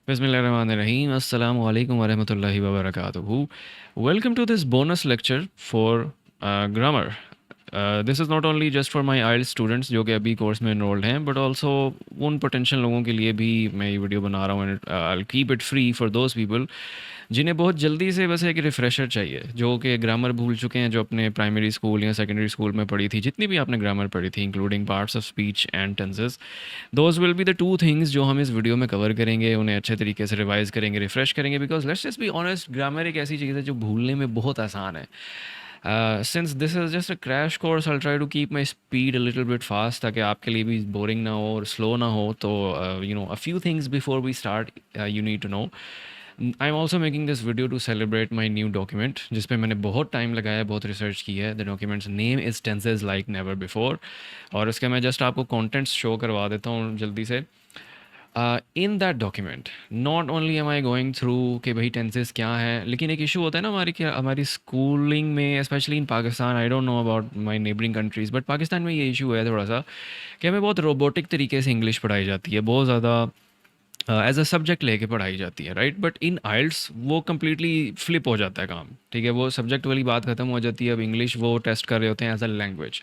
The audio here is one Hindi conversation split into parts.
Bismillahirrahmanirrahim. Assalamu alaikum wa rahmatullahi wa barakatuhu. Welcome to this bonus lecture for grammar. This is not only just for my IELTS students जो कि अभी कोर्स में enrolled हैं, but also उन potential लोगों के लिए भी मैं ये वीडियो बना रहा हूँ and I'll keep it free for those people जिन्हें बहुत जल्दी से बस एक रिफ़्रेशर चाहिए, जो कि ग्रामर भूल चुके हैं, जो अपने प्राइमरी स्कूल या सेकेंडरी स्कूल में पढ़ी थी, जितनी भी आपने ग्रामर पढ़ी थी, including parts of speech and tenses. Those will be the two things जो हम इस वीडियो में कवर करेंगे, उन्हें अच्छे तरीके से रिवाइज करेंगे, रिफ़्रेश करेंगे, because let's just be honest, grammar एक ऐसी चीज़ है जो भूलने में बहुत आसान है। Since this is just a crash course, I try to keep my speed a little bit fast, ताकि आपके लिए भी बोरिंग ना हो और स्लो ना हो। तो a few things before we start you need to know. I am also making this video to celebrate my new document, जिस पे मैंने बहुत टाइम लगाया, बहुत रिसर्च की है। The documents name is tenses like never before, और इसके मैं जस्ट आपको कॉन्टेंट्स शो करवा देता हूँ जल्दी से। In that document not only am I going through कि भाई टेंसेस क्या हैं, लेकिन एक इशू होता है ना हमारी, क्या हमारी स्कूलिंग में, specially in Pakistan, I don't know about my neighbouring countries, but Pakistan में ये इशू है थोड़ा सा कि हमें बहुत रोबोटिक तरीके से इंग्लिश पढ़ाई जाती है, बहुत ज़्यादा एज अ सब्जेक्ट लेके पढ़ाई जाती है, राइट। बट इन आइल्स वो कम्प्लीटली फ्लिप हो जाता है काम, ठीक है। वो सब्जेक्ट वाली बात ख़त्म हो जाती है, अब इंग्लिश वो टेस्ट कर रहे होते हैं एज अ लैंग्वेज।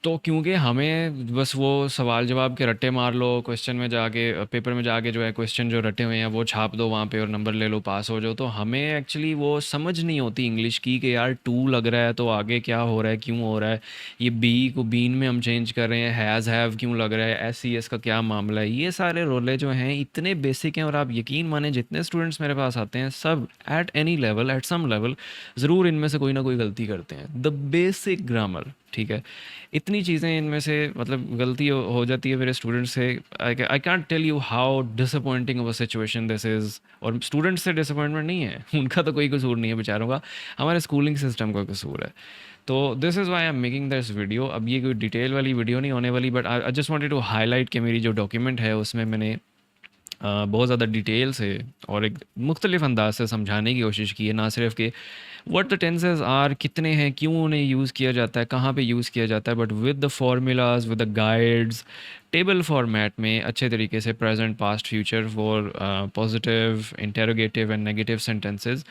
तो क्योंकि हमें बस वो सवाल जवाब के रट्टे मार लो, क्वेश्चन में जाके, पेपर में जाके जो है क्वेश्चन जो रटे हुए हैं वो छाप दो वहाँ पे और नंबर ले लो, पास हो जाओ। तो हमें एक्चुअली वो समझ नहीं होती इंग्लिश की कि यार टू लग रहा है तो आगे क्या हो रहा है, क्यों हो रहा है, ये बी को बीन में हम चेंज कर रहे हैं, हैज़ हैव क्यों लग रहा है, एस सी एस का क्या मामला है। ये सारे रोले जो हैं इतने बेसिक हैं, और आप यकीन माने जितने स्टूडेंट्स मेरे पास आते हैं सब at any level, at some level, ज़रूर इनमें से कोई ना कोई गलती करते हैं। द बेसिक ग्रामर, ठीक है। इतनी चीज़ें इनमें से मतलब गलती हो जाती है मेरे स्टूडेंट से। I can't tell you how disappointing of a situation this is. और स्टूडेंट से डिसअपॉइंटमेंट नहीं है, उनका तो कोई कसूर नहीं है बेचारों का, हमारे स्कूलिंग सिस्टम का कसूर है। तो this is why I am making this video. अब ये कोई डिटेल वाली वीडियो नहीं होने वाली, but I just wanted to highlight कि मेरी जो डॉक्यूमेंट है उसमें मैंने बहुत ज़्यादा डिटेल से और एक मुख्तलिफ अंदाज से समझाने की कोशिश की है, ना सिर्फ कि व्हाट द टेंसेस आर, कितने हैं, क्यों उन्हें यूज़ किया जाता है, कहाँ पे यूज़ किया जाता है, but with the formulas, with the guides, table format में अच्छे तरीके से, present, past, future for positive, interrogative and negative sentences,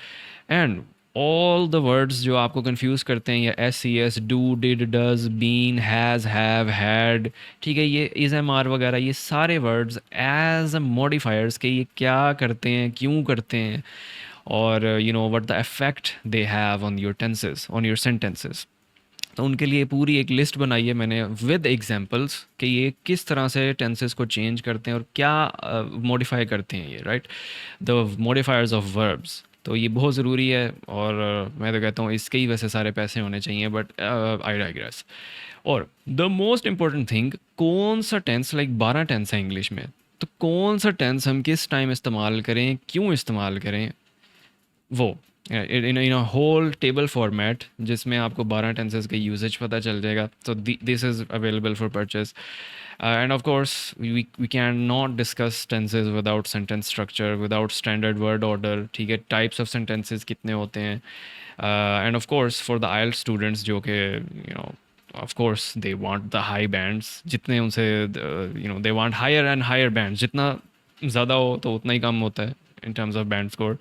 and all the words जो आपको कंफ्यूज करते हैं, या S C S, do, did, does, been, has, have, had, ठीक है, ये इज़, एम, आर वगैरह, ये सारे वर्ड्स एज मॉडिफायर्स के ये क्या करते हैं, क्यों करते हैं, और you know what the effect they have on your tenses, on your sentences. तो उनके लिए पूरी एक लिस्ट बनाई है मैंने विद एग्जांपल्स कि ये किस तरह से टेंसेस को चेंज करते हैं और क्या मॉडिफाई करते हैं ये, right, the modifiers of verbs. तो ये बहुत ज़रूरी है, और मैं तो कहता हूँ इसके ही वैसे सारे पैसे होने चाहिए, बट आई डाइग्रेस। और द मोस्ट इंपॉर्टेंट थिंग, कौन सा टेंस, लाइक 12 टेंस है इंग्लिश में, तो कौन सा टेंस हम किस टाइम इस्तेमाल करें, क्यों इस्तेमाल करें, वो इन इन अ होल टेबल फॉर्मेट जिसमें आपको 12 टेंसेस का यूजेज पता चल जाएगा। तो this is available for purchase, and of course we can not discuss tenses without sentence structure, without standard word order, ठीक है। टाइप्स ऑफ सेंटेंसेस कितने होते हैं, and of course for the IELTS students जो कि you know of course they want the high bands, जितने उनसे you know they want higher and higher bands, जितना ज़्यादा हो तो उतना ही कम होता है in terms of band score.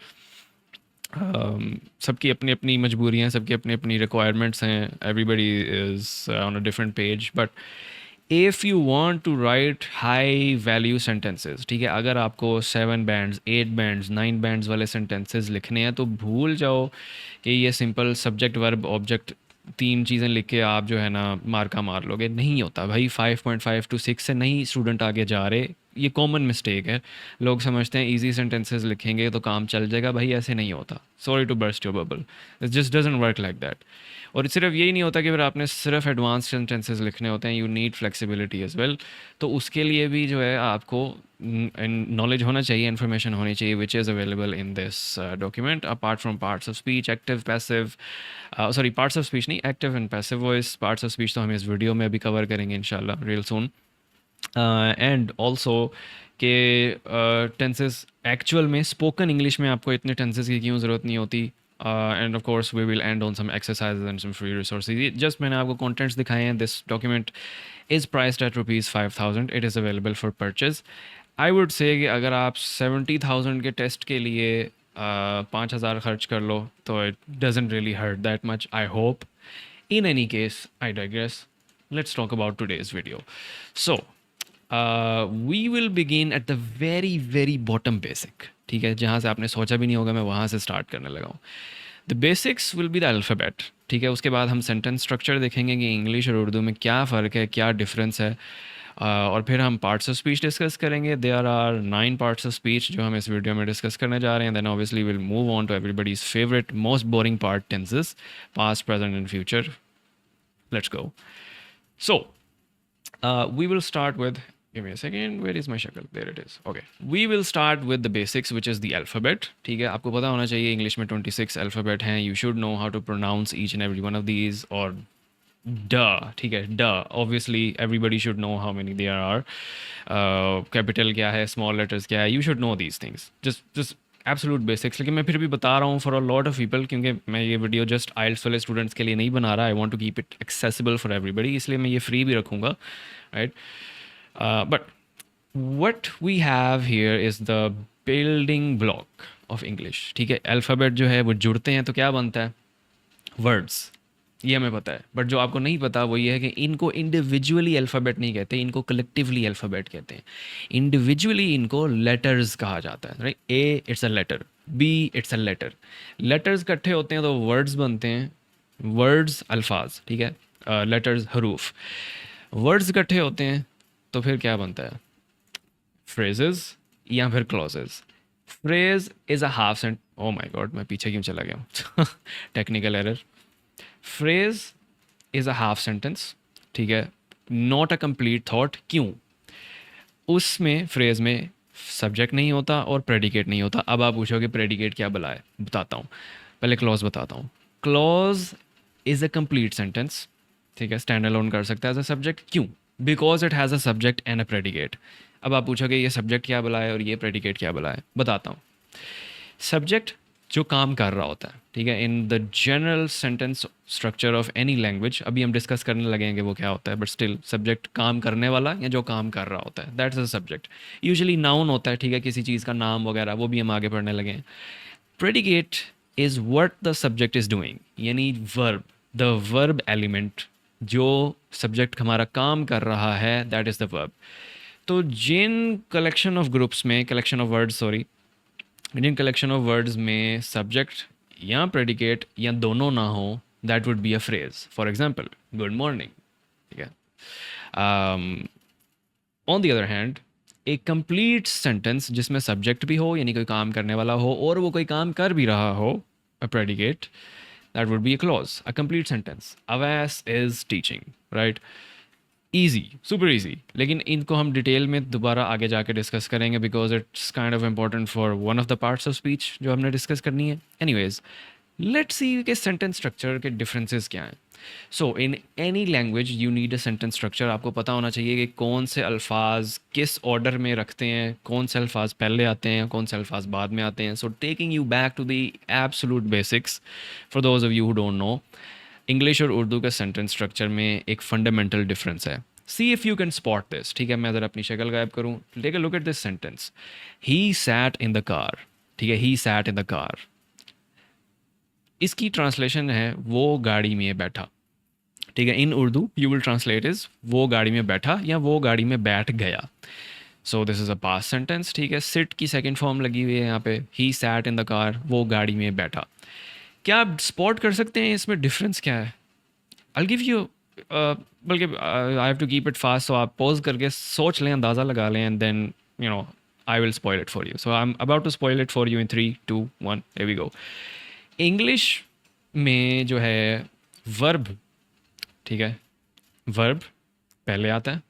सबकी अपनी अपनी मजबूरियाँ, सबकी अपनी अपनी रिक्वायरमेंट्स हैं, everybody is on a different page. But if you want to write high value sentences, ठीक है, अगर आपको 7 बैंड्स, 8 बैंड्स, 9 बैंड्स वाले सेंटेंसेस लिखने हैं, तो भूल जाओ कि ये सिंपल सब्जेक्ट वर्ब ऑब्जेक्ट 3 चीज़ें लिख के आप जो है ना मार्का मार लोगे। नहीं होता भाई, 5.5 to 6 से नहीं स्टूडेंट आगे जा रहे। ये कॉमन मिस्टेक है, लोग समझते हैं इजी सेंटेंसेस लिखेंगे तो काम चल जाएगा। भाई ऐसे नहीं होता, sorry to burst your bubble, it just doesn't work like that. और सिर्फ यही नहीं होता कि फिर आपने सिर्फ एडवांस सेंटेंसेस लिखने होते हैं, you need flexibility as well. तो उसके लिए भी जो है आपको नॉलेज होना चाहिए, इन्फॉर्मेशन होनी चाहिए, which is available in this document, apart from parts of speech, active, passive, sorry parts of speech नहीं, active and passive voice. Parts of speech तो हम इस वीडियो में अभी कवर करेंगे इंशाल्लाह रियल सून। एंड ऑल्सो के टेंसेस एक्चुअल में स्पोकन इंग्लिश में आपको इतने टेंसेस की क्यों ज़रूरत नहीं होती। And of course we will end on some exercises and some free resources. Just मैंने आपको कंटेंट्स दिखाए हैं। This document is priced eight ₹5000, it is available for purchase. I would से कि अगर आप 70,000 के टेस्ट के लिए 5,000 खर्च कर लो तो it doesn't really hurt that much, I hope. In any case, I digress. Let's talk about today's video. So, we will begin at the very, very bottom basic. ठीक है, जहाँ से आपने सोचा भी नहीं होगा, मैं वहाँ से स्टार्ट करने लगा हूँ. The basics will be the alphabet. ठीक है, उसके बाद हम सेंटेंस स्ट्रक्चर देखेंगे कि इंग्लिश और उर्दू में क्या फ़र्क है, क्या डिफरेंस है. और फिर हम पार्ट्स ऑफ स्पीच डिस्कस करेंगे. There are 9 parts of speech जो हम इस वीडियो में डिस्कस करने जा रहे हैं. Then obviously will move on to everybody's favourite most boring part, tenses, past, present and future. Let's go. So, we will start with, give me a second, where is my shakal? There it is. Okay. We will start with the basics, which is the alphabet. ठीक है, आपको पता होना चाहिए इंग्लिश में 26 alphabet हैं. You should know how to pronounce each and every one of these, or duh. ठीक है, duh. Obviously, everybody should know how many there are. Capital क्या है, small letters क्या है. You should know these things. Just absolute basics. लेकिन मैं फिर भी बता रहा हूँ for a lot of people, क्योंकि मैं ये वीडियो जस्ट आइल्स वाले स्टूडेंट्स के लिए नहीं बना रहा. I want to keep it accessible for everybody, इसलिए मैं ये फ्री भी रखूँगा, right. But what we have here is the building block of English. ठीक है, अल्फ़ाबेट जो है वो जुड़ते हैं तो क्या बनता है, वर्ड्स. ये हमें पता है, बट जो आपको नहीं पता वो ये है कि इनको इंडिविजुअली अल्फ़ाबेट नहीं कहते, इनको कलेक्टिवली अल्फ़ाबेट कहते हैं. इंडिविजुअली इनको लेटर्स कहा जाता है, right. A it's a letter, B it's a letter. Letters इकट्ठे होते हैं तो वर्ड्स बनते हैं. वर्ड्स अल्फाज, ठीक है, लेटर्स हरूफ. वर्ड्स इकट्ठे होते हैं तो फिर क्या बनता है, फ्रेजेस या फिर clauses. Phrase is a half sent, oh my god मैं पीछे क्यों चला गया हूँ technical error. Phrase is a half sentence, ठीक है, नॉट अ कंप्लीट थॉट. क्यों? उसमें फ्रेज में सब्जेक्ट नहीं होता और प्रेडिकेट नहीं होता. अब आप पूछोगे प्रेडिकेट क्या बुलाए, बताता हूँ. पहले क्लॉज बताता हूँ. Clause is a complete sentence, ठीक है, स्टैंड अलोन कर सकता है एज अ सब्जेक्ट. क्यों? Because it has a subject and a predicate. अब आप पूछोगे ये सब्जेक्ट क्या बुलाए और ये प्रेडिकेट क्या बुलाए, बताता हूँ. सब्जेक्ट जो काम कर रहा होता है, ठीक है, in the general sentence structure of any language. अभी हम डिस्कस करने लगेंगे वो क्या होता है, बट स्टिल सब्जेक्ट काम करने वाला या जो काम कर रहा होता है, that's a subject. Usually noun होता है, ठीक है, किसी चीज़ का नाम वगैरह, वो भी हम आगे पढ़ने लगे हैं. Predicate is what the subject is doing, यानी वर्ब, द वर्ब एलिमेंट जो सब्जेक्ट हमारा काम कर रहा है, दैट इज़ द वर्ब. तो जिन कलेक्शन ऑफ ग्रुप्स में, कलेक्शन ऑफ वर्ड्स सॉरी, जिन कलेक्शन ऑफ वर्ड्स में सब्जेक्ट या प्रेडिकेट या दोनों ना हो, that would be a phrase. For example, good morning, ठीक है. ऑन द अदर हैंड, एक कंप्लीट सेंटेंस जिसमें सब्जेक्ट भी हो, यानी कोई काम करने वाला हो और वो कोई काम कर भी रहा हो, a predicate, that would be a clause. A complete sentence, Awais is teaching, right. Easy, super easy. लेकिन इनको हम डिटेल में दोबारा आगे जाके डिस्कस करेंगे, because it's kind of important for one of the parts of speech जो हमने डिस्कस करनी है. एनीवेज, लेट्स सी के सेंटेंस स्ट्रक्चर के डिफरेंसेस क्या हैं. So in any language you need a sentence structure. आपको पता होना चाहिए कि कौन से अल्फाज किस ऑर्डर में रखते हैं, कौन से अल्फाज पहले आते हैं, कौन से अल्फाज बाद में आते हैं. So taking you back to the absolute basics for those of you who don't know, English और उर्दू के सेंटेंस स्ट्रक्चर में एक फंडामेंटल डिफरेंस है. See if you can spot this. ठीक है, मैं ज़रा अपनी शक्ल गायब करूँ. Take a look at this sentence, he sat in the car. ठीक है, he sat in the car. इसकी ट्रांसलेशन है वो गाड़ी में बैठा. ठीक है, in Urdu you will translate is वो गाड़ी में बैठा या वो गाड़ी में बैठ गया. सो this is a past sentence. ठीक है, सिट की सेकेंड फॉर्म लगी हुई है यहाँ पे. ही सैट इन द कार, वो गाड़ी में बैठा. क्या आप स्पॉट कर सकते हैं इसमें डिफरेंस क्या है? आई गिव यू, बल्कि I have to keep it fast, so आप पॉज करके सोच लें, अंदाज़ा लगा लें, and then you know I will spoil it for you. So I am about to spoil it for you in 3, 2, 1, here we go. English में जो है वर्ब, ठीक है, वर्ब पहले आता है.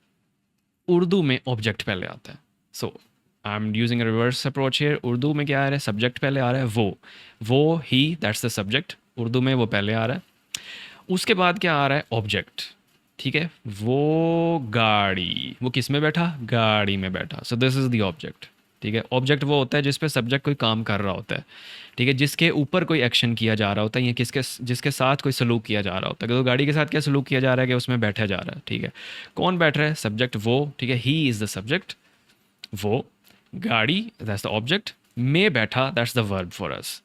उर्दू में ऑब्जेक्ट पहले आता है. So I am using a reverse approach here. Urdu में क्या आ रहा है, सब्जेक्ट पहले आ रहा है, वो ही, दैट्स द सब्जेक्ट. उर्दू में वो पहले आ रहा है. उसके बाद क्या आ रहा है, ऑब्जेक्ट. ठीक है, वो गाड़ी, वो किस में बैठा, गाड़ी में बैठा. सो दिस इज़ द ऑब्जेक्ट. ठीक है, ऑब्जेक्ट वो होता है जिस पे सब्जेक्ट कोई काम कर रहा होता है. ठीक है, जिसके ऊपर कोई एक्शन किया जा रहा होता है या जिसके साथ कोई सलूक किया जा रहा होता है. तो गाड़ी के साथ क्या सलूक किया जा रहा है कि उसमें बैठा जा रहा है. ठीक है, कौन बैठ रहा है, सब्जेक्ट वो. ठीक है, ही इज़ द सब्जेक्ट, वो. गाड़ी दैट्स द ऑब्जेक्ट, में बैठा that's the verb for us.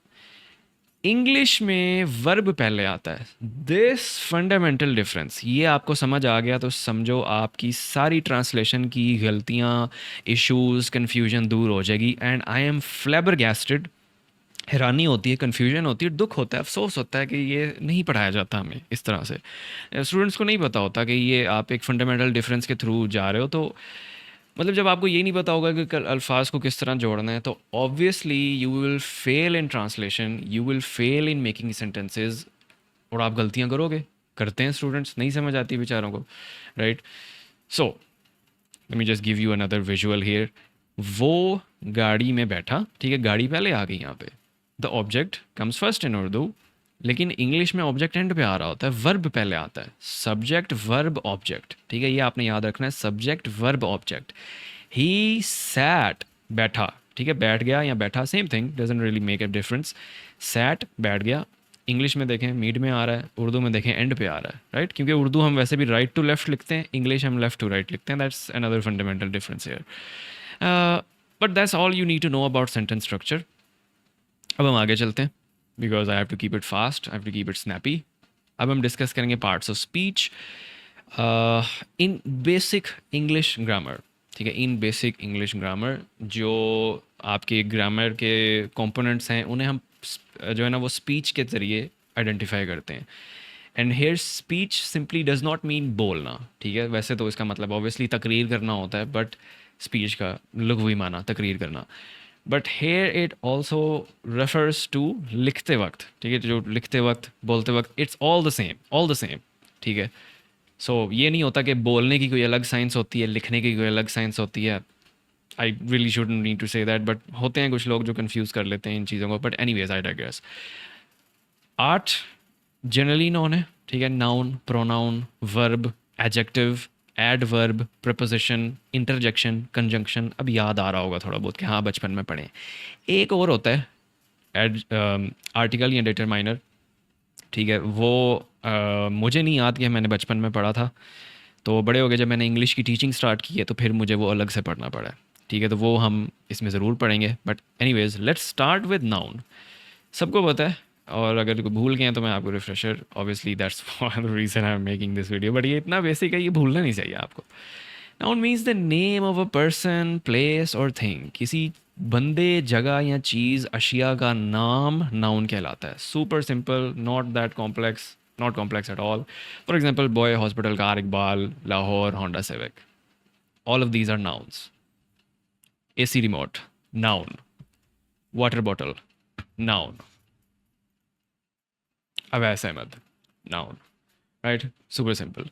English में वर्ब पहले आता है। दिस फंडामेंटल डिफरेंस, ये आपको समझ आ गया तो समझो आपकी सारी ट्रांसलेशन की गलतियाँ, इश्यूज, कन्फ्यूजन दूर हो जाएगी। एंड आई एम फ्लैबरगैस्टेड, हैरानी होती है, कन्फ्यूजन होती है, दुख होता है, अफसोस होता है कि ये नहीं पढ़ाया जाता हमें इस तरह से। स्टूडेंट्स को नहीं पता होता कि ये आप एक फंडामेंटल डिफरेंस के थ्रू जा रहे हो। तो मतलब जब आपको ये नहीं पता होगा कि अल्फाज को किस तरह जोड़ना है, तो obviously you will fail in translation, you will fail in making sentences, और आप गलतियाँ करोगे, करते हैं स्टूडेंट्स, नहीं समझ आती बेचारों को, right. So let me just give you another visual here. वो गाड़ी में बैठा, ठीक है, गाड़ी पहले आ गई यहाँ पे, the object comes first in Urdu, लेकिन इंग्लिश में ऑब्जेक्ट एंड पे आ रहा होता है, वर्ब पहले आता है, सब्जेक्ट वर्ब ऑब्जेक्ट, ठीक है, ये आपने याद रखना है, subject verb object. He sat, बैठा, ठीक है, बैठ गया या बैठा same thing, doesn't really make a difference. Sat बैठ गया, इंग्लिश में देखें मिड में आ रहा है, उर्दू में देखें एंड पे आ रहा है, राइट, क्योंकि उर्दू हम वैसे भी राइट टू लेफ्ट लिखते हैं, इंग्लिश हम लेफ्ट टू राइट लिखते हैं, that's another fundamental difference here. But that's all you need to know about sentence structure. अब हम आगे चलते हैं, because I have to keep it fast, I have to keep it snappy. अब हम डिस्कस करेंगे parts of speech in basic English grammar, ठीक है, इन बेसिक इंग्लिश ग्रामर। जो आपके ग्रामर के कंपोनेंट्स हैं उन्हें हम जो है ना वो स्पीच के ज़रिए आइडेंटिफाई करते हैं। And here speech simply does not mean बोलना, ठीक है, वैसे तो इसका मतलब ऑब्वियसली तकरीर करना होता है, बट स्पीच का लुग़वी माना तकरीर करना। But here it also refers to लिखते वक्त, ठीक है, जो लिखते वक्त बोलते वक्त, it's all the same, all the same, ठीक है। सो ये नहीं होता कि बोलने की कोई अलग साइंस होती है, लिखने की कोई अलग साइंस होती है। I really shouldn't need to say that, but होते हैं कुछ लोग जो कंफ्यूज कर लेते हैं इन चीज़ों को, बट एनीवेज आई डाइग्रेस। आठ जनरली नोन है, ठीक है, noun, pronoun, verb, adjective, adverb, preposition, interjection, conjunction. अब याद आ रहा होगा थोड़ा बहुत कि हाँ बचपन में पढ़े। एक और होता है एड आर्टिकल या डिटरमाइनर, ठीक है, वो मुझे नहीं याद कि मैंने बचपन में पढ़ा था, तो बड़े हो गए जब मैंने इंग्लिश की टीचिंग स्टार्ट की है तो फिर मुझे वो अलग से पढ़ना पड़ा है, ठीक है, तो वो हम इसमें ज़रूर पढ़ेंगे। But anyways let's start with noun. सबको पता है, और अगर कोई भूल गए हैं तो मैं आपको refresher, obviously that's the reason I am making this video, but ये इतना बेसिक है, ये भूलना नहीं चाहिए आपको। Noun means the name of a person, place और थिंग। किसी बंदे, जगह या चीज़, अशिया का नाम नाउन कहलाता है। Super simple, not that complex, not complex at all. For example boy, hospital, car, Iqbal, Lahore, Honda Civic, all of these are nouns. AC remote, noun. Water bottle, noun. Awais Ahmed, noun. Right? Super simple.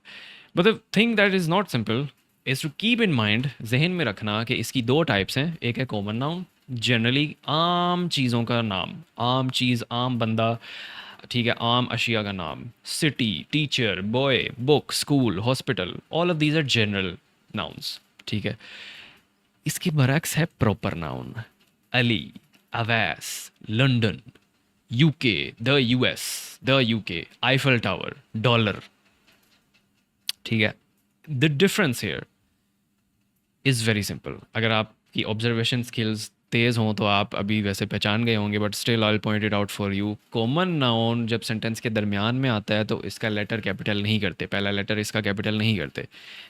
But the thing that is not simple is to keep in mind, जहन में रखना कि इसकी दो टाइप्स हैं। एक है कॉमन नाउन, जनरली आम चीज़ों का नाम, आम चीज़, आम बंदा, ठीक है, आम अशिया का नाम। City, teacher, boy, book, school, hospital, all of these are general nouns, ठीक है। इसके बरक्स है proper noun. Ali, Awais, London, UK, the US, the UK, Eiffel Tower, dollar, ठीक है। The difference here is very simple. अगर आपकी ऑब्जर्वेशन स्किल्स तेज़ हों तो आप अभी वैसे पहचान गए होंगे, but still I will point it out for you. Common noun जब सेंटेंस के दरमियान में आता है तो इसका लेटर कैपिटल नहीं करते, पहला लेटर इसका कैपिटल नहीं करते।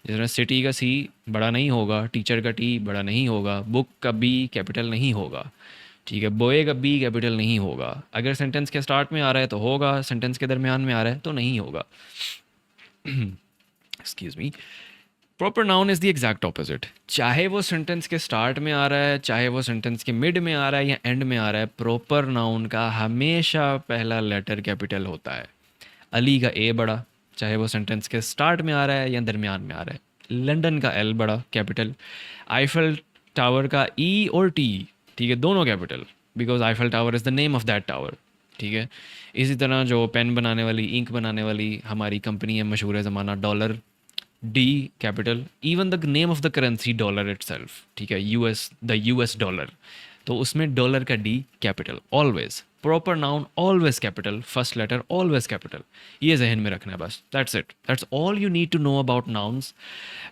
जिसमें सिटी का सी बड़ा नहीं होगा, टीचर का टी बड़ा नहीं होगा, बुक का बी कैपिटल नहीं होगा, ठीक है, बॉय का बी कैपिटल नहीं होगा। अगर सेंटेंस के स्टार्ट में आ रहा है तो होगा, सेंटेंस के दरमियान में आ रहा है तो नहीं होगा। Excuse me. Proper noun is the exact opposite. चाहे वो सेंटेंस के स्टार्ट में आ रहा है, चाहे वो सेंटेंस के मिड में आ रहा है या एंड में आ रहा है, प्रॉपर नाउन का हमेशा पहला लेटर कैपिटल होता है। अली का ए बड़ा, चाहे वो सेंटेंस के स्टार्ट में आ रहा है या दरमियान में आ रहा है। लंदन का एल बड़ा कैपिटल। आईफल टावर का ई और टी, ठीक है, दोनों capital, because Eiffel tower is the name of that tower, ठीक है। इसी तरह जो पेन बनाने वाली, इंक बनाने वाली हमारी कंपनी है मशहूर ज़माना, dollar, D capital. Even the name of the currency dollar itself, ठीक है, यूएस, द यूएस डॉलर, तो उसमें डॉलर का D capital, always proper noun always capital, first letter always capital, ये जहन में रखना है बस, that's it, that's all you need to know about nouns.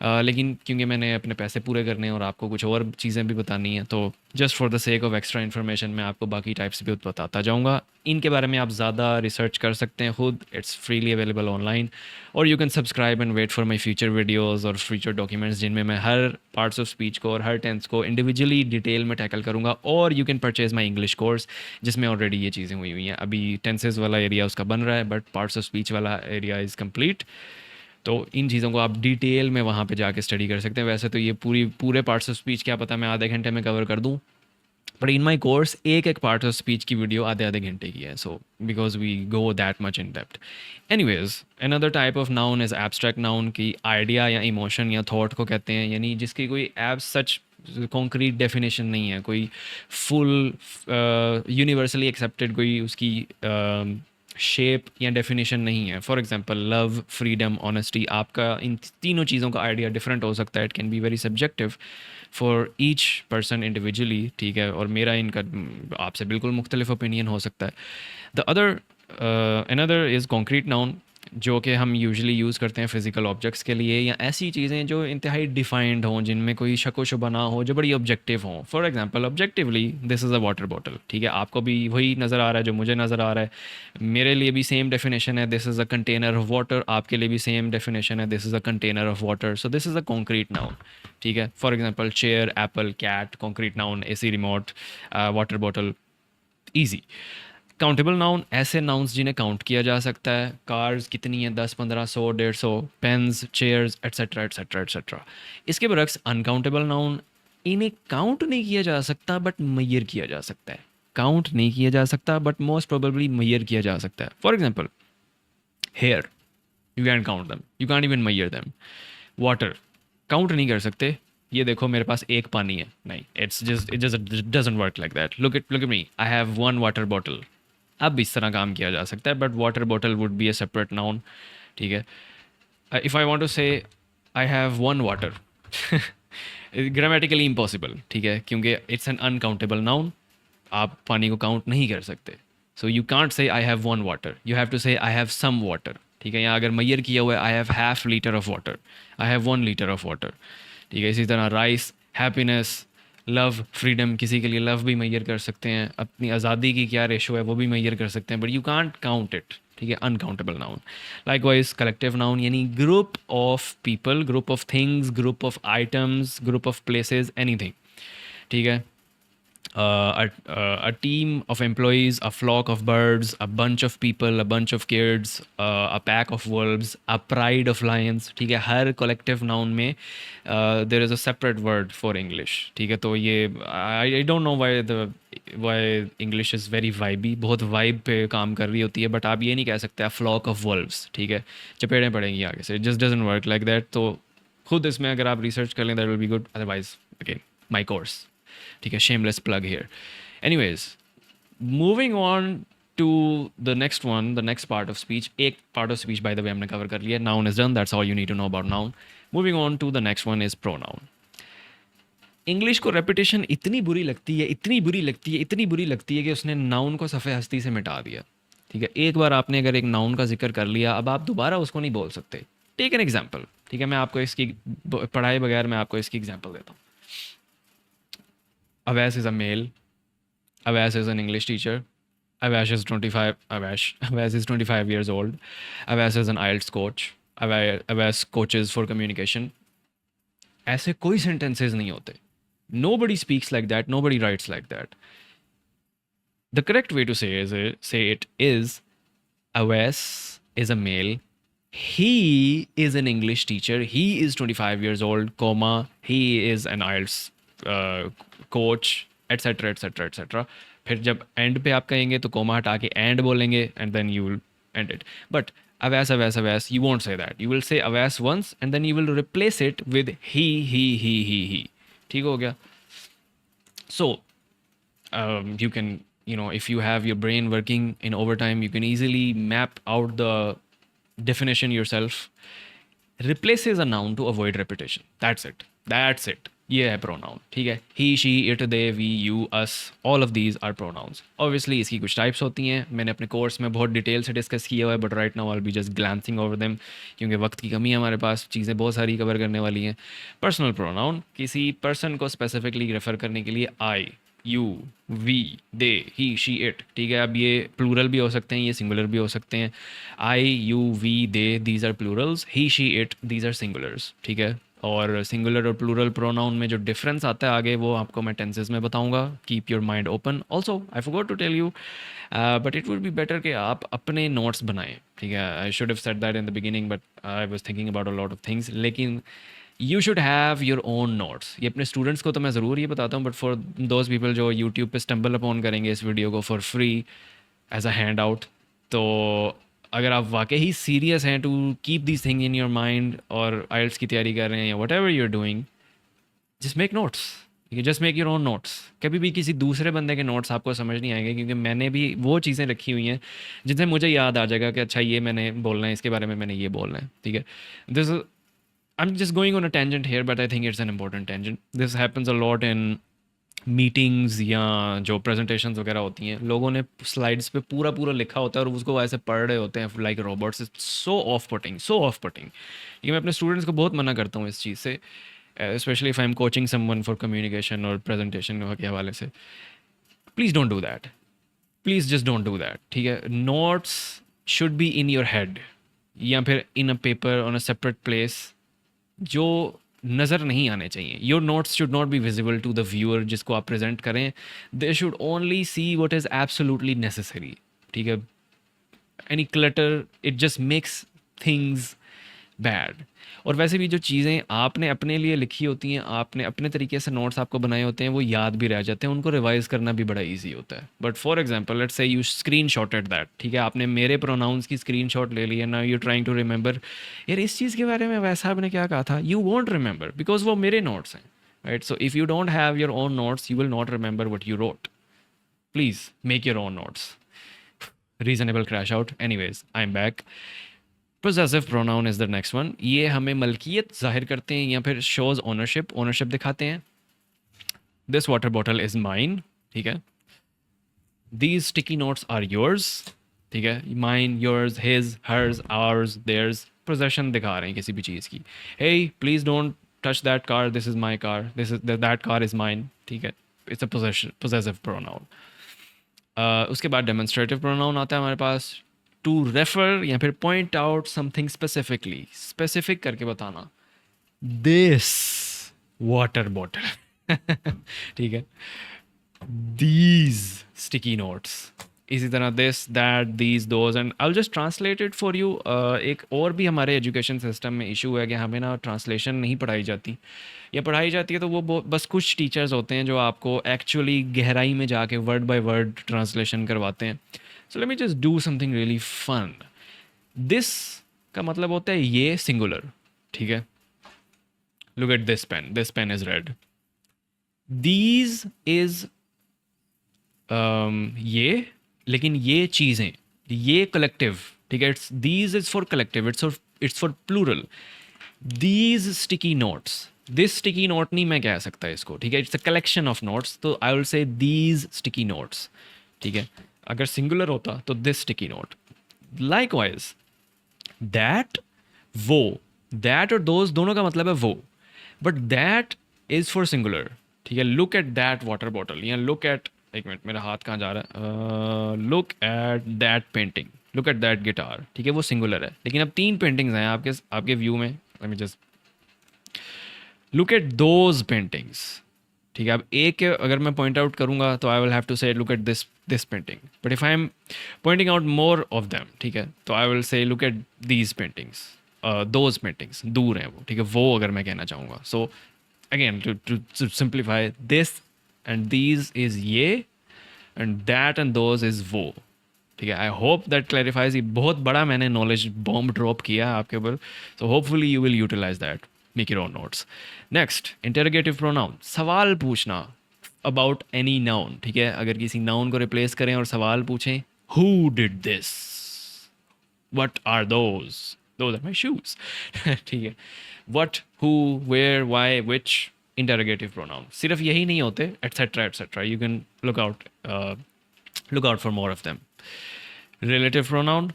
लेकिन क्योंकि मैंने अपने पैसे पूरे करने हैं और आपको कुछ और चीज़ें भी बतानी है, तो just for the sake of extra information मैं आपको बाकी टाइप्स भी बताता जाऊँगा। इनके बारे में आप ज़्यादा रिसर्च कर सकते हैं खुद, इट्स फ्रीली अवेलेबल ऑनलाइन, और you can subscribe and wait for my future videos और फ्यूचर डॉक्यूमेंट्स, जिनमें मैं हर पार्ट्स ऑफ स्पीच को और हर टेंस को इंडिविजुअली डिटेल में टैकल करूँगा। और you can purchase my English course, जिसमें ऑलरेडी ये चीज़ें हुई हैं। अभी टेंसेज वाला एरिया उसका बन रहा है, बट पार्ट्स ऑफ स्पीच वाला एरिया इज़ कम्प्लीट। तो इन चीज़ों को आप डिटेल में वहाँ पे जाके स्टडी कर सकते हैं। वैसे तो ये पूरे पार्ट्स ऑफ स्पीच क्या पता मैं आधे घंटे में कवर कर दूँ, बट इन माई कोर्स एक एक पार्ट ऑफ स्पीच की वीडियो आधे आधे घंटे की है, so because we go that much in depth. Anyways, another type of noun is abstract noun, की आइडिया या इमोशन या थॉट को कहते हैं, यानी जिसकी कोई एब सच कॉन्क्रीट डेफिनेशन नहीं है, कोई फुल यूनिवर्सली एक्सेप्टेड कोई उसकी शेप या डेफिनेशन नहीं है। For example love, freedom, honesty, आपका इन तीनों चीज़ों का आइडिया डिफरेंट हो सकता है, it can be very subjective for each person individually, ठीक है, और मेरा इनका आपसे बिल्कुल मुख्तलिफ ओपिनियन हो सकता है। The other another is concrete noun, जो कि हम यूजुअली यूज़ करते हैं फिज़िकल ऑब्जेक्ट्स के लिए, या ऐसी चीज़ें जो इंतहाई डिफाइंड हों, जिनमें कोई शक व शुबा ना हो, जो बड़ी ऑब्जेक्टिव हों। For example objectively this is a water bottle, ठीक है, आपको भी वही नज़र आ रहा है जो मुझे नज़र आ रहा है, मेरे लिए भी सेम डेफिनेशन है, this is a container of water, आपके लिए भी सेम डेफिनेशन है, this is a container of water, so this is a concrete noun, ठीक है। For example chair, apple, cat, concrete noun, AC remote, water bottle, easy. Countable noun, ऐसे नाउन्स जिन्हें काउंट किया जा सकता है, कार्स कितनी हैं, 10, 15, 100, 150, pens, chairs, etcetera etcetera etcetera. इसके बरक्स अनकाउंटेबल नाउन, इन्हें काउंट नहीं किया जा सकता बट मैयर किया जा सकता है। काउंट नहीं किया जा सकता बट मोस्ट प्रोबेबली मैयर किया जा सकता है। For example hair, you can count them, you can even measure them. Water count नहीं कर सकते, ये देखो मेरे पास एक पानी है, नहीं, it just doesn't work like that, look at me, I have one water bottle. अब इस तरह काम किया जा सकता है, but water bottle would be a separate noun, ठीक है। If I want to say I have one water, grammatically impossible, ठीक है, क्योंकि इट्स एन अनकाउंटेबल नाउन, आप पानी को काउंट नहीं कर सकते। सो you can't say I have one water, you have to say I have some water, ठीक है। या अगर मैयर किया हुआ है I have half litre of water, I have 1 litre of water, ठीक है। इसी तरह राइस, हैप्पीनेस, लव, फ्रीडम, किसी के लिए लव भी मैयर कर सकते हैं, अपनी आज़ादी की क्या रेशो है वो भी मैयर कर सकते हैं, but you can't count it, ठीक है, uncountable noun. Likewise collective noun, यानी group of people, group of things, group of items, group of places, anything, ठीक है। A team of employees, a flock of birds, a bunch of people, a bunch of kids, a pack of wolves, a pride of lions, ठीक है। हर collective noun में there is a separate word for English, ठीक है। तो ये I don't know why English is very vibey, बहुत vibe पे काम कर रही होती है, बट आप ये नहीं कह सकते a flock of wolves, ठीक है, चपेड़ें पड़ेंगी आगे से, it just doesn't work like that। तो खुद इसमें अगर आप रिसर्च कर लें that will be good, otherwise again my course, ठीक है, shameless plug here। Anyways, moving on to the next one, the next part of speech, एक part of speech by the way हमने cover कर लिया, noun is done, that's all you need to know about noun। Moving on to the next one is pronoun। English को रेपिटेशन इतनी बुरी लगती है, इतनी बुरी लगती है, इतनी बुरी लगती है कि उसने नाउन को सफ़े हस्ती से मिटा दिया, ठीक है। एक बार आपने अगर एक नाउन का जिक्र कर लिया, अब आप दोबारा उसको नहीं बोल सकते। टेक एन एग्जाम्पल, ठीक है, मैं आपको इसकी पढ़ाए बगैर मैं आपको इसकी एग्जाम्पल देता हूँ। Awash is a male. Awash is an English teacher. Awash is 25. Awash is 25 years old. Awash is an IELTS coach. Awash coaches for communication. ऐसे कोई sentences नहीं होते. Nobody speaks like that. Nobody writes like that. The correct way to say it is Awash is a male. He is an English teacher. He is 25 years old, comma, he is an IELTS coach, etcetera etcetera etcetera. फिर जब एंड पे आप कहेंगे तो कोमा हटा के एंड बोलेंगे and then you will end it. But Awais Awais Awais you won't say that, you will say Awais once and then you will replace it with he. ठीक हो गया। सो you can, you know, if you have your brain working in overtime, you can easily map out the definition yourself. Replaces a noun to avoid repetition. That's it. ये है प्रोनाउन, ठीक है। He, she, it, they, we, you, us, all of these are pronouns. Obviously इसकी कुछ टाइप्स होती हैं, मैंने अपने कोर्स में बहुत डिटेल से डिस्कस किया हुआ है, but right now I will be just glancing over them, क्योंकि वक्त की कमी है हमारे पास, चीज़ें बहुत सारी कवर करने वाली हैं। पर्सनल प्रोनाउन, किसी पर्सन को स्पेसिफिकली रेफर करने के लिए I, you, we, they, he, she, it, ठीक है। अब ये प्लूरल भी हो सकते हैं, ये सिंगुलर भी हो सकते हैं। I, you, we, they, these are plurals. He, she, it, these are singulars, ठीक है। और सिंगुलर और प्लूरल प्रोनाउन में जो डिफरेंस आता है आगे, वो आपको मैं टेंसेस में बताऊंगा। Keep your mind open. Also I forgot to tell you, but it would be better कि आप अपने नोट्स बनाएं, ठीक है। I should have said that in the beginning, but I was thinking about a lot of things. लेकिन you should have your own notes. ये अपने स्टूडेंट्स को तो मैं ज़रूर ये बताता हूँ, बट फॉर दोज पीपल जो यूट्यूब पे स्टम्बल अपॉन करेंगे इस वीडियो को for free as a handout, तो अगर आप वाकई ही सीरियस हैं to keep this thing in your mind और आइल्स की तैयारी कर रहे हैं या whatever you are doing, just make notes. Just make your own notes. कभी भी किसी दूसरे बंदे के नोट्स आपको समझ नहीं आएंगे, क्योंकि मैंने भी वो चीज़ें रखी हुई हैं जिनसे मुझे याद आ जाएगा कि अच्छा ये मैंने बोलना है, इसके बारे में मैंने ये बोलना है, ठीक है। This I'm just going on a tangent here, but I think it's an important tangent. This happens a lot in meetings या जो प्रेजेंटेशंस वगैरह होती हैं, लोगों ने स्लाइड्स पे पूरा पूरा लिखा होता है और उसको ऐसे पढ़ रहे होते हैं like robots. It's so of putting, so of putting. ये मैं अपने स्टूडेंट्स को बहुत मना करता हूँ इस चीज़ से, especially if I am coaching someone for communication और प्रेजेंटेशन के हवाले से। Please don't do that, please just don't do that, ठीक है। Notes should be in your head या फिर in a paper on a separate place, जो नज़र नहीं आने चाहिए। Your notes should not be visible to the viewer जिसको आप प्रेजेंट करें। They should only see what is absolutely necessary, ठीक है। Any clutter, it just makes things bad. और वैसे भी जो चीज़ें आपने अपने लिए लिखी होती हैं, आपने अपने तरीके से नोट्स आपको बनाए होते हैं, वो याद भी रह जाते हैं, उनको रिवाइज करना भी बड़ा इजी होता है। But for example let's say you screen shotted that, ठीक है, आपने मेरे प्रोनाउंस की स्क्रीन शॉट ले लिया, now you trying to remember यार इस चीज़ के बारे में वैसा आपने क्या कहा था, यू वॉन्ट रिमेंबर बिकॉज वो मेरे नोट्स हैं, right. So if you don't have your own notes you will not remember what you wrote. Please make your own notes. Reasonable crash out. Anyways I am back. Possessive pronoun is the next one. ये हमें मलकियत जाहिर करते हैं या फिर शोज ओनरशिप, ओनरशिप दिखाते हैं। This water bottle is mine, ठीक है। These sticky notes are yours, ठीक है। Mine, yours, his, hers, ours, theirs, possession दिखा रहे हैं किसी भी चीज़ की। Hey please don't touch that car, this is my car, this is that car is mine, ठीक है। It's a possessive pronoun. उसके बाद डेमोन्स्ट्रेटिव प्रोनाउन आता है हमारे पास। टू रेफर या फिर point out something specifically, specific करके बताना। दिस वाटर बॉटल ठीक है। दीज स्टिकी नोट्स, इसी तरह this, that, these, those, and I will just translate it for you. एक और भी हमारे एजुकेशन सिस्टम में इशू है कि हमें ना ट्रांसलेशन नहीं पढ़ाई जाती, या पढ़ाई जाती है तो वो बस कुछ टीचर्स होते हैं जो आपको एक्चुअली गहराई में जाके वर्ड बाय वर्ड ट्रांसलेशन करवाते हैं। So let me just do something really fun. This का मतलब होता है ये सिंगुलर, ठीक है। Look at this pen is red. These is ये, लेकिन ये चीज़ें, ये कलेक्टिव, ठीक है। It's these is for collective, it's for plural. These sticky notes, this sticky note नहीं मैं कह सकता इसको, ठीक है। It's a collection of notes, तो I will say these sticky notes, ठीक है। अगर सिंगुलर होता तो this sticky note. Likewise that, वो, दैट और दोज दोनों का मतलब है वो, but that is for singular, ठीक है। Look at that water bottle, या लुक एट, एक मिनट मेरा हाथ कहाँ जा रहा है, look at that painting, look at that guitar, ठीक है, वो सिंगुलर है। लेकिन अब तीन पेंटिंग्स हैं आपके आपके व्यू में। Late me just look at those paintings, ठीक है। अब एक अगर मैं पॉइंट आउट करूंगा तो आई विल हैव टू से look at this painting, but if I am pointing out more of them, ठीक है, तो आई विल से look at these paintings, those paintings, दूर हैं वो, ठीक है, वो अगर मैं कहना चाहूँगा। So again to simplify, this and these is ये, and that and those is वो, ठीक है। I hope that clarifies. ये बहुत बड़ा मैंने नॉलेज बॉम्ब ड्रॉप किया है आपके ऊपर, so hopefully you will utilize that, make your own notes. Next, interrogative pronoun, सवाल पूछना अबाउट एनी नाउन, ठीक है। अगर किसी नाउन को रिप्लेस करें और सवाल पूछें, who did this, what are those are my shoes ठीक है। What, who, where, why, which, interrogative pronoun. सिर्फ यही नहीं होते, etcetera etcetera, you can look out for more of them. Relative pronoun,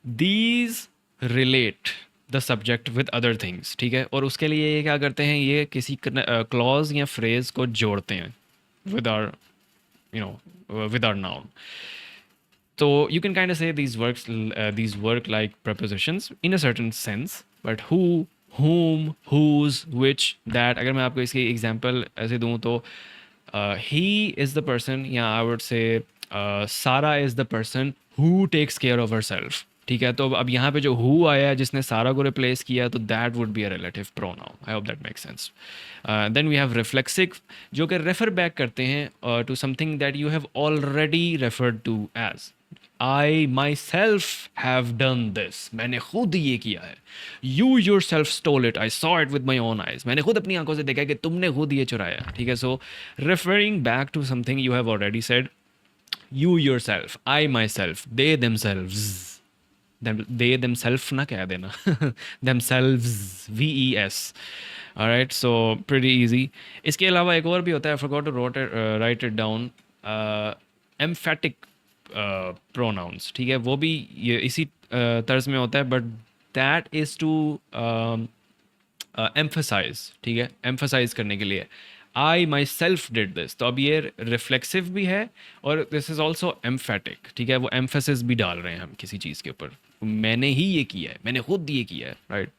these relate the subject with other things, ठीक है, और उसके लिए ये क्या करते हैं, ये किसी क्लॉज या फ्रेज को जोड़ते हैं with our with our noun. So you can kind of say these work like prepositions in a certain sense, but who, whom, whose, which, that, अगर मैं आपको इसकी एग्जांपल ऐसे दूं तो he is the person, या I would say Sarah is the person who takes care of herself, ठीक है। तो अब यहाँ पे जो who आया है जिसने सारा को रिप्लेस किया, तो that would be a relative pronoun. I hope that makes sense. Then we have reflexive, जो कि refer back करते हैं to something that you have already referred to as. I myself have done this. मैंने खुद ये किया है. You yourself stole it. I saw it with my own eyes. मैंने खुद अपनी आंखों से देखा कि तुमने खुद ये चुराया, ठीक है। So referring back to something you have already said. You yourself, I myself, they themselves. They themselves ना कह देना themselves, VES. Alright, so pretty easy. इसके अलावा एक और भी होता है, I forgot to write it down. Emphatic pronouns, ठीक है, वो भी ये इसी तर्ज में होता है, but that is to emphasize, ठीक है, emphasize करने के लिए। I myself did this, तो अब ये रिफ्लेक्सिव भी है और दिस इज ऑल्सो एम्फेटिक, ठीक है, वो एम्फेसिस भी डाल रहे हैं हम किसी चीज़ के ऊपर, मैंने ही ये किया है, मैंने खुद ये किया है, right.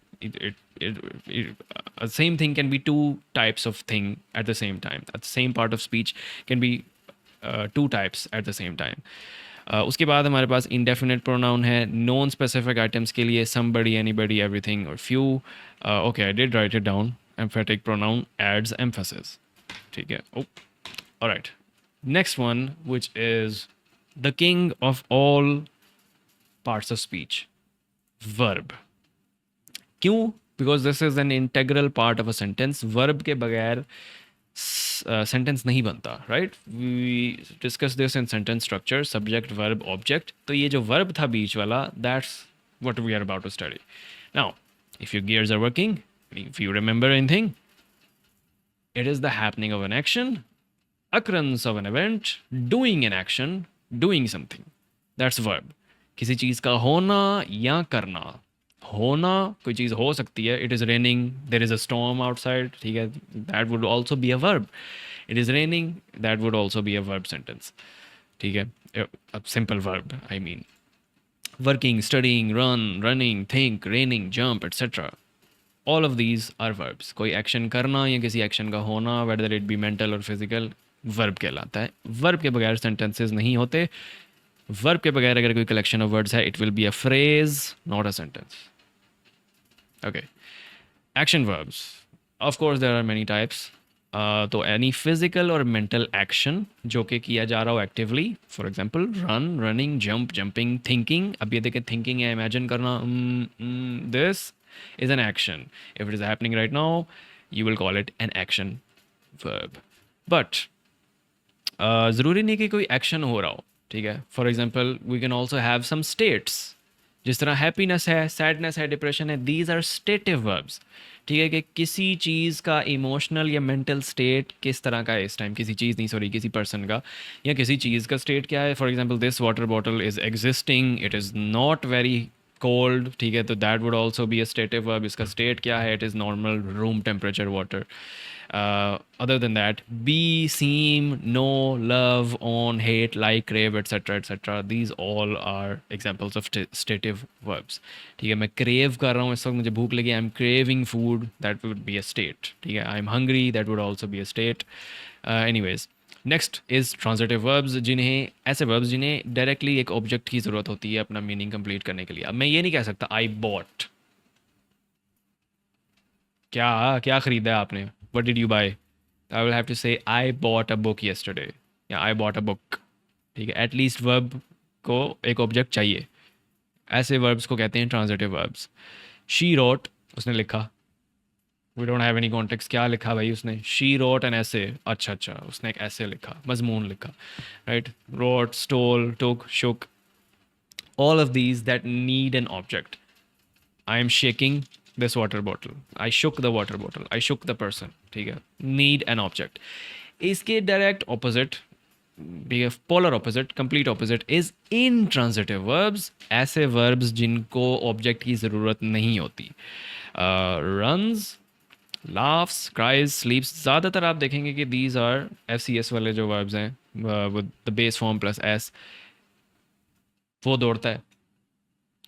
Same thing can be two types of thing at the same time. At the same part of speech can be two types at the same time. उसके बाद हमारे पास indefinite pronoun है नॉन स्पेसिफिक आइटम्स के लिए, somebody, anybody, everything or few. Okay, I did write it down. Emphatic pronoun adds emphasis. ठीक है। Oh, all right. Next one, which is the king of all parts of speech, verb. क्यों? Because this is an integral part of a sentence. Verb के बगैर sentence नहीं बनता, right? We discussed this in sentence structure, subject, verb, object. तो ये जो verb था बीच वाला, that's what we are about to study. Now, if your gears are working, if you remember anything, it is the happening of an action, occurrence of an event, doing an action, doing something. That's verb. किसी चीज़ का होना या करना। होना, कोई चीज़ हो सकती है, it is raining, there is a storm outside, ठीक है, that would also be a verb. It is raining, that would also be a verb sentence, ठीक है, a simple verb, I mean. Working, studying, run, running, think, raining, jump, etc. All of these are verbs. कोई एक्शन करना या किसी एक्शन का होना, whether it be mental or physical, verb कहलाता है। verb के बगैर sentences नहीं होते। verb के बगैर अगर कोई collection of words है, it will be a phrase, not a sentence. Okay. Action verbs. Of course, there are many types. तो any physical or mental action जो कि किया जा रहा हो actively, for example, run, running, jump, jumping, thinking. अब ये देखें thinking है, imagine करना, this is an action. If it is happening right now, you will call it an action verb. But ज़रूरी नहीं कि कोई action हो रहा हो, ठीक है। For example, we can also have some states. जिस तरह happiness है, sadness है, depression है, these are stative verbs, ठीक है, कि किसी चीज़ का इमोशनल या मेंटल स्टेट किस तरह का है इस टाइम, किसी चीज़ नहीं, सॉरी, किसी पर्सन का या किसी चीज़ का स्टेट क्या है। For example, this water bottle is existing, it is not very cold, ठीक है, तो that would also be a stative verb. इसका स्टेट क्या है, it is normal room temperature water. other than that, be, seem, know, love, own, hate, like, crave, etc. These all are examples of stative verbs, ठीक है। मैं crave कर रहा हूँ, इस वक्त मुझे भूख लगी, I'm craving food, that would be a state, ठीक है। I'm hungry, that would also be a state. Anyways, next is transitive verbs, जिन्हें ऐसे वर्ब्स जिन्हें डायरेक्टली एक ऑब्जेक्ट की ज़रूरत होती है अपना मीनिंग कंप्लीट करने के लिए। अब मैं ये नहीं कह सकता आई बॉट, क्या क्या ख़रीदा है आपने, what did you buy. I will have to say I bought a book yesterday या आई बॉट अ बुक, ठीक है। एटलीस्ट वर्ब को एक ऑब्जेक्ट चाहिए। ऐसे वर्ब्स को कहते हैं ट्रांजिटिव वर्ब्स। शी रोट, उसने लिखा, we don't have any context, क्या लिखा भाई उसने, शी रोट एन ऐसे, अच्छा उसने एक ऐसे लिखा, मजमून लिखा, right. Wrote, stole, took, shook, all of these that need an object. I am shaking, this water bottle, I shook the water bottle, I shook the person, ठीक है, नीड एन ऑब्जेक्ट। इसके direct opposite, polar opposite, complete opposite is intransitive verbs, ऐसे वर्ब्स जिनको ऑब्जेक्ट की ज़रूरत नहीं होती। रन्स, लाफ्स, क्राइज, स्लीप्स, ज़्यादातर आप देखेंगे कि these are F C S वाले जो वर्ब्स हैं with the base form plus S, वो दौड़ता है,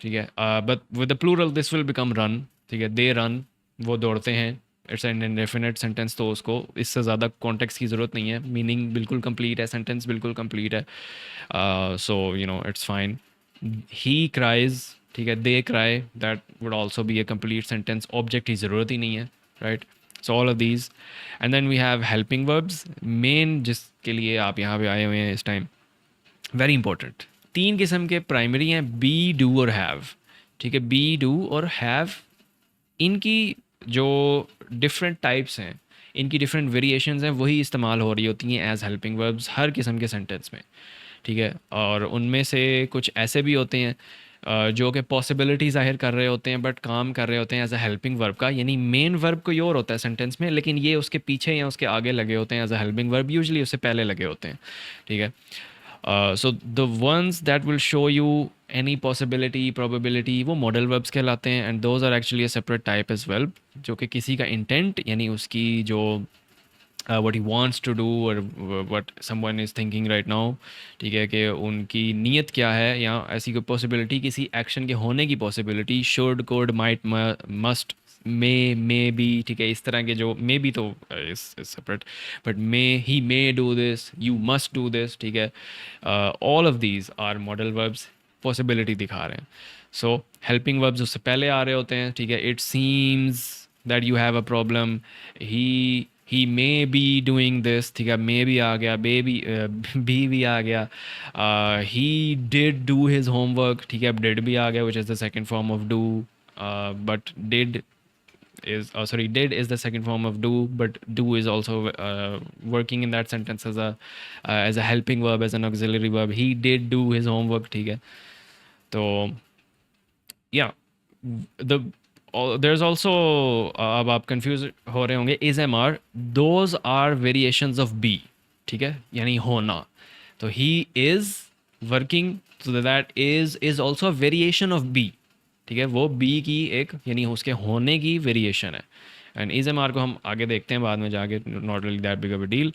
ठीक है। But with the plural this will become run, ठीक है, दे रन, वो दौड़ते हैं। इट्स एन इंडेफिनिट सेंटेंस, तो उसको इससे ज़्यादा कॉन्टेक्स्ट की ज़रूरत नहीं है, मीनिंग बिल्कुल कंप्लीट है, सेंटेंस बिल्कुल कंप्लीट है, so you know it's fine. He cries, ठीक है, they cry, that would also be a complete sentence, object की ज़रूरत ही नहीं है, right. So all of these, and then we have helping verbs, main जिसके लिए आप यहाँ पे आए हुए हैं इस टाइम, वेरी इंपॉर्टेंट। तीन किस्म के प्राइमरी हैं, बी, डू और हैव, ठीक है। बी, डू और हैव, इनकी जो डिफरेंट टाइप्स हैं, इनकी डिफरेंट वेरिएशंस हैं, वही इस्तेमाल हो रही होती हैं एज हेल्पिंग वर्ब्स हर किस्म के सेंटेंस में, ठीक है। और उनमें से कुछ ऐसे भी होते हैं जो कि पॉसिबिलिटी ज़ाहिर कर रहे होते हैं बट काम कर रहे होते हैं एज अ हेल्पिंग वर्ब का, यानी मेन वर्ब कोई और होता है सेंटेंस में, लेकिन ये उसके पीछे या उसके आगे लगे होते हैं as a helping verb, usually उससे पहले लगे होते हैं, ठीक है। So the ones that will show you any possibility, probability, वो मॉडल वर्ब्स कहलाते हैं, and those are actually a separate type as well, जो कि किसी का इंटेंट यानी उसकी जो what he wants to do or what someone is thinking right now, ठीक है, कि उनकी नीयत क्या है, या ऐसी कोई पॉसिबिलिटी, किसी एक्शन के होने की possibility, should, could, might, must, may B, ठीक है, इस तरह के जो मे बी तो is separate, but may, he may do this, you must do this, ठीक है। All of these are modal verbs, possibility दिखा रहे हैं। सो हेल्पिंग वर्ब्स उससे पहले आ रहे होते हैं, ठीक है। It seems that you have a problem, he may be doing this, ठीक है, मे भी आ गया, बे भी आ गया। He did do his homework, ठीक है, अब डिड भी आ गया which is the second form of do, but did is sorry, did is the second form of do, but do is also working in that sentence as a helping verb, as an auxiliary verb. He did do his homework, ठीक है। तो yeah, the there's also अब आप कंफ्यूज हो रहे होंगे, is am are, those are variations of be, ठीक है, यानी होना। तो he is working, so that is also variation of be, ठीक है, वो बी की एक यानी उसके होने की वेरिएशन है। एंड इज एम आर को हम आगे देखते हैं बाद में जाके, not really that big of a deal,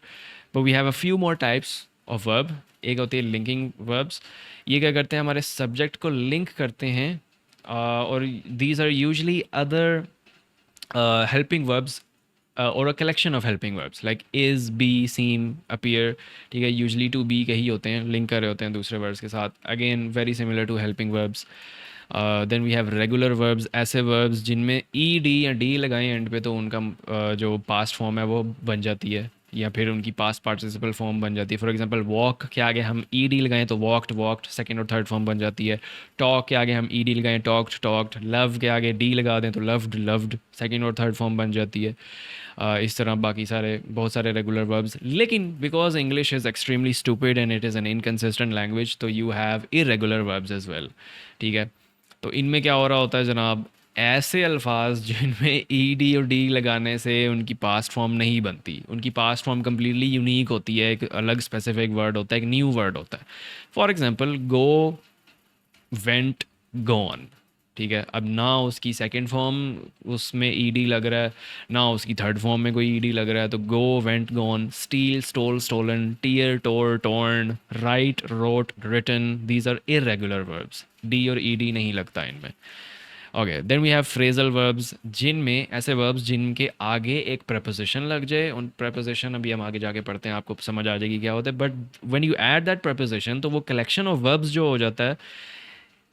but we have a few more types of verb. एक होती है लिंकिंग वर्ब्स, ये क्या करते हैं, हमारे सब्जेक्ट को लिंक करते हैं, और these are usually other helping verbs, or a collection of helping verbs like is, be, seem, appear, ठीक है, यूजली टू बी के ही होते हैं, लिंक कर रहे होते हैं दूसरे वर्ब्स के साथ, again very similar to helping verbs. Then we have regular verbs, ऐसे वर्ब्स जिनमें ई, डी या डी लगाएं एंड पे तो उनका जो पास्ट फॉर्म है वो बन जाती है, या फिर उनकी पास्ट पार्टिसिपल फॉर्म बन जाती है। फॉर एग्जांपल वॉक के आगे हम ई डी लगाएं तो वॉक्ड, वॉक्ड, सेकंड और थर्ड फॉर्म बन जाती है। टॉक के आगे हम ई डी लगाएं, टॉक्ड, टॉक्ड। लव के आगे डी लगा दें तो लव्ड, लव्ड, सेकंड और थर्ड फॉर्म बन जाती है। इस तरह बाकी सारे बहुत सारे रेगुलर वर्ब्स, लेकिन because English is extremely stupid and it is an inconsistent language, तो you have irregular verbs as well, ठीक है। तो इनमें क्या हो रहा होता है जनाब, ऐसे अल्फाज जिनमें ई, डी और डी लगाने से उनकी पास्ट फॉर्म नहीं बनती, उनकी पास्ट फॉर्म कम्प्लीटली यूनिक होती है, एक अलग स्पेसिफिक वर्ड होता है, एक न्यू वर्ड होता है। For example go, went, gone, ठीक है, अब ना उसकी सेकंड फॉर्म उसमें ई डी लग रहा है, ना उसकी थर्ड फॉर्म में कोई ई डी लग रहा है, तो go, went, gone. Steal, stole, stolen. Tear, tore, torn. Write, wrote, written, these are irregular verbs, D और ई डी नहीं लगता इनमें। Okay, then we have phrasal verbs, जिनमें ऐसे वर्ब्स जिनके आगे एक प्रपोजिशन लग जाए, उन प्रपोजिशन अभी हम आगे जाके पढ़ते हैं, आपको समझ आ जाएगी क्या होता है, but when you add that preposition तो वो कलेक्शन ऑफ वर्ब्स जो हो जाता है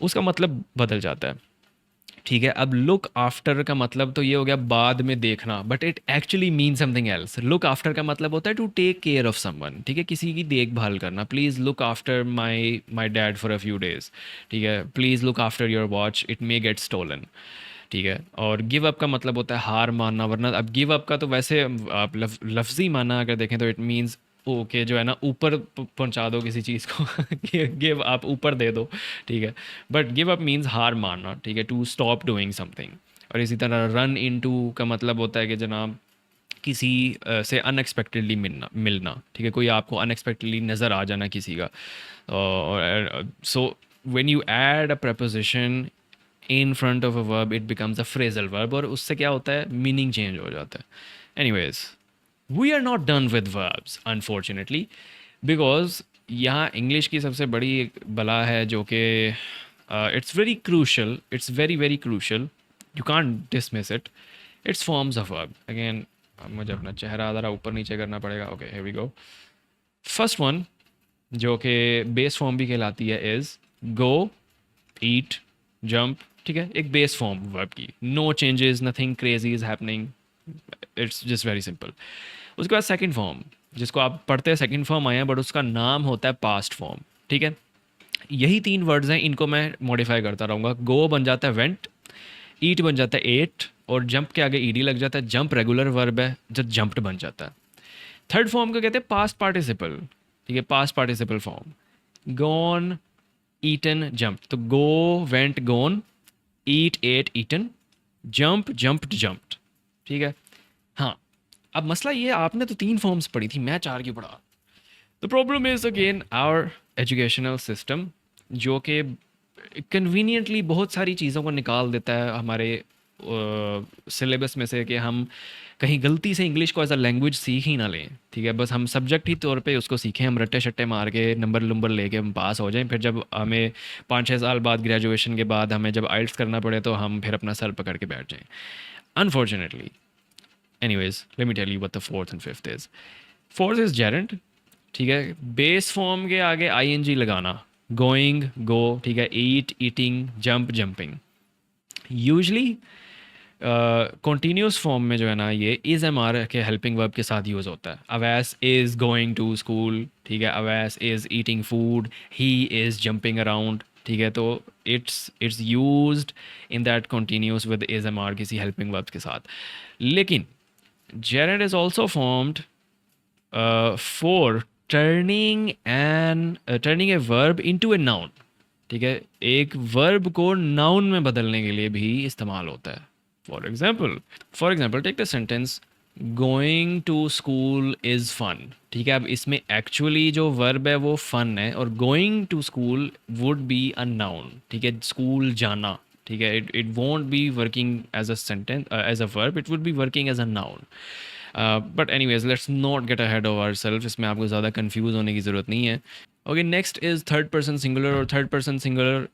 उसका मतलब बदल जाता है, ठीक है। अब लुक आफ्टर का मतलब तो ये हो गया बाद में देखना, but it actually mean something else. Look after का मतलब होता है to take care of someone, ठीक है, किसी की देखभाल करना। Please look after my dad for a few days, ठीक है। Please look after your watch, it may get stolen, ठीक है। और गिव अप का मतलब होता है हार मानना, वरना अब गिव अप का तो वैसे आप लफ्ज़ी माना अगर देखें तो इट मीन्स ओके जो है ना ऊपर पहुंचा दो किसी चीज़ को गिव आप ऊपर दे दो, ठीक है। बट गिव अप मीन्स हार मानना, ठीक है, टू स्टॉप डूइंग समथिंग। और इसी तरह रन इनटू का मतलब होता है कि जनाब किसी से अनएक्सपेक्टेडली मिलना, ठीक है, कोई आपको अनएक्सपेक्टेडली नज़र आ जाना किसी का। और सो when you add a preposition in front of a verb it becomes a phrasal verb, और उससे क्या होता है, मीनिंग चेंज हो जाता है। Anyways, we are not done with verbs unfortunately, because यहाँ इंग्लिश की सबसे बड़ी एक बला है जो कि it's very crucial, it's very very crucial, you can't dismiss it, it's forms of verb. अगेन मुझे अपना चेहरा ज़रा ऊपर नीचे करना पड़ेगा। Okay, here we go. First one जो कि बेस फॉर्म भी कहलाती है इज़ गो, ईट, जंप, ठीक है, एक बेस फॉर्म वर्ब की, no changes, nothing crazy is happening, it's just very simple. उसके बाद सेकंड फॉर्म जिसको आप पढ़ते हैं सेकंड फॉर्म आए हैं, बट उसका नाम होता है पास्ट फॉर्म, ठीक है। यही तीन वर्ड्स हैं, इनको मैं मॉडिफाई करता रहूँगा। गो बन जाता है वेंट, ईट बन जाता है एट, और जंप के आगे ईडी लग जाता है। जंप रेगुलर वर्ब है, जब जंप्ड बन जाता है। थर्ड फॉर्म को कहते हैं पास्ट पार्टिसिपल, ठीक है, past participle form. Gone, eaten, jump, तो go, went, gone, eat, ate, eaten, jump, jumped, jumped, ठीक है। हाँ, अब मसला ये, आपने तो तीन फॉर्म्स पढ़ी थी, मैं चार क्यों पढ़ा? The problem is again our educational system, जो कि कन्वीनियंटली बहुत सारी चीज़ों को निकाल देता है हमारे सिलेबस में से, कि हम कहीं गलती से इंग्लिश को एज अ लैंग्वेज सीख ही ना लें, ठीक है, बस हम सब्जेक्ट ही तौर पे उसको सीखें, हम रट्टे शट्टे मार के नंबर लंबर लेके हम पास हो जाएं, फिर जब हमें 5-6 साल बाद ग्रेजुएशन के बाद हमें जब आइल्स करना पड़े तो हम फिर अपना सर पकड़ के बैठ जाएं, unfortunately. Anyways, let me tell you what the fourth and fifth is. Fourth is gerund, ठीक है, बेस फॉर्म के आगे आईएनजी लगाना, गोइंग, गो, ठीक है, eat, eating, jump, jumping. Usually continuous form में जो है ना, ये इज़ एम आर के हेल्पिंग वर्ब के साथ यूज़ होता है। Awais is going to school, ठीक है, Awais is eating food, he is jumping around, ठीक है, तो it's used in that continuous with is am are किसी हेल्पिंग वर्ब के साथ। लेकिन gerund is also formed for turning a verb into a noun, ठीक है, एक वर्ब को नाउन में बदलने के लिए भी इस्तेमाल होता है। For example take the sentence going to school is fun, ठीक है, अब इसमें एक्चुअली जो वर्ब है वो फन है, और going to school would be a noun, ठीक है, स्कूल जाना, ठीक है, it won't be working as a sentence as a verb, it would be working as a noun. But anyways, let's not get ahead of ourselves, इसमें आपको ज़्यादा कंफ्यूज होने की ज़रूरत नहीं है। Okay, next is third person singular, और थर्ड पर्सन सिंगुलर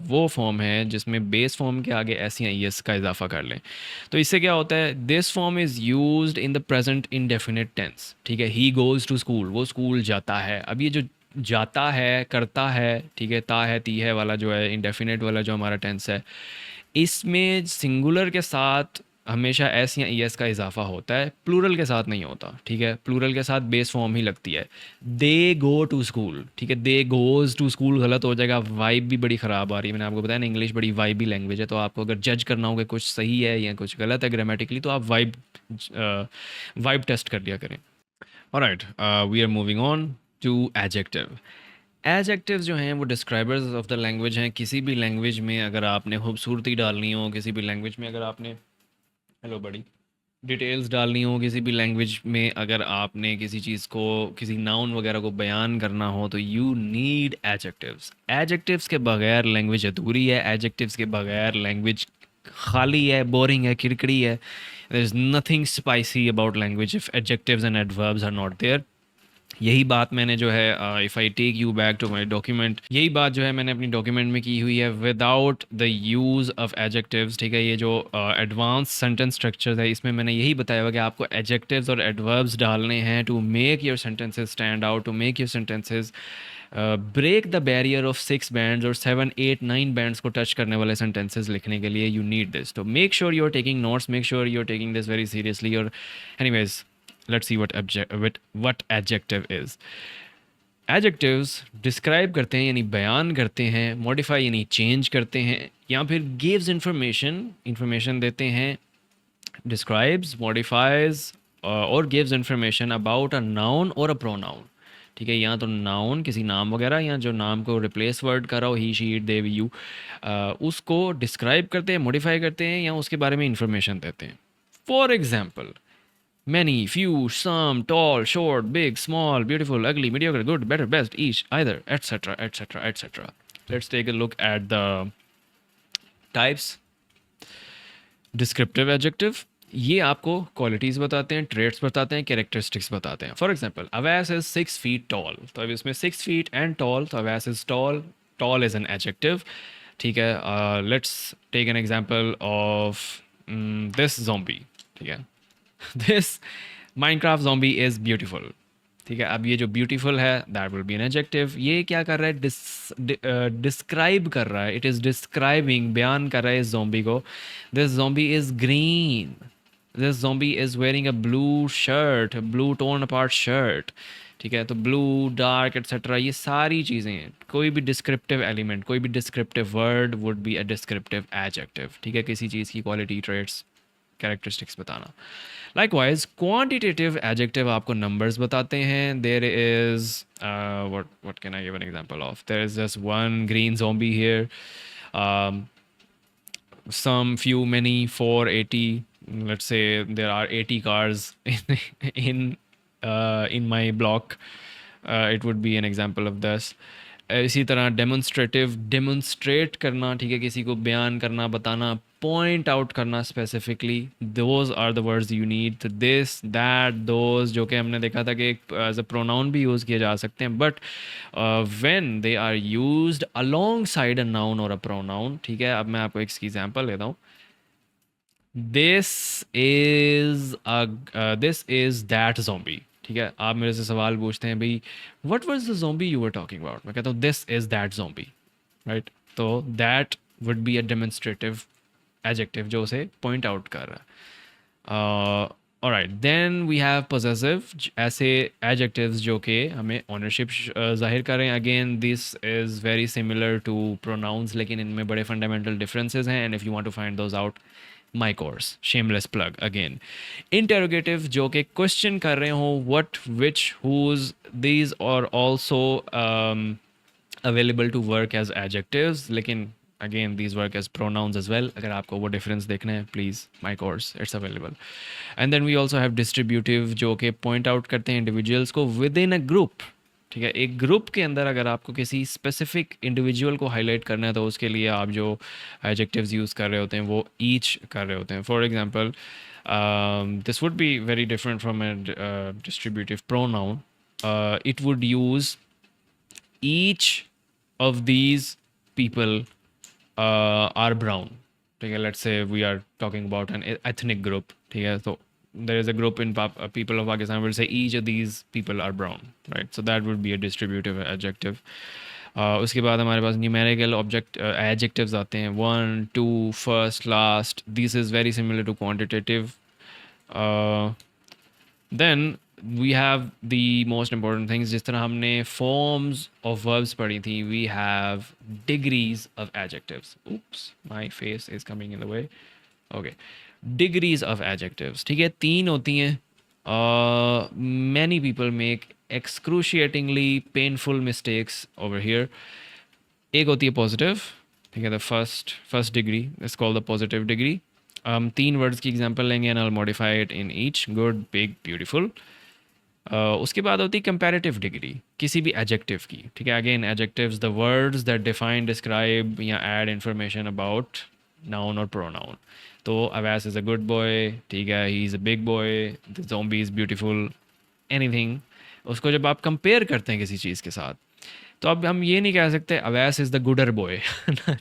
वो फॉर्म है जिसमें बेस फॉर्म के आगे एस या एस का इजाफा कर लें। तो इससे क्या होता है, this form is used in the present indefinite tense, ठीक है, ही गोज़ टू स्कूल, वो स्कूल जाता है। अब ये जो जाता है, करता है, ठीक है, ता है, ती है वाला जो है इंडेफिनिट वाला जो हमारा टेंस है, इसमें सिंगुलर के साथ हमेशा एस या एस का इजाफा होता है, प्लूरल के साथ नहीं होता, ठीक है, प्लूरल के साथ बेस फॉर्म ही लगती है। दे गो टू स्कूल, ठीक है, दे गोज़ टू स्कूल गलत हो जाएगा, वाइब भी बड़ी ख़राब आ रही है। मैंने आपको बताया ना, इंग्लिश बड़ी वाइबी लैंग्वेज है, तो आपको अगर जज करना हो कि कुछ सही है या कुछ गलत है ग्रामेटिकली, तो आप वाइब टेस्ट कर लिया करें। Alright, we are moving on to adjective. Adjectives जो हैं वो डिस्क्राइबर्स ऑफ द लैंग्वेज हैं। किसी भी लैंग्वेज में अगर आपने खूबसूरती डालनी हो, किसी भी लैंग्वेज में अगर आपने, हेलो बड़ी, डिटेल्स डालनी हो, किसी भी लैंग्वेज में अगर आपने किसी चीज़ को, किसी नाउन वगैरह को बयान करना हो, तो यू नीड एडजेक्टिव्स। एडजेक्टिव्स के बगैर लैंग्वेज अधूरी है, एडजेक्टिव्स के बगैर लैंग्वेज खाली है, बोरिंग है, किरकड़ी है। There is nothing spicy about language if adjectives and adverbs are not there. यही बात मैंने जो है, if I take you back to my document, यही बात जो है मैंने अपनी डॉक्यूमेंट में की हुई है, without the use of adjectives, ठीक है, ये जो एडवांस सेंटेंस स्ट्रक्चर्स है, इसमें मैंने यही बताया हुआ कि आपको एडजेक्टिव्स और एडवर्ब्स डालने हैं to make your sentences stand out, to make your sentences break the barrier of 6 bands और 7, 8, 9 बैंड्स को टच करने वाले सेंटेंसेस लिखने के लिए यू नीड दिस। तो make sure you are taking notes, make sure you are taking this very seriously. और anyways, let's see what adjective is. Adjectives describe करते हैं यानी बयान करते हैं, मॉडिफाई यानी चेंज करते हैं, या फिर गिव्स इंफॉर्मेशन देते हैं, डिस्क्राइब्स, मॉडिफाइज और gives information about a noun और अ प्रोनाउन, ठीक है, या तो नाउन किसी नाम वगैरह, या जो नाम को रिप्लेस वर्ड कर रहा हो, ही शी इट दे यू, उसको डिस्क्राइब करते हैं, मॉडिफाई करते हैं, या उसके बारे में इंफॉर्मेशन देते हैं. For example, many, few, some, tall, short, big, small, beautiful, ugly, mediocre, good, better, best, each, either, etc., etc., etc. Let's take a look at the types. Descriptive adjective, ये आपको क्वालिटीज़ बताते हैं, ट्रेट्स बताते हैं, कैरेक्टरिस्टिक्स बताते हैं. For example, Awais is 6 feet tall, तो अब इसमें 6 feet एंड टॉल, तो Awais is tall, tall is an adjective. ठीक है, let's take an example of this zombie. ठीक है, दिस माइनक्राफ्ट zombie इज़ ब्यूटीफुल. ठीक है, अब ये जो ब्यूटीफुल है that will be an adjective. ये क्या कर रहा है, डिस्क्राइब कर रहा है, इट इज़ डिस्क्राइबिंग, बयान कर रहा है इस zombie को. This zombie is green, this zombie is wearing a blue shirt, blue tone apart shirt. ठीक है, तो ब्लू, डार्क, एट्सेट्रा, ये सारी चीज़ें, कोई भी डिस्क्रिप्टिव एलिमेंट, कोई भी descriptive word would be a descriptive adjective. ठीक है, किसी चीज़ की क्वालिटी, ट्रेट्स, कैरेक्टरिस्टिक्स बताना. लाइकवाइज क्वांटिटेटिव एडजेक्टिव आपको नंबर्स बताते हैं. There is what can I give an example of, there is just one green zombie here, some, few, many, 480. Let's say there are 80 cars in my block. It would be an example of this. इसी तरह डेमोन्स्ट्रेटिव, डेमोन्स्ट्रेट करना, ठीक है, किसी को बयान करना, बताना, पॉइंट आउट करना specifically, those are the words you need. तो दिस, दैट, दोज, जो कि हमने देखा था कि एज अ प्रोनाउन भी यूज़ किए जा सकते हैं, but when they are used alongside a noun और अ प्रोनाउन. ठीक है, अब मैं आपको एक एग्जांपल लेता हूँ. This is that zombie. ठीक है, आप मेरे से सवाल पूछते हैं, भाई what was the zombie you were talking about, मैं कहता हूँ this is that zombie. Right, तो that would be a demonstrative adjective जो उसे पॉइंट आउट कर रहा है. Alright, then we have possessive, ऐसे एडजेक्टिव्स जो कि हमें ऑनरशिप जाहिर करें. Again this is very similar to pronouns, लेकिन इनमें बड़े फंडामेंटल डिफरेंसेस हैं. And if you want to find those out, my course, shameless plug again. Interrogative जो कि क्वेश्चन कर रहे हो, what, which, whose, these are also available to work as adjectives, लेकिन again these work as pronouns as well. अगर आपको वो डिफरेंस देखना है, please my course, it's available. And then we also have distributive जो कि पॉइंट आउट करते हैं इंडिविजुअल्स को विद इन अ ग्रुप. ठीक है, एक ग्रुप के अंदर अगर आपको किसी स्पेसिफिक इंडिविजुअल को हाईलाइट करना है, तो उसके लिए आप जो एडजेक्टिव्स यूज़ कर रहे होते हैं वो ईच कर रहे होते हैं. For example, this would be very different from a distributive pronoun. It would use each of these people are brown. ठीक है, let's say we are talking about an ethnic group. ठीक है, तो there is a group in people of Pakistan will say each of these people are brown, right? So that would be a distributive adjective. उसके बाद हमारे पास न्यूमेरिकल ऑब्जेक्ट एडजेक्टिव्स आते हैं, one, two, first, last. This is very similar to quantitative. Then we have the most important things. जिस तरह हमने फॉर्म्स ऑफ वर्ब्स पढ़ी थी, we have degrees of adjectives. oops, my face is coming in the way. Okay, degrees of adjectives. ठीक है, 3 होती हैं. Many people make excruciatingly painful mistakes over here. एक होती है पॉजिटिव. ठीक है, the first degree is called the positive degree. हम 3 वर्ड्स की एग्जांपल लेंगे and I will modify it in each, good, big, beautiful. उसके बाद होती है कंपैरेटिव डिग्री किसी भी एडजेक्टिव की. ठीक है, again adjectives the words that define, describe या ऐड इंफॉर्मेशन अबाउट नाउन और प्रोनाउन. तो Awais is a good boy. ठीक है, he is a big boy, the zombie is beautiful, anything. उसको जब आप कंपेयर करते हैं किसी चीज़ के साथ, तो अब हम ये नहीं कह सकते Awais is the gooder boy.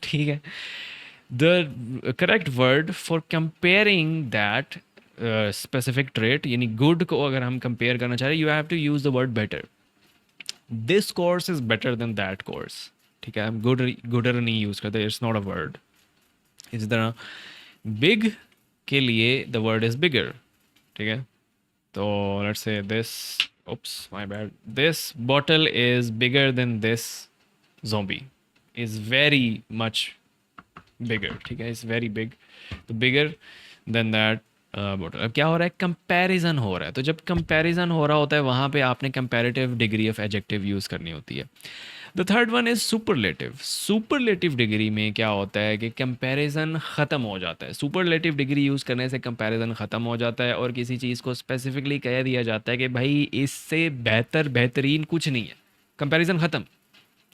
ठीक है, the correct word for comparing that specific trait, यानी गुड को अगर हम कंपेयर करना चाह रहे हैं, you have to use the word better. This course is better than that course. ठीक है, हम गुडर नहीं यूज़ करते, इट्स नॉट अ वर्ड. इसी तरह बिग के लिए द वर्ड इज बिगर. ठीक है, तो let's say this, oops, my bad, this bottle is bigger than this zombie, is very much bigger. ठीक है, इज वेरी बिग, तो बिगर देन दैट अब क्या हो रहा है, कंपैरिजन हो रहा है। तो जब कंपैरिजन हो रहा होता है वहाँ पे आपने comparative degree of adjective use करनी होती है। The third one is superlative. Superlative degree में क्या होता है कि कंपैरिजन ख़त्म हो जाता है। सुपरलेटिव डिग्री यूज़ करने से कंपैरिजन ख़त्म हो जाता है और किसी चीज़ को स्पेसिफिकली कह दिया जाता है कि भाई इससे बेहतर बेहतरीन कुछ नहीं है, कंपैरिजन ख़त्म।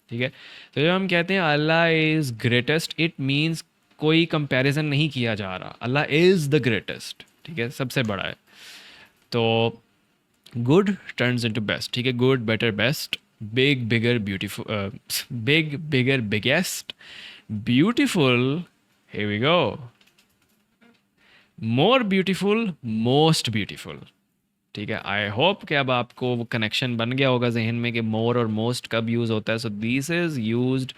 ठीक है। तो जब हम कहते हैं अल्लाह इज़ ग्रेटेस्ट, इट मीन्स कोई कंपैरिजन नहीं किया जा रहा, अल्लाह इज़ द ग्रेटेस्ट। ठीक है, सबसे बड़ा है। तो गुड टर्न्स इनटू बेस्ट। ठीक है, good better best, big bigger beautiful, big bigger biggest, beautiful, here we go, more beautiful, most beautiful. ठीक है, आई होप कि अब आपको वो कनेक्शन बन गया होगा जहन में कि मोर और मोस्ट कब यूज़ होता है। सो this is used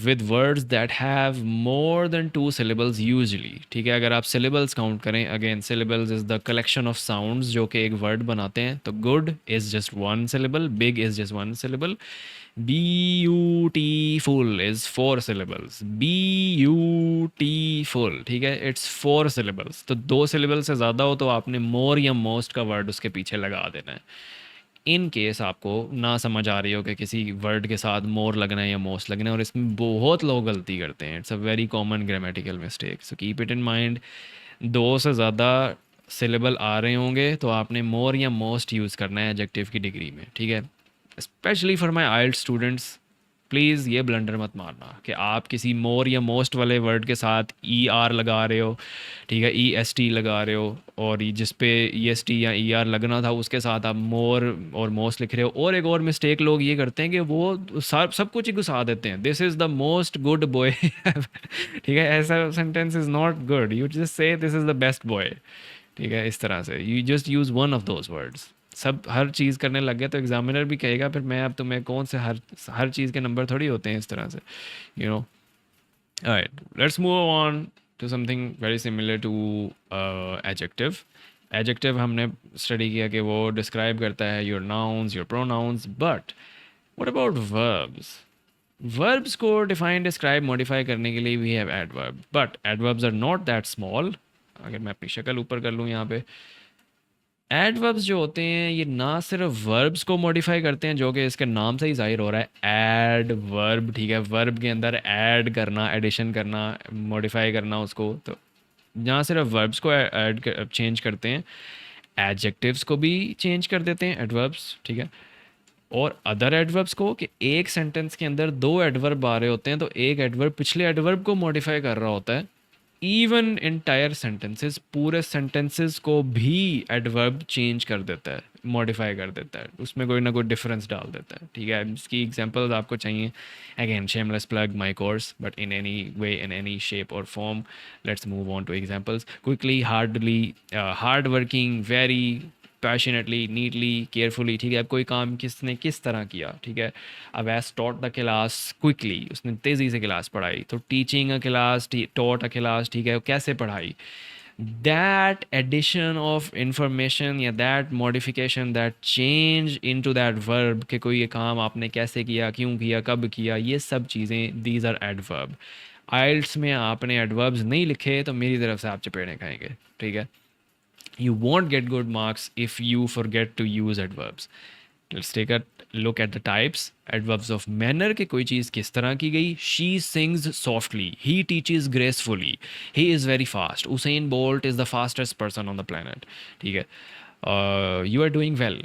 with words that have more than two syllables usually। ठीक है, अगर आप syllables काउंट करें, again syllables is the collection of sounds जो कि एक word बनाते हैं। तो good is just one syllable, big is just one syllable, beautiful is four syllables, beautiful, ठीक है, it's four syllables। तो दो syllable से ज़्यादा हो तो आपने more या most का word उसके पीछे लगा देना है। इन केस आपको ना समझ आ रही हो कि किसी वर्ड के साथ मोर लगना है या मोस्ट लगना है, और इसमें बहुत लोग गलती करते हैं, it's a very common grammatical mistake, so keep it in mind. दो से ज़्यादा सिलेबल आ रहे होंगे तो आपने मोर या मोस्ट यूज़ करना है एडजेक्टिव की डिग्री में। ठीक है, especially for my IELTS students, please ये ब्लंडर मत मारना कि आप किसी मोर या मोस्ट वाले वर्ड के साथ ई आर लगा रहे हो, ठीक है, ई एस टी लगा रहे हो, और जिस पे ई एस टी या ई आर लगना था उसके साथ आप मोर और मोस्ट लिख रहे हो। और एक और मिस्टेक लोग ये करते हैं कि वो सब कुछ ही घुसा देते हैं, this is the most good boy. ठीक है, ऐसा sentence is not good, you just say this is the best boy. ठीक है, इस तरह से you just use one of those words. सब हर चीज़ करने लग गए तो एग्जामिनर भी कहेगा फिर मैं अब तुम्हें कौन से हर चीज़ के नंबर थोड़ी होते हैं इस तरह से, you know. Alright, let's move on to something very similar to adjective. Adjective हमने स्टडी किया कि वो डिस्क्राइब करता है your nouns, your pronouns, but what about verbs? Verbs को डिफाइन, डिस्क्राइब, मॉडिफाई करने के लिए we have adverb, but adverbs are not that small. अगर मैं अपनी शक्ल ऊपर कर लूँ यहाँ पे, एडवर्ब्स जो होते हैं ये ना सिर्फ वर्ब्स को मॉडिफाई करते हैं, जो कि इसके नाम से ही जाहिर हो रहा है, एड वर्ब। ठीक है, वर्ब के अंदर ऐड करना, एडिशन करना, मॉडिफाई करना उसको। तो जहाँ सिर्फ वर्ब्स को ऐड चेंज करते हैं, एडजेक्टिव्स को भी चेंज कर देते हैं एडवर्ब्स। ठीक है, और अदर एडवर्ब्स को, कि एक सेंटेंस के अंदर दो एडवर्ब आ रहे होते हैं तो एक एडवर्ब पिछले एडवर्ब को मॉडिफाई कर रहा होता है। इवन इंटायर सेंटेंसेस, पूरे सेंटेंसेस को भी एडवर्ब चेंज कर देता है, मॉडिफाई कर देता है, उसमें कोई ना कोई डिफरेंस डाल देता है। ठीक है, इसकी एग्जांपल्स आपको चाहिए, again shameless plug my course, but in any way, in any shape और form, let's move on to examples quickly. Hard working, very passionately, neatly, carefully. ठीक है, अब कोई काम किसने किस तरह किया। ठीक है, अब as taught the class quickly, उसने तेज़ी से क्लास पढ़ाई। तो teaching a class, taught a class, ठीक है, कैसे पढ़ाई। दैट एडिशन ऑफ इंफॉर्मेशन या that modification, that change into that verb, कि कोई ये काम आपने कैसे किया, क्यों किया, कब किया, ये सब चीज़ें, दीज आर एडवर्ब। आइल्ट्स में आपने एडवर्ब्स नहीं लिखे तो मेरी तरफ से आप चपेड़े खाएंगे। ठीक है, you won't get good marks if you forget to use adverbs. Let's take a look at the types. Adverbs of manner, कि कोई चीज़ किस तरह की गई। She sings softly, he teaches gracefully, he is very fast, Usain Bolt is the fastest person on the planet. ठीक है, you are doing well,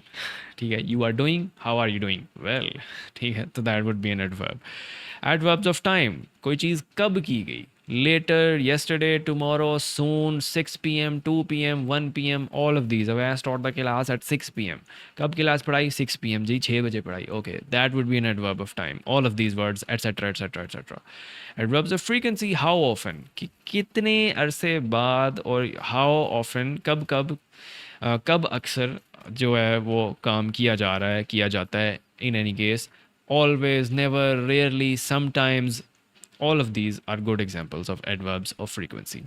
ठीक है, you are doing, how are you doing, well, ठीक है, तो that would be an adverb. Adverbs of time, कोई चीज़ कब की गई। Later, yesterday, tomorrow, soon, 6 p.m., 2 p.m., 1 p.m, all of these. अब I taught the class at 6 p.m. कब क्लास पढ़ाई? 6 p.m. जी 6 बजे पढ़ाई। Okay, that would be an adverb of time. All of these words, etc., etc., etc. Adverbs of frequency, how often, कि कितने अरसे बाद, और how often, कब कब, कब अक्सर जो है वो काम किया जा रहा है, किया जाता है। In any case, always, never, rarely, sometimes, all of these are good examples of adverbs of frequency.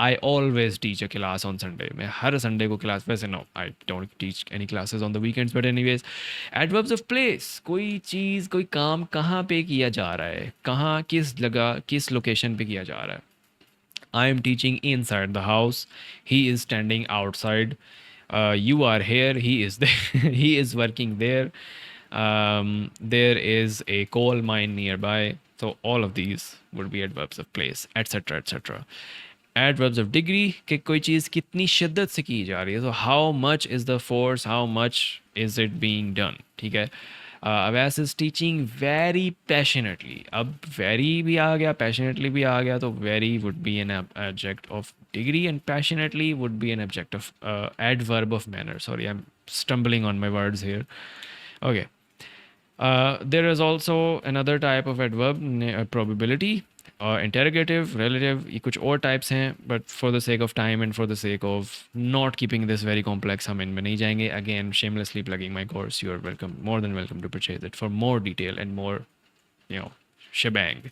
I always teach a class on Sunday. मैं हर संडे को क्लास, वैसे no, I don't teach any classes on the weekends, but anyways. Adverbs of place, कोई चीज़, कोई काम कहाँ पे किया जा रहा है, कहाँ, किस जगह, किस लोकेशन पे किया जा रहा है। I am teaching inside the house. He is standing outside. You are here. He is there. He is working there. There is a coal mine nearby. So all of these would be adverbs of place, etc., etc. Adverbs of degree कि कोई चीज़ कितनी शिद्दत से की जा रही है. So how much is the force? How much is it being done? ठीक है. Abbas is teaching very passionately. अब very भी आ गया, passionately भी आ गया, तो very would be an adject of degree and passionately would be an adject of adverb of manner. Sorry, I'm stumbling on my words here. Okay. There is also another type of adverb, probability, interrogative, relative. ये कुछ और types हैं, but for the sake of time and for the sake of not keeping this very complex, हम इनमें नहीं जाएंगे. Again, shamelessly plugging my course. You are welcome, more than welcome to purchase it for more detail and more, shebang.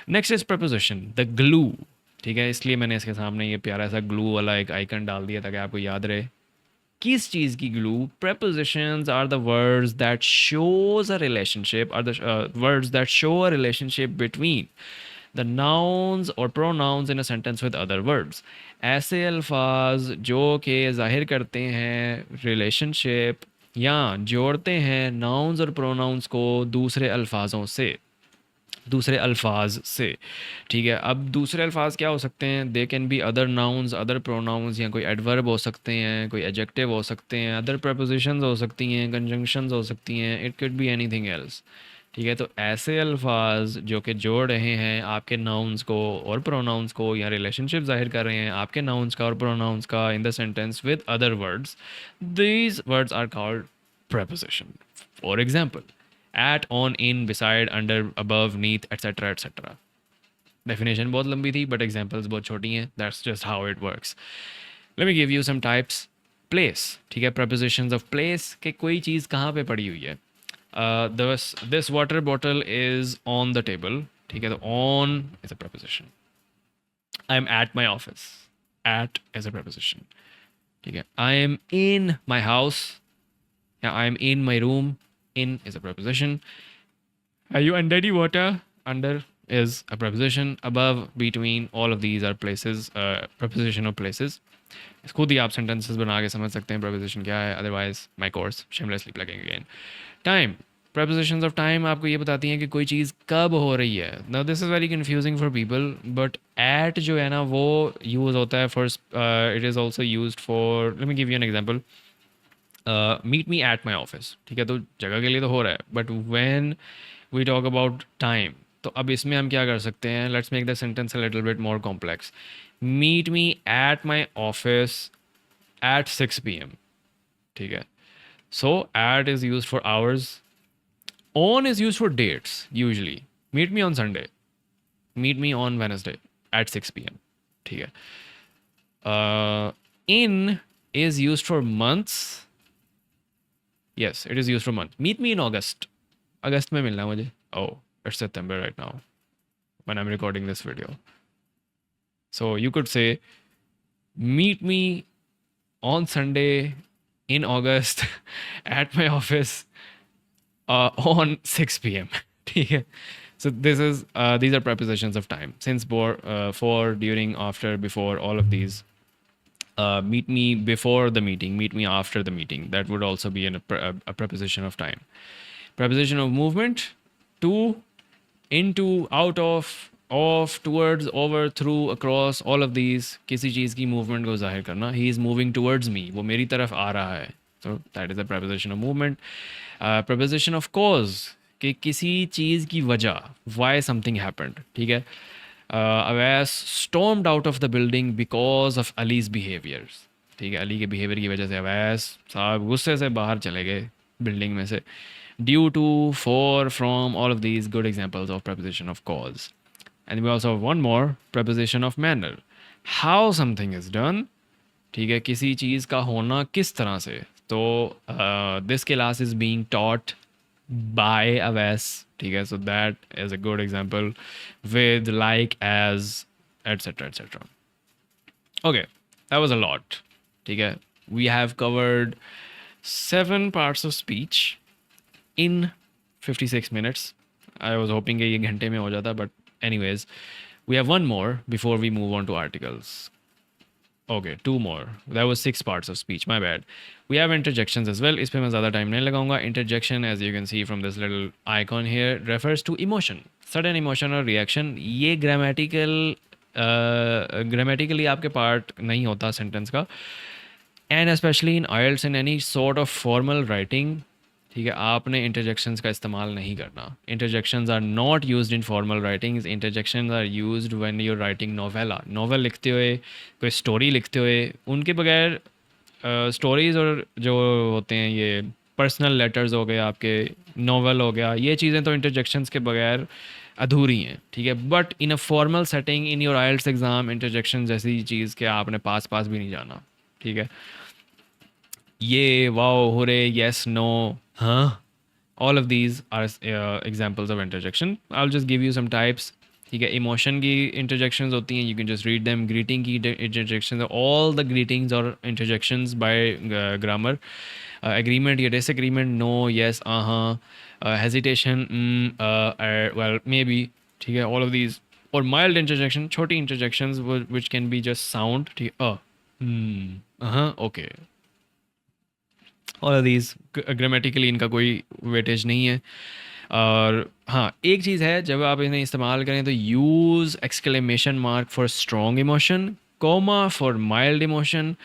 Next is preposition, the glue. ठीक है, इसलिए मैंने इसके सामने ये प्यारा सा glue वाला एक icon डाल दिया ताकि आपको याद रहे. किस चीज़ की glue? Prepositions are the words that shows a relationship, or the words that show a relationship between the nouns or pronouns in a sentence with other words. ऐसे अल्फाज जो कि जाहिर करते हैं रिलेशनशिप या जोड़ते हैं nouns और pronouns को दूसरे अल्फाजों से, दूसरे अल्फाज से. ठीक है, अब दूसरे अल्फाज क्या हो सकते हैं? They can be other nouns, other pronouns, या कोई एडवर्ब हो सकते हैं, कोई एडजेक्टिव हो सकते हैं, अदर प्रपोजिशंस हो सकती हैं, कंजंक्शंस हो सकती हैं. It could be anything else. ठीक है, तो ऐसे अल्फाज जो कि जोड़ रहे हैं आपके नाउन्स को और प्रोनाउंस को, या रिलेशनशिप जाहिर कर रहे हैं आपके नाउन्स का और प्रोनाउंस का in the sentence with other words, these words are called preposition. For example, at, on, in, beside, under, above, neath, etc., etc. Definition बहुत लंबी थी, but examples बहुत छोटी हैं. That's just how it works. Let me give you some types. Place. ठीक है, prepositions of place कि कोई चीज़ कहाँ पे पड़ी हुई है. This water bottle is on the table. ठीक है, तो on is a preposition. I'm at my office. At is a preposition. ठीक है, I am in my house. Yeah, I am in my room. In is a preposition. Are you under the water? Under is a preposition. Above, between, all of these are places, preposition of places. खुद ही आप sentences बना के समझ सकते हैं preposition क्या है. Otherwise, my course, shamelessly plugging again. Time. Prepositions of time आपको ये बताती हैं कि कोई चीज़ कब हो रही है. Now this is very confusing for people, but at जो है ना वो use होता है for, it is also used for, let me give you an example. Meet me at my office. ठीक है, तो जगह के लिए तो हो रहा है, but when we talk about time, तो अब इसमें हम क्या कर सकते हैं? Let's make the sentence a little bit more complex. Meet me at my office at 6 PM. ठीक है, so at is use for hours, on is use for dates usually. Meet me on Sunday, meet me on Wednesday at 6 PM. ठीक है, in is use for months. Yes, it is used for month. Meet me in August. August में मिलना है मुझे. Oh, it's September right now when I'm recording this video. So you could say, meet me on Sunday in August at my office on 6 PM. ठीक है. So this is these are prepositions of time. Since, for, during, after, before, all of these. Meet me before the meeting, meet me after the meeting. That would also be a preposition of time. Preposition of movement: to, into, out of, towards, over, through, across. All of these किसी चीज़ की movement को जाहिर करना. He is moving towards me. वो मेरी तरफ आ रहा है. So that is a preposition of movement. Preposition of cause कि किसी चीज़ की वजह, why something happened. ठीक है. Abbas stormed out of the building because of Ali's behaviors. ठीक है, अली के बिहेवियर की वजह से अवैस साहब गुस्से से बाहर चले गए बिल्डिंग में से. Due to, for, from, all of these good examples of preposition of cause. And we also have one more, preposition of manner. How something is done. ठीक है, किसी चीज़ का होना किस तरह से. तो this class is being taught by Abbas. ठीक है, so that is a good example with, like, as, etc., etc. Okay, that was a lot. ठीक है, we have covered 7 parts of speech in 56 minutes. I was hoping कि ये घंटे में हो जाता, but anyways, We have one more before we move on to articles. Okay, two more. That was six parts of speech. My bad. We have interjections as well. इस पे मैं ज़्यादा टाइम नहीं लगाऊंगा. Interjection, as you can see from this little icon here, refers to emotion, sudden emotion or reaction. ये ग्रामेटिकली आपके पार्ट नहीं होता सेंटेंस का. And especially in IELTS in any sort of formal writing. ठीक है, आपने इंटरजेक्शंस का इस्तेमाल नहीं करना. Interjections are not used in formal writings. Interjections are used when you are writing novella. Novel लिखते हुए, कोई स्टोरी लिखते हुए, उनके बगैर स्टोरीज़ और जो होते हैं ये पर्सनल लेटर्स हो गए आपके, नोवेल हो गया, ये चीज़ें तो इंटरजेक्शंस के बगैर अधूरी हैं. ठीक है, but in a formal setting in your IELTS exam, interjection जैसी चीज़ के आपने पास पास भी नहीं जाना. ठीक है, ये, वाओ, हुरे, येस, नो, हाँ, all of these are examples of interjection. I'll just give you some types. ठीक है, इमोशन की इंटरजेक्शंस होती हैं, you can just read them. Greeting की इंटरजेक्शंस, ऑल द ग्रीटिंग्स और इंटरजेक्शंस बाय ग्रामर. एग्रीमेंट या disagreement, no, yes, hesitation, well, may be. ठीक है, ऑल ऑफ दीज. और माइल्ड इंटरजेक्शन, छोटी interjections which can be just sound. ठीक है, okay. All of these grammatically इनका कोई वेटेज नहीं है. और हाँ, एक चीज़ है, जब आप इन्हें इस्तेमाल करें तो use exclamation mark for strong emotion, comma for mild emotion.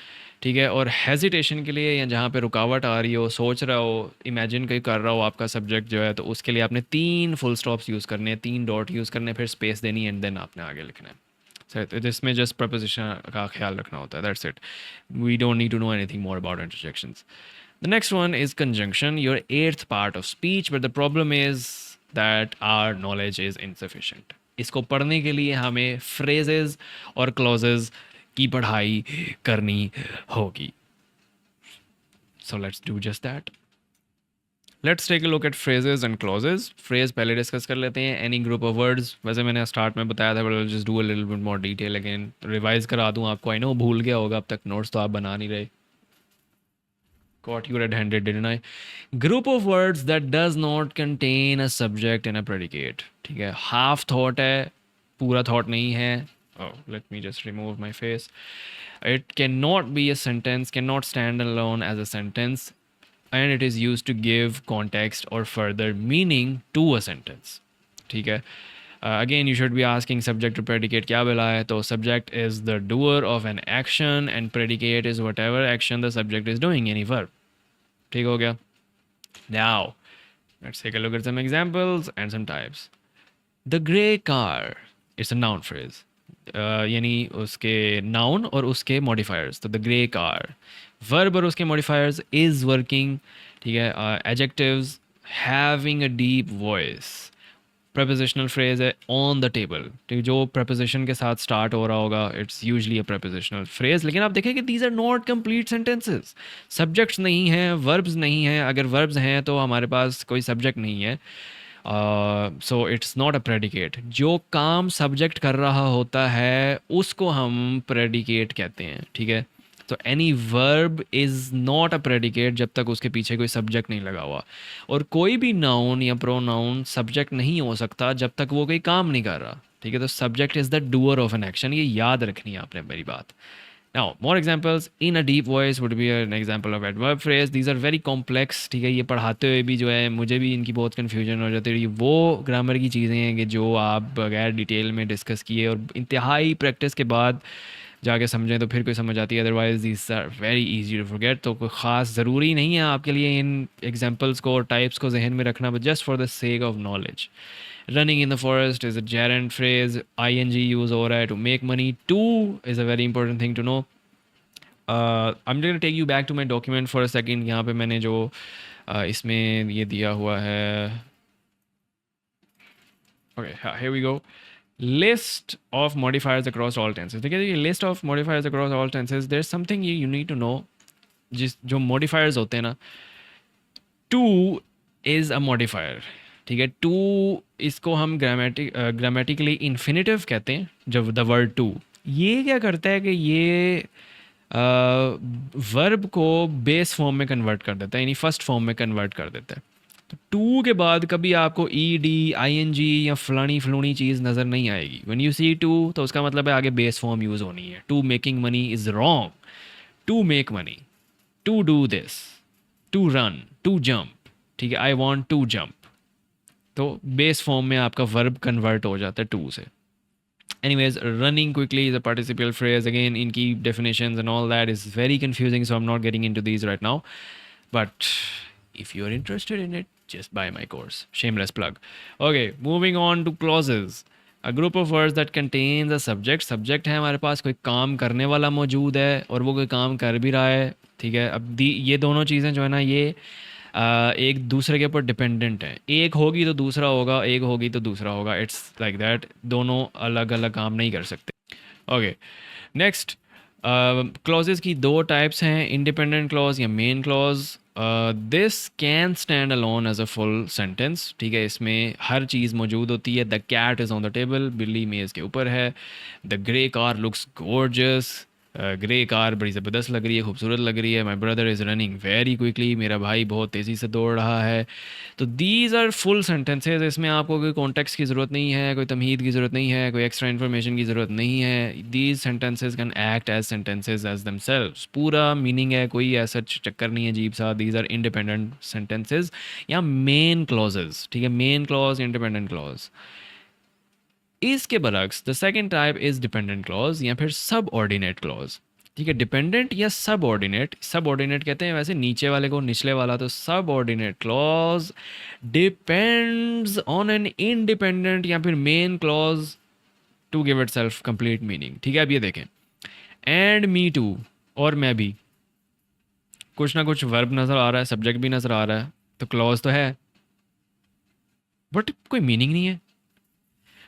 ठीक है, और हेजिटेशन के लिए या जहाँ पे रुकावट आ रही हो, सोच रहा हो, इमेजिन कहीं कर रहा हो आपका सब्जेक्ट जो है, तो उसके लिए आपने 3 फुल स्टॉप्स यूज़ करने हैं, 3 डॉट यूज़ करने हैं, फिर स्पेस देनी, एंड देन आपने आगे लिखना है. सर, जिसमें जस्ट प्रपोजिशन का ख्याल रखना होता है. That's it. We don't need to know anything more about interjections. The next one is conjunction, your 8th part of speech, but the problem is that our knowledge is insufficient. इसको पढ़ने के लिए हमें phrases और clauses की पढ़ाई करनी होगी. So let's do just that. Let's take a look at phrases and clauses. Phrase पहले discuss कर लेते हैं. Any group of words. वैसे मैंने start में बताया था, but I'll just do a little bit more detail again. Revise करा दूँ आपको. I know भूल गया होगा अब तक, notes तो आप बना नहीं रहे. Caught you red-handed, didn't I? Group of words that does not contain a subject and a predicate. ठीक है, half thought है, पूरा thought नहीं है. Oh, let me just remove my face. It cannot be a sentence, cannot stand alone as a sentence, and it is used to give context or further meaning to a sentence. ठीक है. Again, you should be asking subject to predicate क्या बोला है. तो subject is the doer of an action and predicate is whatever action the subject is doing, any verb. ठीक हो गया. Now, let's take a look at some examples and some types. The grey car, it's a noun phrase. यानी उसके noun और उसके modifiers. तो the grey car, verb और उसके modifiers is working. ठीक है, adjectives, having a deep voice. Prepositional phrase है ऑन द टेबल. ठीक, जो प्रपोजिशन के साथ स्टार्ट हो रहा होगा, it's usually a prepositional phrase. लेकिन आप देखें कि these are not complete sentences. Subjects नहीं हैं, वर्ब्स नहीं हैं. अगर वर्ब्स हैं तो हमारे पास कोई सब्जेक्ट नहीं है. So it's not a predicate. जो काम सब्जेक्ट कर रहा होता है उसको हम प्रेडिकेट कहते हैं. ठीक है, तो any verb is not a predicate जब तक उसके पीछे कोई सब्जेक्ट नहीं लगा हुआ. और कोई भी नाउन या प्रोनाउन सब्जेक्ट नहीं हो सकता जब तक वो कोई काम नहीं कर रहा. ठीक है, तो subject is the doer of an action. ये याद रखनी है आपने मेरी बात. Now more examples. In a deep voice would be an example of adverb phrase. These are very complex. ठीक है, ये पढ़ाते हुए भी जो है मुझे भी इनकी बहुत कन्फ्यूजन हो जाती है. ये वो ग्रामर की चीज़ें हैं कि जो आप बगैर डिटेल में डिस्कस किए और इंतहाई प्रैक्टिस के बाद जाके समझें तो फिर कोई समझ आती है. Otherwise this are very easy to forget. तो कोई ख़ास ज़रूरी नहीं है आपके लिए इन एग्जांपल्स को और टाइप्स को जहन में रखना, but just for the sake of knowledge. Running in the forest is a gerund phrase. ING use हो रहा है. To make money, to is a very important thing to know. I am going to take you back to my document for a second. यहाँ पे मैंने जो इसमें ये दिया हुआ है. Okay, here we go. List of modifiers across all tenses. ठीक है, ये list of modifiers across all tenses. There's something you need to know. जो modifiers होते हैं ना, to is a modifier. ठीक है, to इसको हम ग्रामेटिकली infinitive कहते हैं. जब the word to, ये क्या करता है कि ये वर्ब को बेस फॉर्म में कन्वर्ट कर देता है, यानी फर्स्ट फॉर्म में कन्वर्ट कर देता है. तो टू के बाद कभी आपको ई डी आई एन जी या फलानी फलूनी चीज़ नज़र नहीं आएगी। व्हेन यू सी टू तो उसका मतलब है आगे बेस फॉर्म यूज़ होनी है। To making money is wrong. To make money, to do this, to run, to jump, ठीक है, आई वॉन्ट टू जंप। तो बेस फॉर्म में आपका वर्ब कन्वर्ट हो जाता है टू से। Anyways, running quickly is a participial phrase. Again, in key definitions and all that is very confusing, so I'm not getting into these right now. But if you're interested in it, just buy my course. Shameless plug. Okay, moving on to clauses. A group of words that contains a subject. Subject है हमारे पास, कोई काम करने वाला मौजूद है और वो कोई काम कर भी रहा है, ठीक है। अब ये दोनों चीज़ें जो है ना, ये एक दूसरे के ऊपर डिपेंडेंट है। एक होगी तो दूसरा होगा, एक होगी तो दूसरा होगा। इट्स लाइक दैट, दोनों अलग अलग काम नहीं कर सकते। ओके, नेक्स्ट, क्लॉजेस की दो टाइप्स हैं, इंडिपेंडेंट क्लॉज या main clause. This can stand alone as a full sentence, ठीक है, इसमें हर चीज़ मौजूद होती है। The cat is on the table, बिल्ली मेज़ के ऊपर है। The grey car looks gorgeous, grey car बड़ी ज़बरदस्त लग रही है, खूबसूरत लग रही है। My brother is running very quickly, मेरा भाई बहुत तेज़ी से दौड़ रहा है। तो दीज आर फुल सेंटेंसेज। इसमें आपको कोई कॉन्टेक्स्ट की ज़रूरत नहीं है, कोई तमहीद की ज़रूरत नहीं है, कोई एक्स्ट्रा इन्फॉर्मेशन की ज़रूरत नहीं है। These sentences can act as sentences as themselves. पूरा मीनिंग है, कोई ऐसा चक्कर नहीं है अजीब सा। दीज आर इंडिपेंडेंट सेंटेंसेज या मेन क्लॉजेज, ठीक है, मेन क्लॉज, इंडिपेंडेंट क्लॉज। इसके बरक्स the second type is dependent clause या फिर सब ऑर्डिनेट क्लॉज, ठीक है। डिपेंडेंट या सब ऑर्डिनेट, सब ऑर्डिनेट कहते हैं वैसे नीचे वाले को निचले वाला, तो subordinate clause depends on an independent या फिर main clause to give itself complete meaning, ठीक है। अब ये देखें, एंड मी टू, और मैं भी, कुछ ना कुछ वर्ब नज़र आ रहा है, सब्जेक्ट भी नज़र आ रहा है, तो क्लॉज तो है बट कोई मीनिंग नहीं है।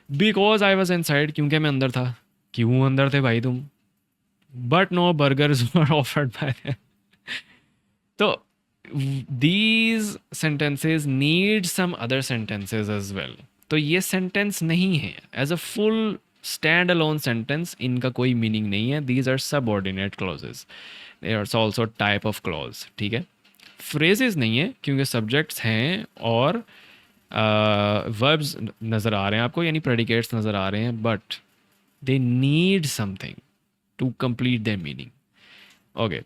बिकॉज आई वॉज इनसाइड, क्योंकि मैं अंदर था। क्यों अंदर थे भाई तुम? But no burgers were offered by. तो these sentences need some other sentences as well. तो ये सेंटेंस नहीं है as a full stand alone sentence, इनका कोई मीनिंग नहीं है। These are subordinate clauses, they are also type of clause, ठीक है। फ्रेजेस नहीं है क्योंकि सब्जेक्ट्स हैं और वर्ब्स नज़र आ रहे हैं आपको, यानी प्रेडिकेट्स नज़र आ रहे हैं, but they need something to complete their meaning. Okay,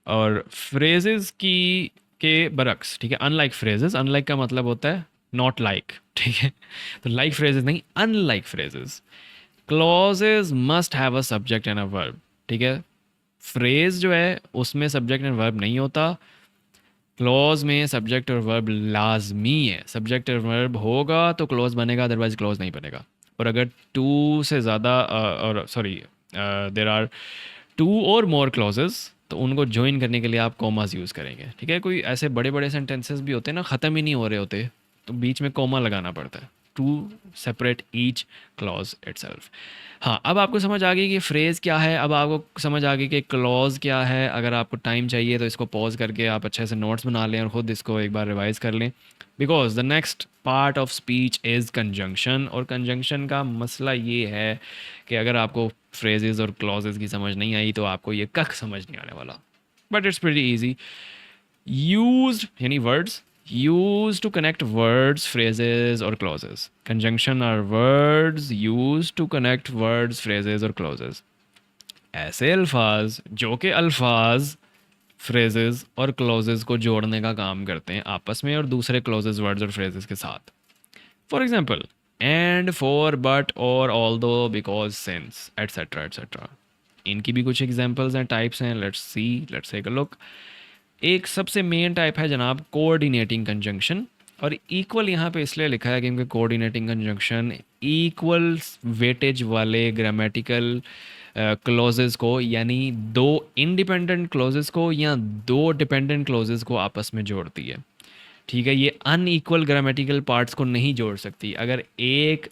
और फ्रेजेस की के बरक्स, ठीक है, अनलाइक फ्रेजेस, अनलाइक का मतलब होता है नॉट लाइक, ठीक है। तो लाइक फ्रेजेस नहीं, unlike phrases. Clauses must have a subject and a verb, ठीक है। फ्रेज जो है उसमें सब्जेक्ट एंड वर्ब नहीं होता, क्लॉज में सब्जेक्ट और वर्ब लाजमी है। सब्जेक्ट और वर्ब होगा तो क्लॉज बनेगा, अदरवाइज क्लॉज नहीं बनेगा। और अगर टू से ज़्यादा और सॉरी देर आर टू और मोर क्लॉजेस, तो उनको ज्वाइन करने के लिए आप कॉमास यूज़ करेंगे, ठीक है। कोई ऐसे बड़े बड़े सेंटेंसेस भी होते हैं ना, ख़त्म ही नहीं हो रहे होते, तो बीच में कॉमा लगाना पड़ता है to separate each clause itself. हाँ, अब आपको समझ आ गई कि फ्रेज़ क्या है, अब आपको समझ आ गई कि क्लॉज क्या है। अगर आपको टाइम चाहिए तो इसको पॉज करके आप अच्छे से नोट्स बना लें और ख़ुद इसको एक बार रिवाइज़ कर लें, because the next part of speech is conjunction. और कंजंक्शन का मसला ये है कि अगर आपको फ्रेजेस और क्लॉजेस की समझ नहीं आई तो आपको ये कख समझ नहीं आने वाला, but it's pretty easy. Used यानी words, used to connect words, phrases or clauses. Conjunction are words used to connect words, phrases or clauses. ऐसे अल्फाज जो कि अल्फाज, phrases और clauses को जोड़ने का काम करते हैं आपस में और दूसरे clauses, words और phrases के साथ। For example, and, for, but, or, although, because, since, etc. etc. इनकी भी कुछ एग्जाम्पल्स हैं, टाइप्स हैं। Let's see, let's take a look. एक सबसे मेन टाइप है जनाब कोऑर्डिनेटिंग कंजंक्शन, और इक्वल यहाँ पे इसलिए लिखा है क्योंकि कोऑर्डिनेटिंग कंजंक्शन इक्वल वेटेज वाले ग्रामेटिकल क्लॉजेस को, यानी दो इंडिपेंडेंट क्लॉजेस को या दो डिपेंडेंट क्लॉजेस को आपस में जोड़ती है, ठीक है। ये अनइक्वल ग्रामेटिकल पार्ट्स को नहीं जोड़ सकती। अगर एक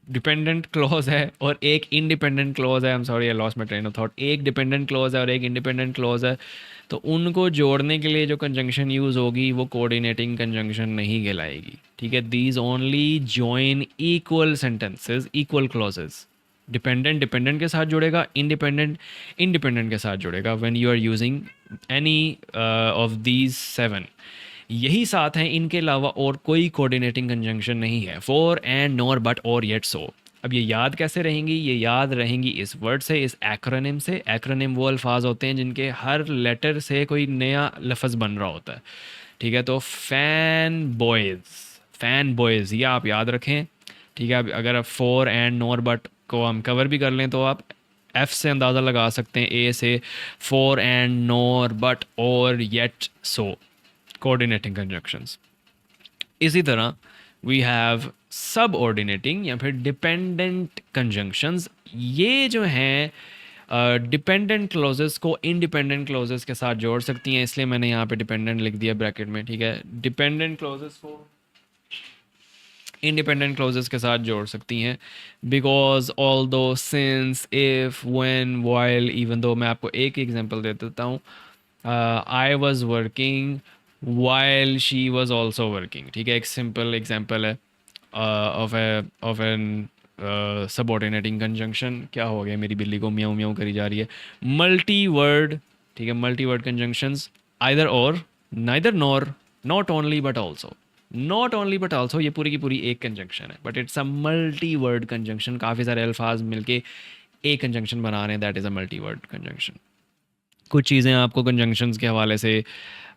डिपेंडेंट क्लॉज है और एक इंडिपेंडेंट क्लॉज है, I am sorry I lost my train of thought, एक डिपेंडेंट क्लॉज है और एक इंडिपेंडेंट क्लॉज है, तो उनको जोड़ने के लिए जो कंजंक्शन यूज़ होगी वो कोऑर्डिनेटिंग कंजंक्शन नहीं कहलाएगी, ठीक है। These only join equal sentences, equal clauses, dependent dependent के साथ जुड़ेगा, इंडिपेंडेंट इंडिपेंडेंट के साथ जुड़ेगा when you are using any of these 7। यही सात हैं, इनके अलावा और कोई कोऑर्डिनेटिंग कंजंक्शन नहीं है। फॉर, एंड, नॉर, बट, और, येट, सो। अब ये याद कैसे रहेंगी? ये याद रहेंगी इस वर्ड से, इस एक्रोनिम से। एक्रोनिम वो अल्फाज होते हैं जिनके हर लेटर से कोई नया लफ्ज़ बन रहा होता है, ठीक है। तो फैन बॉयज़, फैन बॉयज़, ये आप याद रखें, ठीक है। अब अगर आप फॉर, एंड, नॉर, बट को हम कवर भी कर लें तो आप एफ से अंदाज़ा लगा सकते हैं, ए से, फॉर, एंड, नॉर, बट, और, येट, सो, कोऑर्डिनेटिंग कंजंक्शंस। इसी तरह वी हैव सब ऑर्डिनेटिंग या फिर डिपेंडेंट कंजंक्शंस। ये जो हैं डिपेंडेंट क्लोजेस को इंडिपेंडेंट क्लोजेस के साथ जोड़ सकती हैं, इसलिए मैंने यहाँ पे डिपेंडेंट लिख दिया ब्रैकेट में, ठीक है। डिपेंडेंट क्लोजेस को इंडिपेंडेंट क्लोजेस के साथ जोड़ सकती हैं, बिकॉज ऑल दो, since, if, when, while, even though. मैं आपको एक एग्जांपल दे देता हूँ। I was working while she was also working, ठीक है। एक सिंपल एग्जाम्पल है ऑफ एन सबऑर्डिनेटिंग कंजंक्शन। क्या हो गया, मेरी बिल्ली को म्याऊं म्याऊं करी जा रही है। मल्टी वर्ड, ठीक है। मल्टी वर्ड कंजंक्शंस, आइदर और, neither nor, not only but also. Not only but also ये पूरी की पूरी एक कंजंक्शन है, but it's a multi word conjunction. काफ़ी सारे अल्फाज मिलके एक कंजंक्शन बना रहे हैं, that is a multi word conjunction. कुछ चीज़ें आपको कंजंक्शंस के हवाले से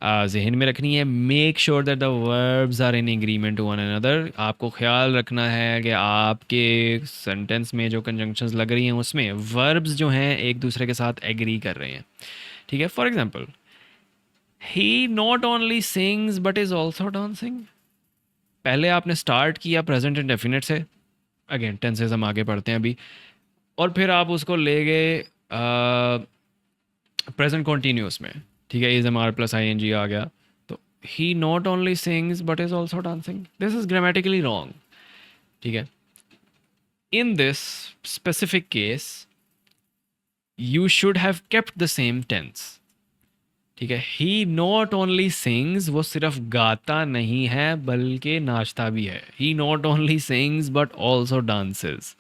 जहन में रखनी है। Make sure that the verbs are in agreement to one another. आपको ख्याल रखना है कि आपके सेंटेंस में जो कंजंक्शंस लग रही हैं उसमें वर्ब्स जो हैं एक दूसरे के साथ एग्री कर रहे हैं, ठीक है। For example, he not only sings but is also dancing. पहले आपने स्टार्ट किया प्रेजेंट इंडेफिनिट से, अगेन टेंसेस हम आगे पढ़ते हैं अभी, और फिर आप उसको ले गए प्रेजेंट कॉन्टीन्यूस में, ठीक है। Is am are plus I N G आ गया, तो he not only sings but is also dancing. This is grammatically wrong, ठीक है। In this specific case you should have kept the same tense, ठीक है। ही नॉट ओनली सिंग्स, वो सिर्फ गाता नहीं है बल्कि नाचता भी है। He not only sings but also dances,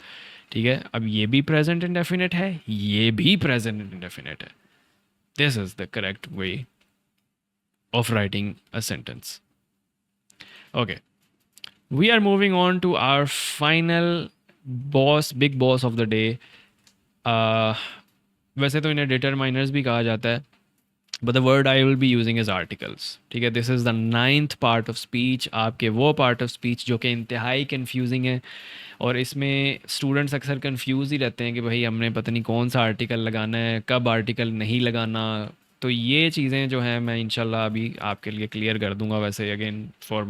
ठीक है। अब ये भी प्रेजेंट इंडेफिनिट है, ये भी प्रेजेंट इंडेफिनिट है। This is the correct way of writing a sentence. Okay, we are moving on to our final big boss of the day. वैसे तो इन्हें डिटरमाइनर्स भी कहा जाता है, but the word I will be using is articles, ठीक है। This is the 9th part of speech, आपके वो पार्ट ऑफ स्पीच जो कि इंतहाई कन्फ्यूजिंग है, और इसमें स्टूडेंट्स अक्सर कंफ्यूज ही रहते हैं कि भाई हमने पता नहीं कौन सा आर्टिकल लगाना है, कब आर्टिकल नहीं लगाना। तो ये चीज़ें जो हैं मैं इंशाल्लाह अभी आपके लिए क्लियर कर दूंगा। वैसे again for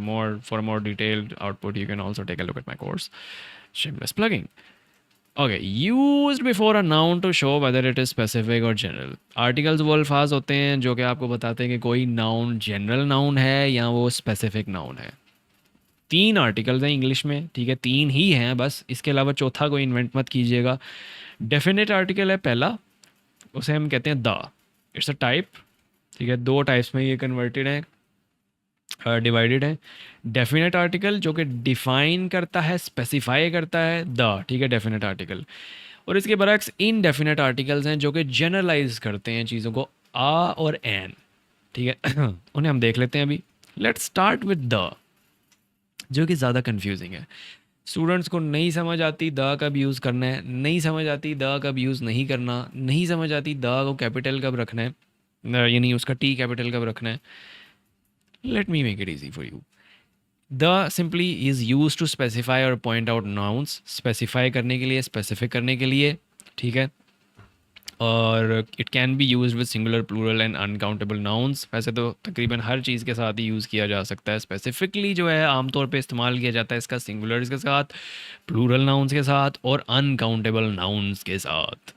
more detailed output you can also take a look at my course shameless plugging. Okay, used before a noun to show whether it is specific or general. Articles वो अल्फाज होते हैं जो कि आपको बताते हैं कि कोई नाउन जनरल नाउन है या वो स्पेसिफिक नाउन है। 3 आर्टिकल्स हैं इंग्लिश में, ठीक है। 3 ही हैं बस, इसके अलावा चौथा कोई इन्वेंट मत कीजिएगा। डेफिनेट आर्टिकल है पहला, उसे हम कहते हैं द, इट्स अ टाइप, ठीक है। 2 टाइप्स में ये कन्वर्टेड है, डिवाइडेड है। डेफिनेट आर्टिकल जो कि डिफाइन करता है, स्पेसिफाई करता है, द, ठीक है, डेफिनेट आर्टिकल। और इसके बरक्स इनडेफिनेट आर्टिकल्स हैं जो कि जनरलाइज करते हैं चीज़ों को, आ और एन, ठीक है। उन्हें हम देख लेते हैं अभी। लेट्स स्टार्ट विद द, जो कि ज़्यादा कंफ्यूजिंग है। स्टूडेंट्स को नहीं समझ आती द कब यूज़ करना है, नहीं समझ आती द कब यूज़ नहीं करना, नहीं समझ आती द को कैपिटल कब रखना है, यानी उसका टी कैपिटल कब रखना है। Let me make it easy for you. The simply is use to specify और पॉइंट आउट नाउन्स, स्पेसिफाई करने के लिए, स्पेसिफिक करने के लिए, ठीक है। और it can be use with singular, plural and uncountable nouns. वैसे तो तकरीबन हर चीज़ के साथ ही यूज़ किया जा सकता है। स्पेसिफिकली जो है आमतौर पे इस्तेमाल किया जाता है इसका सिंगुलर्स के साथ, प्लूरल नाउन्स के साथ और अनकाउंटेबल नाउन्स के साथ।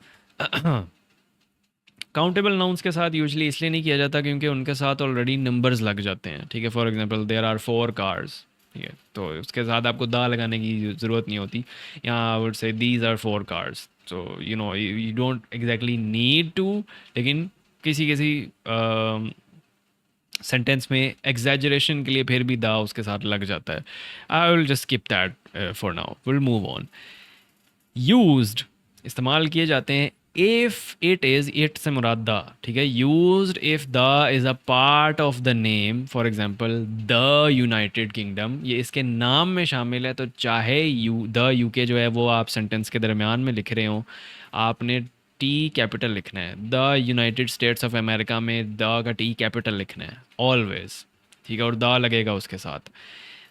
काउंटेबल नाउन्स के साथ यूजली इसलिए नहीं किया जाता क्योंकि उनके साथ ऑलरेडी नंबर्स लग जाते हैं, ठीक है। For example there are 4 cars, ठीक है, तो उसके साथ आपको दा लगाने की ज़रूरत नहीं होती। यहाँ I would say these are 4 cars, so you don't exactly need to, लेकिन किसी किसी सेंटेंस में एग्जैजरेशन के लिए फिर भी दा उसके साथ लग जाता है। I will just skip that for now, will move on. Used इस्तेमाल किए जाते हैं इफ़ इट इज़, इट से मुराद द, ठीक है, used if the is a part of the name, for example the United kingdom, ये इसके नाम में शामिल है, तो चाहे द यूके जो है वो आप सेंटेंस के दरमियान में लिख रहे हो, आपने टी कैपिटल लिखना है। The United states of America में द का टी कैपिटल लिखना है ऑलवेज, ठीक है, और द लगेगा उसके साथ।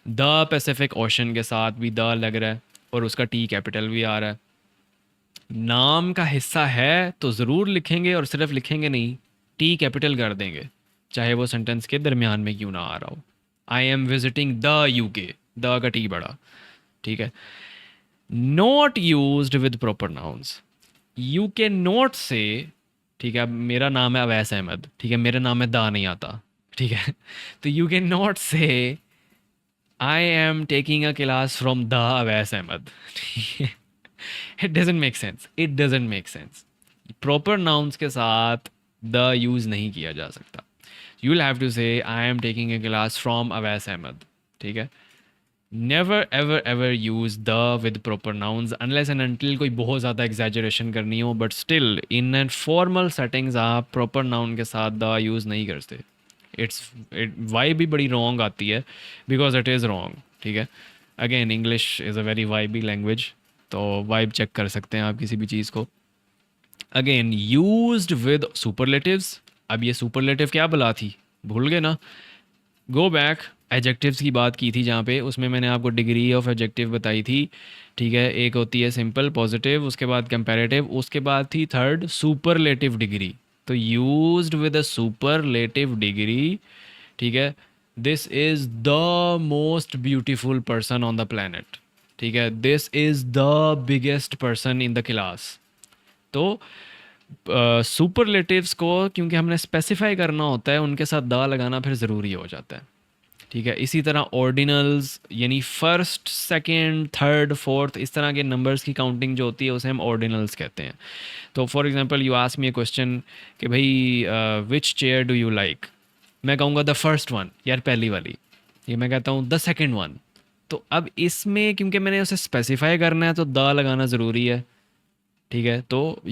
द पैसिफिक ओशन के साथ भी द लग रहा है और उसका टी कैपिटल भी आ रहा है। नाम का हिस्सा है तो ज़रूर लिखेंगे, और सिर्फ लिखेंगे नहीं, टी कैपिटल कर देंगे, चाहे वो सेंटेंस के दरमियान में क्यों ना आ रहा हो। I am visiting the UK, the का टी बड़ा, ठीक है। Not used with proper nouns, you can not से, ठीक है, अब मेरा नाम है अवैस अहमद, ठीक है, मेरा नाम है दा नहीं आता, ठीक है, तो you can not say I am taking a class from the Awais Ahmad, ठीक है, it doesn't make sense, it doesn't make sense. Proper nouns के साथ द यूज़ नहीं किया जा सकता। You will have to say I am taking a class from Awais Ahmad, ठीक है। Never ever ever use the with proper nouns unless and until कोई बहुत ज़्यादा एग्जैजरेशन करनी हो, but still in an formal settings आप प्रॉपर नाउन के साथ द यूज़ नहीं करते। वाई भी बड़ी रॉन्ग आती है, बिकॉज इट इज़ रॉन्ग, ठीक है। Again English is a very vibey language, तो वाइब चेक कर सकते हैं आप किसी भी चीज़ को। अगेन यूज्ड विद सुपरलेटिव्स, अब ये सुपरलेटिव क्या बला थी, भूल गए ना। गो बैक, एडजेक्टिव्स की बात की थी जहाँ पे, उसमें मैंने आपको डिग्री ऑफ एडजेक्टिव बताई थी, ठीक है। एक होती है सिंपल पॉजिटिव, उसके बाद कंपैरेटिव, उसके बाद थी थर्ड सुपरलेटिव डिग्री। तो used with a superlative degree, ठीक है। This is the most beautiful person on the planet, ठीक है, this is the biggest person in the class. तो सुपरलेटिव्स को क्योंकि हमने स्पेसिफाई करना होता है, उनके साथ द लगाना फिर ज़रूरी हो जाता है, ठीक है। इसी तरह ऑर्डिनल्स, यानी फर्स्ट सेकंड थर्ड फोर्थ, इस तरह के नंबर्स की काउंटिंग जो होती है उसे हम ऑर्डिनल्स कहते हैं। तो for example you ask me A question कि भाई विच चेयर डू यू लाइक, मैं कहूँगा द फर्स्ट वन, यार पहली वाली। ये मैं कहता हूँ द सेकंड वन। तो अब इसमें क्योंकि मैंने उसे स्पेसिफाई करना है तो द लगाना ज़रूरी है, ठीक है। तो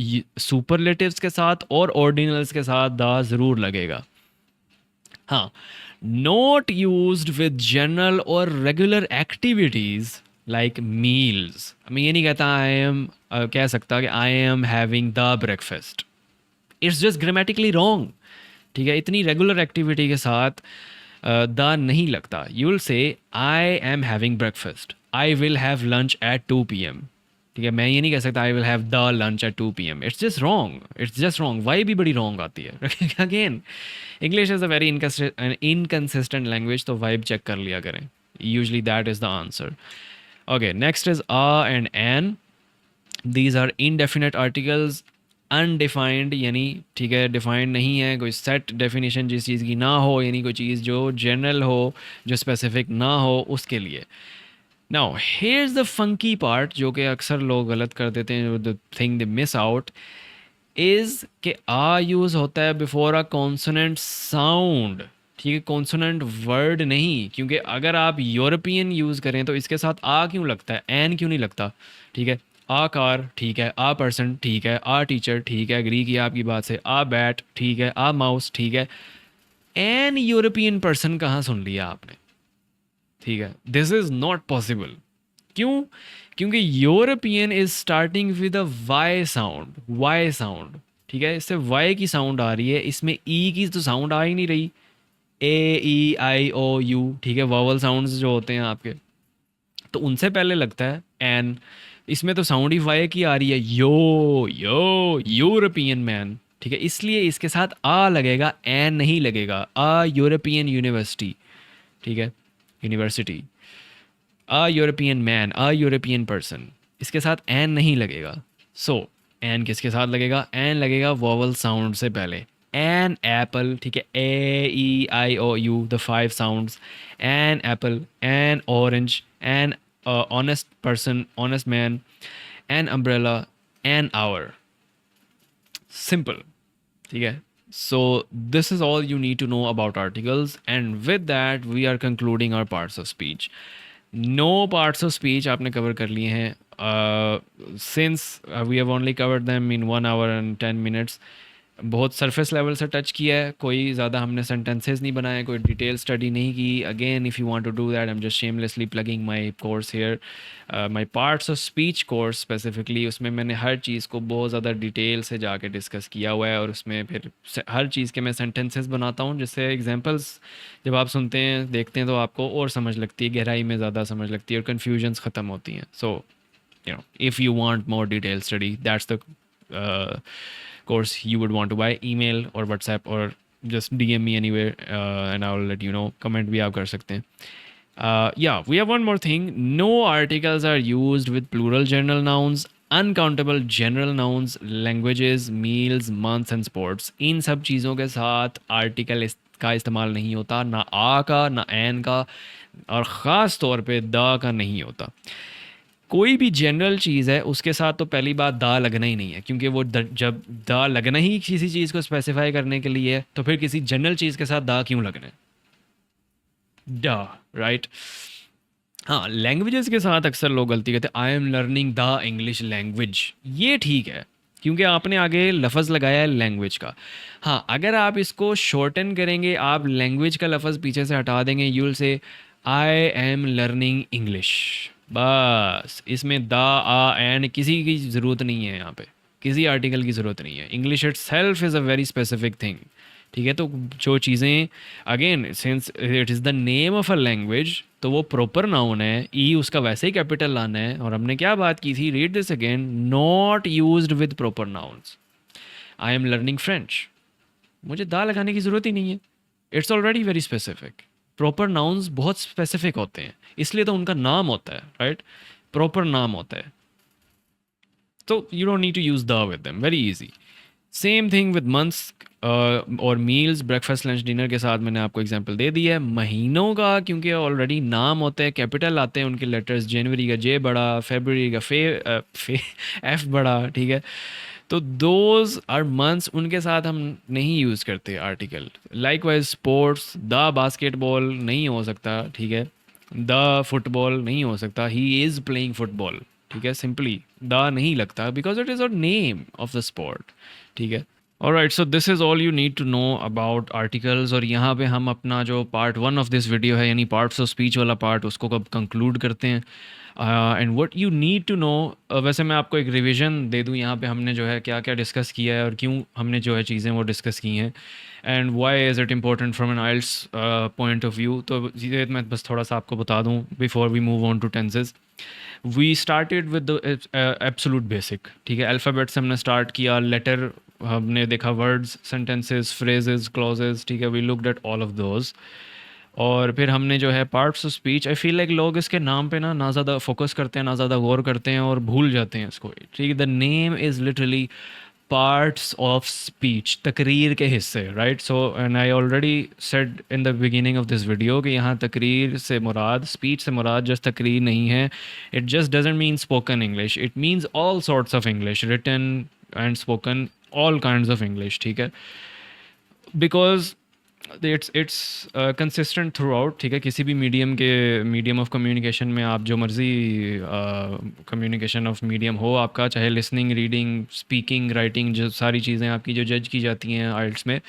सुपरलेटिव्स के साथ और ऑर्डिनल्स के साथ द ज़रूर लगेगा। हाँ, नॉट यूज्ड विद जनरल और रेगुलर एक्टिविटीज़ लाइक मील्स, मैं ये नहीं कहता आई एम, कह सकता कि आई am having the breakfast, it's just grammatically wrong, ठीक है। इतनी रेगुलर एक्टिविटी के साथ द नहीं लगता। You will say I am having breakfast, I will have lunch at 2 PM, ठीक है। मैं ये नहीं कह सकता I will have the lunch at 2 PM, it's just wrong, it's just wrong. Why भी बड़ी रॉन्ग आती है again English is a very inconsistent language, तो वाइब चेक कर लिया करें, usually that is the answer. Okay, next is a and an, these are indefinite articles, undefined यानी, ठीक है, डिफाइंड नहीं है, कोई सेट डेफिनेशन जिस चीज़ की ना हो, यानी कोई चीज़ जो जनरल हो, जो स्पेसिफिक ना हो, उसके लिए। Now here is the funky part, जो कि अक्सर लोग गलत कर देते हैं, the thing they miss out is कि आ यूज़ होता है बिफोर अ कॉन्सोनेंट साउंड, ठीक है, कॉन्सोनेंट वर्ड नहीं। क्योंकि अगर आप यूरोपियन यूज़ करें तो इसके साथ आ क्यों लगता है, एन क्यों नहीं लगता, ठीक है। आ कार ठीक है, आ पर्सन ठीक है, आ टीचर ठीक है, एग्री किया आपकी बात से, आ बैट ठीक है, आ माउस ठीक है, एन यूरोपियन पर्सन कहाँ सुन लिया आपने, ठीक है। This is not possible. क्यों? क्योंकि European is starting with a Y sound, Y sound, ठीक है, इससे वाई की साउंड आ रही है, इसमें ई की तो साउंड आ ही नहीं रही, ए ई आई ओ यू, ठीक है, वॉवल साउंड्स जो होते हैं आपके, तो उनसे पहले लगता है एन, इसमें तो साउंड ही वाई की आ रही है, यो यो यूरोपियन मैन, ठीक है, इसलिए इसके साथ आ लगेगा, एन नहीं लगेगा। आ यूरोपियन यूनिवर्सिटी, ठीक है, university, a European man, a European person, इसके साथ एन नहीं लगेगा। सो एन किसके साथ लगेगा, एन लगेगा वॉवल साउंड से पहले। एन एप्पल, ठीक है, A E I O U, the 5 sounds, an apple, an orange, an honest person, honest man, an umbrella, an hour, simple, ठीक है। So this is all you need to know about articles, and with that we are concluding our parts of speech. No parts of speech आपने कवर कर लिए हैं। since we have only covered them in 1 hour and 10 minutes, बहुत सरफेस लेवल से टच किया है, कोई ज़्यादा हमने सेंटेंसेस नहीं बनाए, कोई डिटेल स्टडी नहीं की. Again if you want to do that, I am just shamelessly plugging my course here, my parts of speech course specifically. उसमें मैंने हर चीज़ को बहुत ज़्यादा डिटेल से जाके डिस्कस किया हुआ है, और उसमें फिर हर चीज़ के मैं सेंटेंसेस बनाता हूँ, जिससे एग्जांपल्स जब आप सुनते हैं देखते हैं तो आपको और समझ लगती है, गहराई में ज़्यादा समझ लगती है, और कन्फ्यूजन्स ख़त्म होती हैं. सो you know, if you want more detailed study, that's the uh, course you would want to buy. Email or WhatsApp or just DM me anywhere, and I'll let you know. Comment भी आप कर सकते हैं. Yeah, we have one more thing. No articles are used with plural general nouns, uncountable general nouns, languages, meals, months and sports. इन सब चीज़ों के साथ आर्टिकल का इस्तेमाल नहीं होता, ना आ का, ना एन का, और ख़ास तौर पे दा का नहीं होता. कोई भी जनरल चीज़ है उसके साथ तो पहली बात दा लगना ही नहीं है, क्योंकि वो जब दा लगना ही किसी चीज़ को स्पेसिफाई करने के लिए है, तो फिर किसी जनरल चीज़ के साथ दा क्यों लगना है. डा, राइट. हाँ, लैंग्वेजेस के साथ अक्सर लोग गलती करते हैं. I am learning the English language, ये ठीक है क्योंकि आपने आगे लफ्ज़ लगाया है लैंग्वेज का. हाँ, अगर आप इसको शॉर्टन करेंगे, आप लैंग्वेज का लफ्ज़ पीछे से हटा देंगे, you will say I am learning English. बस इसमें द आ एंड किसी की ज़रूरत नहीं है, यहाँ पे किसी आर्टिकल की ज़रूरत नहीं है. English it self is a very specific thing. ठीक है, तो जो चीज़ें, again since it is the name of a language, तो वो प्रॉपर नाउन है, ई उसका वैसे ही कैपिटल लाना है. और हमने क्या बात की थी, read this again, not used with proper nouns. I am learning French, मुझे दा लगाने की ज़रूरत ही नहीं है, it's already very specific. Proper nouns बहुत स्पेसिफिक होते हैं, इसलिए तो उनका नाम होता है, राइट, प्रॉपर नाम होता है. तो you don't need to use the with them, very easy. Same thing with months और मील्स, ब्रेकफास्ट लंच डिनर के साथ मैंने आपको एग्जांपल दे दी है. महीनों का क्योंकि ऑलरेडी नाम होते हैं, कैपिटल आते हैं उनके लेटर्स, जनवरी का जे बड़ा, फरवरी का फे एफ बड़ा. ठीक है, तो दोज आर मंथ्स, उनके साथ हम नहीं यूज़ करते article. Likewise sports, the basketball नहीं हो सकता. ठीक है, द फुटबॉल नहीं हो सकता, ही इज़ प्लेइंग फुटबॉल. ठीक है, सिंपली द नहीं लगता because it is a name of the sport. ठीक है. Alright, so this is all you need to know about articles. और यहाँ पे हम अपना जो पार्ट 1 ऑफ दिस वीडियो है, यानी पार्ट्स ऑफ स्पीच वाला पार्ट, उसको कब कंक्लूड करते हैं. And what you need to know, वैसे मैं आपको एक रिवीजन दे दूँ यहाँ पे, हमने जो है क्या क्या डिस्कस किया है और क्यों हमने जो है चीज़ें वो डिस्कस की हैं, and why is it important from an IELTS point of view. तो ये मैं बस थोड़ा सा आपको बता दूँ before we move on to tenses. We started with the absolute basic. ठीक है, अल्फ़ाबेट से हमने स्टार्ट किया, लेटर हमने देखा, वर्ड्स, सेंटेंसेस, फ्रेजेस, क्लॉजेस. ठीक है, we looked at all of those. और फिर हमने जो है parts of speech, I feel like लोग इसके नाम पे ना ज़्यादा फोकस करते हैं, ना ज़्यादा गौर करते हैं और भूल जाते हैं इसको. ठीक है, the name is literally parts of speech, तकरीर के हिस्से, right. So and I already said in the beginning of this video कि यहाँ तकरीर से मुराद, स्पीच से मुराद जस्ट तकरीर नहीं है. It just doesn't mean spoken English, it means all sorts of English, written and spoken, all kinds of English. ठीक है, because it's consistent throughout. ठीक है, किसी भी मीडियम ऑफ कम्युनिकेशन में आप जो मर्ज़ी कम्युनिकेशन ऑफ मीडियम हो आपका, चाहे लिसनिंग, रीडिंग, स्पीकिंग, राइटिंग, जो सारी चीज़ें आपकी जो जज की जाती हैं आइल्स में,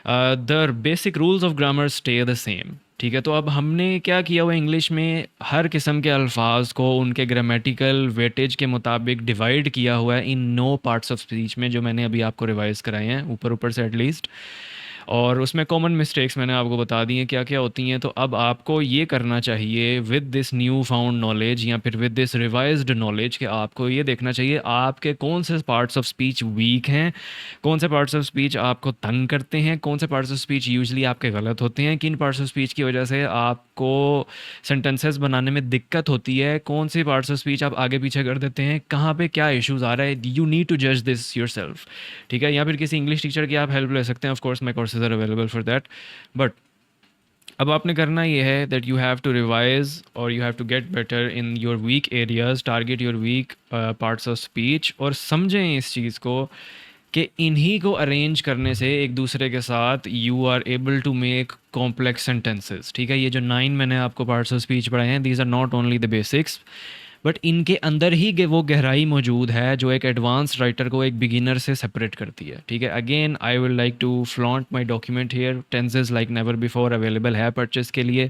the basic rules of grammar stay the same. ठीक है, तो अब हमने क्या किया हुआ इंग्लिश में, हर किस्म के अल्फाज को उनके ग्रामेटिकल वेटेज के मुताबिक डिवाइड किया हुआ है इन 9 पार्ट्स ऑफ स्पीच में, जो मैंने अभी आपको रिवाइज़ कराए हैं ऊपर ऊपर से एटलीस्ट. और उसमें कॉमन मिस्टेक्स मैंने आपको बता दी हैं क्या क्या होती हैं. तो अब आपको ये करना चाहिए with this new found knowledge, या फिर विद दिस रिवाइज्ड नॉलेज, कि आपको ये देखना चाहिए आपके कौन से पार्ट्स ऑफ स्पीच वीक हैं, कौन से पार्ट्स ऑफ स्पीच आपको तंग करते हैं, कौन से पार्ट्स ऑफ स्पीच यूजली आपके गलत होते हैं, किन पार्ट्स ऑफ स्पीच की वजह से आपको सेंटेंसेस बनाने में दिक्कत होती है, कौन से पार्ट्स ऑफ स्पीच आप आगे पीछे कर देते हैं, कहाँ पे क्या इश्यूज़ आ रहा है. यू नीड टू जज दिस योर सेल्फ. ठीक है, या फिर किसी इंग्लिश टीचर की आप हेल्प ले सकते हैं. Of course my courses are available for that. But अब आपने करना ये है that you have to revise और you have to get better in your weak areas, target your weak parts of speech, और समझें इस चीज़ को कि इन्हीं को अरेंज करने से एक दूसरे के साथ you are able to make complex sentences. ठीक है, ये जो 9 मैंने आपको पार्ट्स ऑफ स्पीच पढ़ाए हैं, these are not only the basics, but इनके अंदर ही वो गहराई मौजूद है जो एक एडवांस राइटर को एक बिगिनर से सेपरेट करती है, ठीक है। Again I will like to flaunt my document here, tenses like never before available है परचेज के लिए।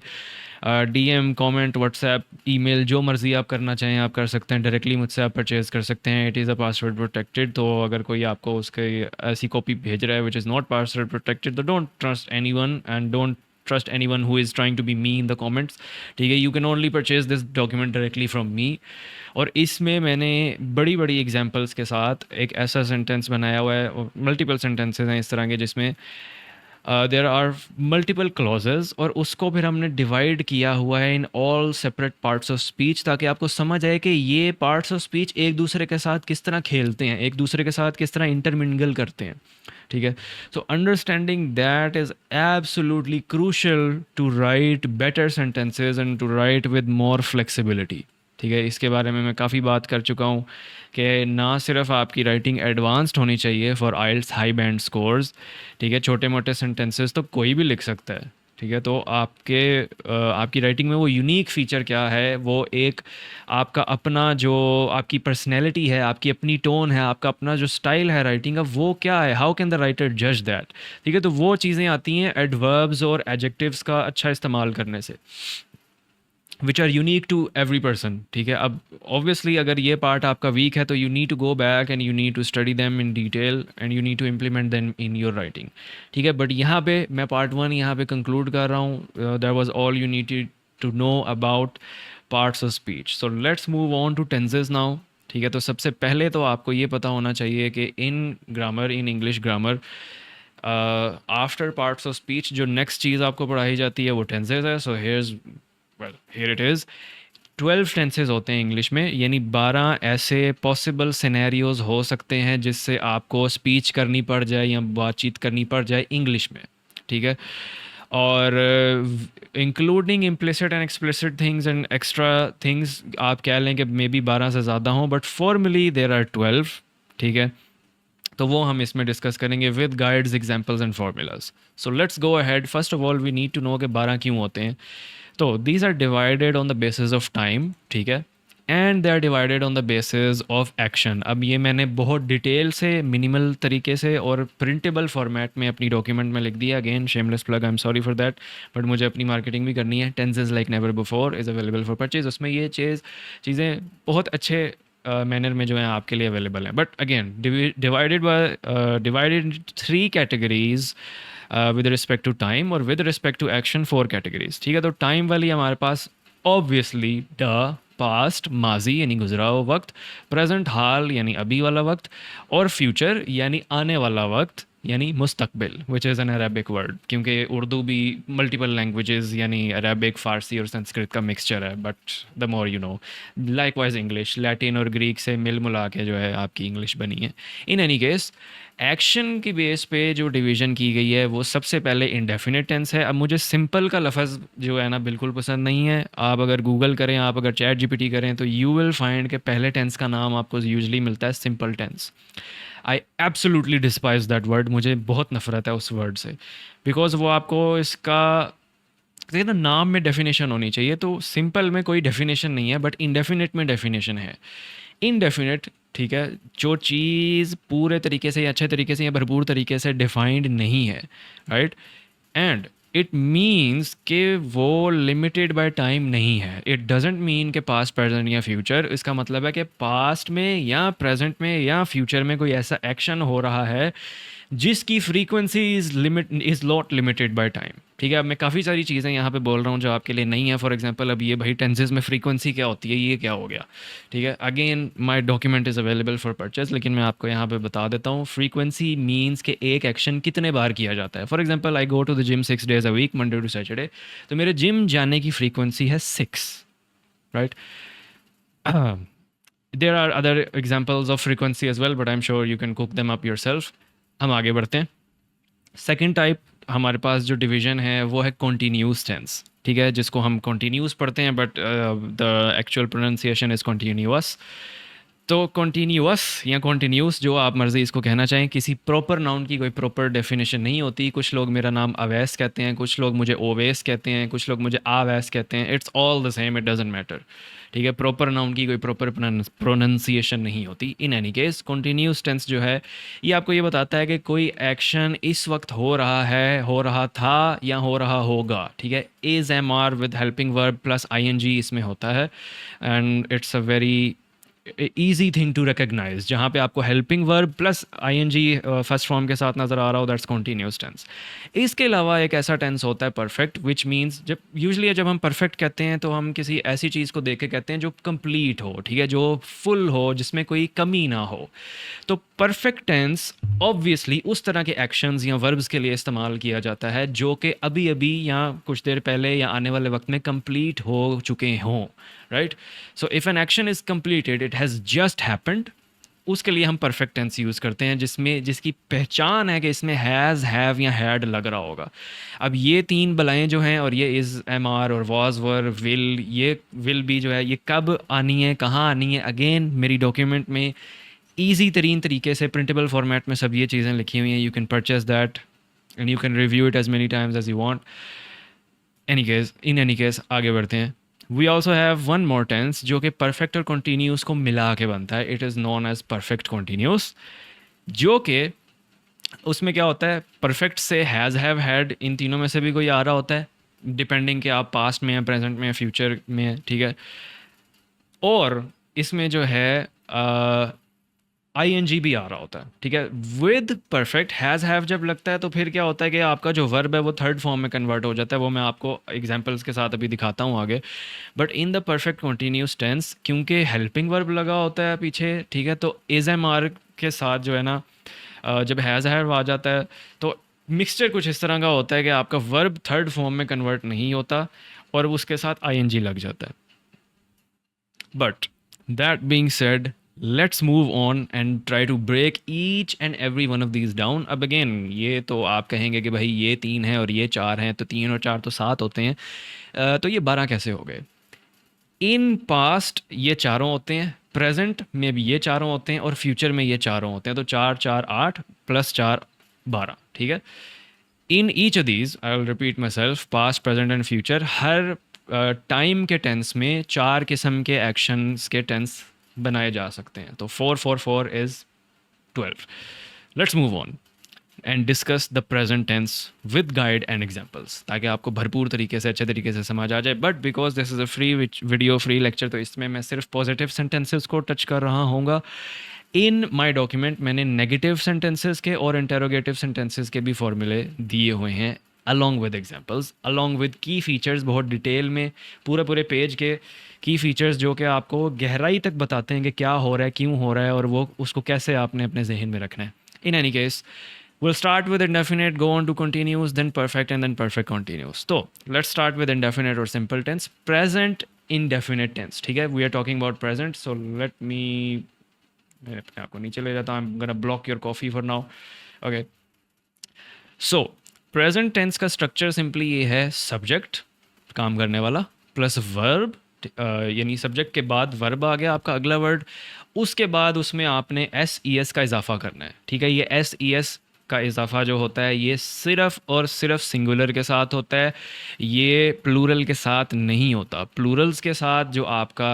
डीएम, कमेंट, व्हाट्सएप, ईमेल, जो मर्ज़ी आप करना चाहें आप कर सकते हैं। डायरेक्टली मुझसे आप परचेज़ कर सकते हैं। It is a password protected, तो अगर कोई आपको उसके ऐसी कॉपी भेज रहा है which is not password protected, तो don't trust anyone and don't trust anyone who is trying to be me in the comments, ठीक है। you can only purchase this document directly from me। और इसमें मैंने बड़ी बड़ी एग्जांपल्स के साथ एक ऐसा सेंटेंस बनाया हुआ है, और मल्टीपल सेंटेंसेस हैं इस तरह के जिसमें देर आर मल्टीपल क्लॉजेज, और उसको फिर हमने डिवाइड किया हुआ है in all separate parts of speech, ताकि आपको समझ आए कि ये पार्ट्स ऑफ स्पीच एक दूसरे के साथ किस तरह खेलते हैं, एक दूसरे के साथ किस तरह इंटरमिंगल करते हैं, ठीक है। So understanding that is absolutely crucial to write better sentences and to write with more flexibility, ठीक है। इसके बारे में मैं काफ़ी बात कर चुका हूँ कि ना सिर्फ आपकी राइटिंग एडवांस्ड होनी चाहिए for IELTS high band scores, ठीक है। छोटे मोटे सेंटेंसेस तो कोई भी लिख सकता है, ठीक है। तो आपकी राइटिंग में वो यूनिक फ़ीचर क्या है, वो एक आपका अपना जो आपकी पर्सनैलिटी है, आपकी अपनी टोन है, आपका अपना जो स्टाइल है राइटिंग का, वो क्या है, हाउ कैन द राइटर जज दैट, ठीक है। तो वो चीज़ें आती हैं एडवर्ब्स और एडजेक्टिव्स का अच्छा इस्तेमाल करने से, which are unique to every person, ठीक है। अब ऑब्वियसली अगर ये पार्ट आपका वीक है तो you need to go back and you need to study them in detail and you need to implement them in your writing, ठीक है। बट यहाँ पे मैं पार्ट 1 यहाँ पे कंक्लूड कर रहा हूँ। That was all you need to know about parts of speech. So let's move on to tenses now, ठीक है। तो सबसे पहले तो आपको ये पता होना चाहिए कि इन grammar, in English grammar, after parts of speech जो नेक्स्ट चीज़ आपको पढ़ाई जाती है वो टेंसेज है। So here it is. 12 tenses होते हैं इंग्लिश में, यानी 12 ऐसे पॉसिबल सिनेरियोज हो सकते हैं जिससे आपको स्पीच करनी पड़ जाए या बातचीत करनी पड़ जाए इंग्लिश में, ठीक है। और including implicit and explicit things and extra things, आप कह लें कि मे बी 12 से ज़्यादा हों, बट फॉर्मली देर आर 12, ठीक है। तो वो हम इसमें डिस्कस करेंगे with guides, examples and formulas. So let's go ahead. First of all we need to know कि 12 क्यों होते हैं। तो these are divided on the basis of time, ठीक है, and they are divided on the basis of action. अब ये मैंने बहुत डिटेल से, मिनिमल तरीके से और प्रिंटेबल फॉर्मेट में अपनी डॉक्यूमेंट में लिख दिया। Again shameless plug, I am sorry for that, but मुझे अपनी मार्केटिंग भी करनी है। Tenses like never before is available for purchase, उसमें ये चीज़ें बहुत अच्छे मैनर में जो है आपके लिए अवेलेबल हैं। But again divided 3 categories with respect to time, और with respect to action 4 categories, ठीक है। तो टाइम वाली हमारे पास ऑब्वियसली पास्ट, माजी यानी गुजरा हुआ वक्त, प्रेजेंट हाल यानी अभी वाला वक्त, और फ्यूचर यानी आने वाला वक्त यानी मुस्तकबिल, which is an Arabic word, क्योंकि उर्दू भी मल्टीपल लैंग्वेजेस यानी अरबिक, फ़ारसी और संस्कृत का मिक्सचर है। But the more you know, likewise English Latin और ग्रीक से मिल मुला के जो है आपकी इंग्लिश बनी है। इन एनी केस, एक्शन की बेस पे जो डिवीज़न की गई है वो सबसे पहले इंडेफिनिट टेंस है। अब मुझे सिंपल का लफ्ज़ जो है ना बिल्कुल पसंद नहीं है। आप अगर गूगल करें, आप अगर चैट जीपीटी करें, तो यू विल फाइंड के पहले टेंस का नाम आपको यूजली मिलता है simple tense. I absolutely despise that word, मुझे बहुत नफरत है उस वर्ड से, बिकॉज वो आपको इसका देखिए ना, नाम में डेफिनेशन होनी चाहिए। तो सिंपल में कोई डेफिनेशन नहीं है, बट इनडेफिनिट में डेफिनेशन है। इनडेफिनिट, ठीक है, जो चीज़ पूरे तरीके से या अच्छे तरीके से या भरपूर तरीके से डिफाइंड नहीं है, राइट, एंड इट मीन्स कि वो लिमिटेड बाय टाइम नहीं है। इट डजेंट मीन कि पास्ट, प्रेजेंट या फ्यूचर। इसका मतलब है कि पास्ट में या प्रेजेंट में या फ्यूचर में कोई ऐसा एक्शन हो रहा है जिसकी frequency is not limited by time, ठीक है। अब मैं काफ़ी सारी चीज़ें यहाँ पे बोल रहा हूँ जो आपके लिए नहीं है। फॉर एग्जांपल, अब ये भाई टेंसेस में फ्रीक्वेंसी क्या होती है, ये क्या हो गया, ठीक है। Again my document is available for purchase, लेकिन मैं आपको यहाँ पे बता देता हूँ। फ्रीक्वेंसी मीन्स कि एक एक्शन कितने बार किया जाता है। For example, I go to the gym 6 days a week, Monday to Saturday, तो मेरे जिम जाने की फ्रीक्वेंसी है 6, right. There are other examples of frequency as well, but I am sure you can cook them up yourself. हम आगे बढ़ते हैं। सेकेंड टाइप हमारे पास जो डिवीज़न है वो है कॉन्टीन्यूस टेंस, ठीक है, जिसको हम कॉन्टीन्यूस पढ़ते हैं, but the actual pronunciation is continuous. तो कॉन्टीन्यूअस या कॉन्टीन्यूस, जो आप मर्ज़ी इसको कहना चाहें, किसी प्रॉपर नाउन की कोई प्रॉपर डेफिनेशन नहीं होती। कुछ लोग मेरा नाम अवैस कहते हैं, कुछ लोग मुझे ओवैस कहते हैं, कुछ लोग मुझे आवैस कहते हैं। It's all the same, it doesn't matter. ठीक है, प्रॉपर नाउन की कोई प्रॉपर प्रोनाउंसिएशन नहीं होती। In any case continuous tense जो है ये आपको ये बताता है कि कोई एक्शन इस वक्त हो रहा है, हो रहा था या हो रहा होगा। ठीक है, is am are with helping verb plus I N G इसमें होता है, and it's a very easy thing to recognise. जहाँ पे आपको helping verb plus ING first form के साथ नज़र आ रहा हो, दैट्स कॉन्टीन्यूस टेंस। इसके अलावा एक ऐसा टेंस होता है परफेक्ट, विच मीन्स जब यूजली जब हम परफेक्ट कहते हैं तो हम किसी ऐसी चीज़ को देख के कहते हैं जो कंप्लीट हो, ठीक है, जो फुल हो, जिसमें कोई कमी ना हो। तो परफेक्ट टेंस ऑब्वियसली उस तरह के एक्शंस या वर्ब्स के लिए इस्तेमाल किया जाता है जो कि अभी अभी या कुछ देर पहले या आने वाले वक्त में कंप्लीट हो चुके हों, right. So if an action is completed, it has just happened, उसके लिए हम परफेक्ट टेंस यूज़ करते हैं, जिसमें जिसकी पहचान है कि इसमें हैज़, हैव या हैड लग रहा होगा। अब ये तीन बलाएँ जो हैं, और ये इज़, एम आर और वाज, वर, विल, ये विल भी जो है ये कब आनी है, कहाँ आनी है, अगेन मेरी डॉक्यूमेंट में ईजी तरीन तरीके से प्रिंटेबल फॉर्मेट में सब ये चीज़ें लिखी हुई हैं। You can purchase that and you can review it as many times as you want. In any case आगे बढ़ते हैं। We also have one more tense जो कि परफेक्ट और कॉन्टीन्यूस को मिला के बनता है। It is known as perfect continuous, जो कि उसमें क्या होता है, परफेक्ट से हैज़, हैव, हैड, इन तीनों में से भी कोई आ रहा होता है, डिपेंडिंग कि आप पास्ट में हैं, प्रेजेंट में हैं, फ्यूचर में हैं। ठीक है, और इसमें जो है आई एन जी भी आ रहा होता है। ठीक है, विद परफेक्ट हैज़, हैव जब लगता है तो फिर क्या होता है कि आपका जो वर्ब है वो थर्ड फॉर्म में कन्वर्ट हो जाता है। वो मैं आपको एग्जांपल्स के साथ अभी दिखाता हूँ आगे। But in the perfect continuous tense, क्योंकि हेल्पिंग वर्ब लगा होता है पीछे, ठीक है, तो इज एम आर के साथ जो है ना, जब हैज़, हैव आ जाता है तो मिक्सचर कुछ इस तरह का होता है कि आपका वर्ब थर्ड फॉर्म में कन्वर्ट नहीं होता और उसके साथ आई एन जी लग जाता है। But that being said, let's move on and try to break each and every one of these down. अब again ये तो आप कहेंगे कि भाई ये 3 हैं और ये 4 हैं, तो 3 और 4 तो 7 होते हैं, तो ये 12 कैसे हो गए? इन पास्ट ये चारों होते हैं, प्रेजेंट में भी ये चारों होते हैं, और फ्यूचर में ये चारों होते हैं। तो 4 4 8 प्लस 4 12। ठीक है, in each of these I will repeat my self, past, present and future, her time के टेंस में 4 किस्म के एक्शंस के टेंस बनाए जा सकते हैं। तो 4 4 4 is 12। Let's move on and discuss the present tense with guide and examples, ताकि आपको भरपूर तरीके से, अच्छे तरीके से समझ आ जाए। But because this is a free video, free lecture, तो इसमें मैं सिर्फ पॉजिटिव सेंटेंसेस को टच कर रहा हूँगा। इन माई डॉक्यूमेंट मैंने नेगेटिव सेंटेंसेस के और इंटेरोगेटिव सेंटेंसेस के भी फॉर्मूले दिए हुए हैं, along with examples, along with की फीचर्स, बहुत डिटेल में पूरे पेज के की फीचर्स जो कि आपको गहराई तक बताते हैं कि क्या हो रहा है, क्यों हो रहा है, और वो उसको कैसे आपने अपने जहन में रखना है। In any case we'll start with indefinite, go on to continuous, then perfect, and then perfect continuous. So let's start with indefinite or simple tense. Present indefinite tense. ठीक है, we are talking about present. So let me, मैं अपने आप को नीचे ले जाता हूँ. I'm gonna block your coffee for now. Okay. So present tense का structure simply ये है, subject, काम करने वाला, plus verb, यानी सब्जेक्ट के बाद वर्ब आ गया आपका अगला वर्ड, उसके बाद उसमें आपने एस ई एस का इजाफा करना है। ठीक है, ये एस ई एस का इजाफा जो होता है ये सिर्फ और सिर्फ सिंगुलर के साथ होता है, ये प्लूरल के साथ नहीं होता। प्लूरल्स के साथ जो आपका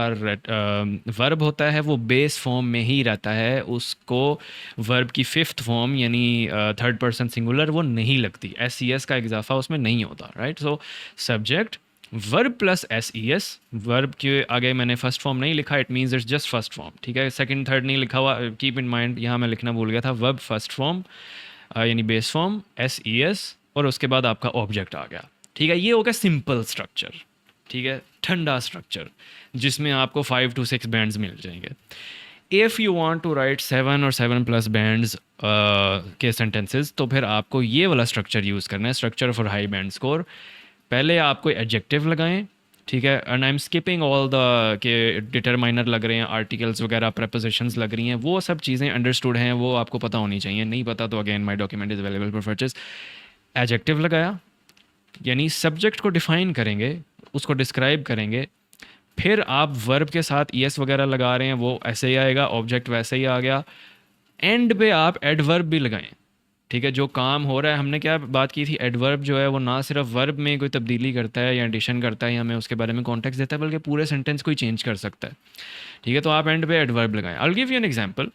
वर्ब होता है वो बेस फॉर्म में ही रहता है, उसको वर्ब की फिफ्थ फॉर्म यानी थर्ड पर्सन सिंगुलर वो नहीं लगती, एस ई एस का इजाफा उसमें नहीं होता। Right, so subject verb plus S E S, verb के आगे मैंने फर्स्ट फॉर्म नहीं लिखा, it means it's just first form. ठीक है, सेकंड थर्ड नहीं लिखा हुआ, कीप इन माइंड, यहाँ मैं लिखना भूल गया था। वर्ब फर्स्ट फॉर्म यानी base form, S E S, और उसके बाद आपका ऑब्जेक्ट आ गया। ठीक है, ये हो गया सिंपल स्ट्रक्चर। ठीक है, ठंडा स्ट्रक्चर जिसमें आपको 5 to 6 बैंड्स मिल जाएंगे। If you want to write 7 और 7 प्लस बैंड्स के सेंटेंसेस, तो फिर आपको ये वाला स्ट्रक्चर यूज़ करना है, structure for high band score. पहले आप कोई एडजेक्टिव लगाएं, ठीक है, and I am skipping all the के डिटरमाइनर लग रहे हैं, आर्टिकल्स वगैरह, प्रपोजिशंस लग रही हैं, वो सब चीज़ें अंडरस्टूड हैं, वो आपको पता होनी चाहिए। नहीं पता तो again my document is available for purchase. Adjective लगाया यानी सब्जेक्ट को डिफाइन करेंगे, उसको डिस्क्राइब करेंगे, फिर आप वर्ब के साथ ईएस वगैरह लगा रहे हैं, वो ऐसे ही आएगा, ऑब्जेक्ट वैसे ही आ गया। एंड पे आप एडवर्ब भी लगाएं, ठीक है। जो काम हो रहा है, हमने क्या बात की थी, एडवर्ब जो है वो ना सिर्फ वर्ब में कोई तब्दीली करता है या एडिशन करता है या हमें उसके बारे में कॉन्टेक्स्ट देता है, बल्कि पूरे सेंटेंस को ही चेंज कर सकता है, ठीक है। तो आप एंड पे एडवर्ब लगाएं। I will give you an example,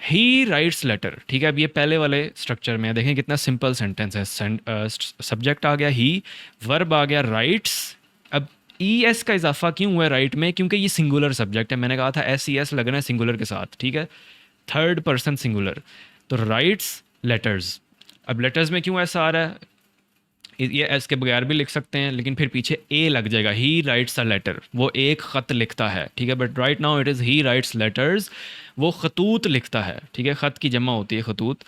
he writes letter, ठीक है। अब ये पहले वाले स्ट्रक्चर में है, देखें कितना सिंपल सेंटेंस है। सब्जेक्ट आ गया ही, वर्ब आ गया राइट्स। अब ई एस का इजाफा क्यों हुआ है राइट में? क्योंकि ये सिंगुलर सब्जेक्ट है, मैंने कहा था एस ई एस लगना है सिंगुलर के साथ, ठीक है, थर्ड पर्सन सिंगुलर। तो राइट्स लेटर्स, अब लेटर्स में क्यों ऐसा आ रहा है? ये एस के बगैर भी लिख सकते हैं, लेकिन फिर पीछे ए लग जाएगा, ही राइट्स अ लेटर, वो एक ख़त लिखता है, ठीक है। But right now it is he rights letters, वो खतूत लिखता है, ठीक है। ख़त की जमा होती है खतूत।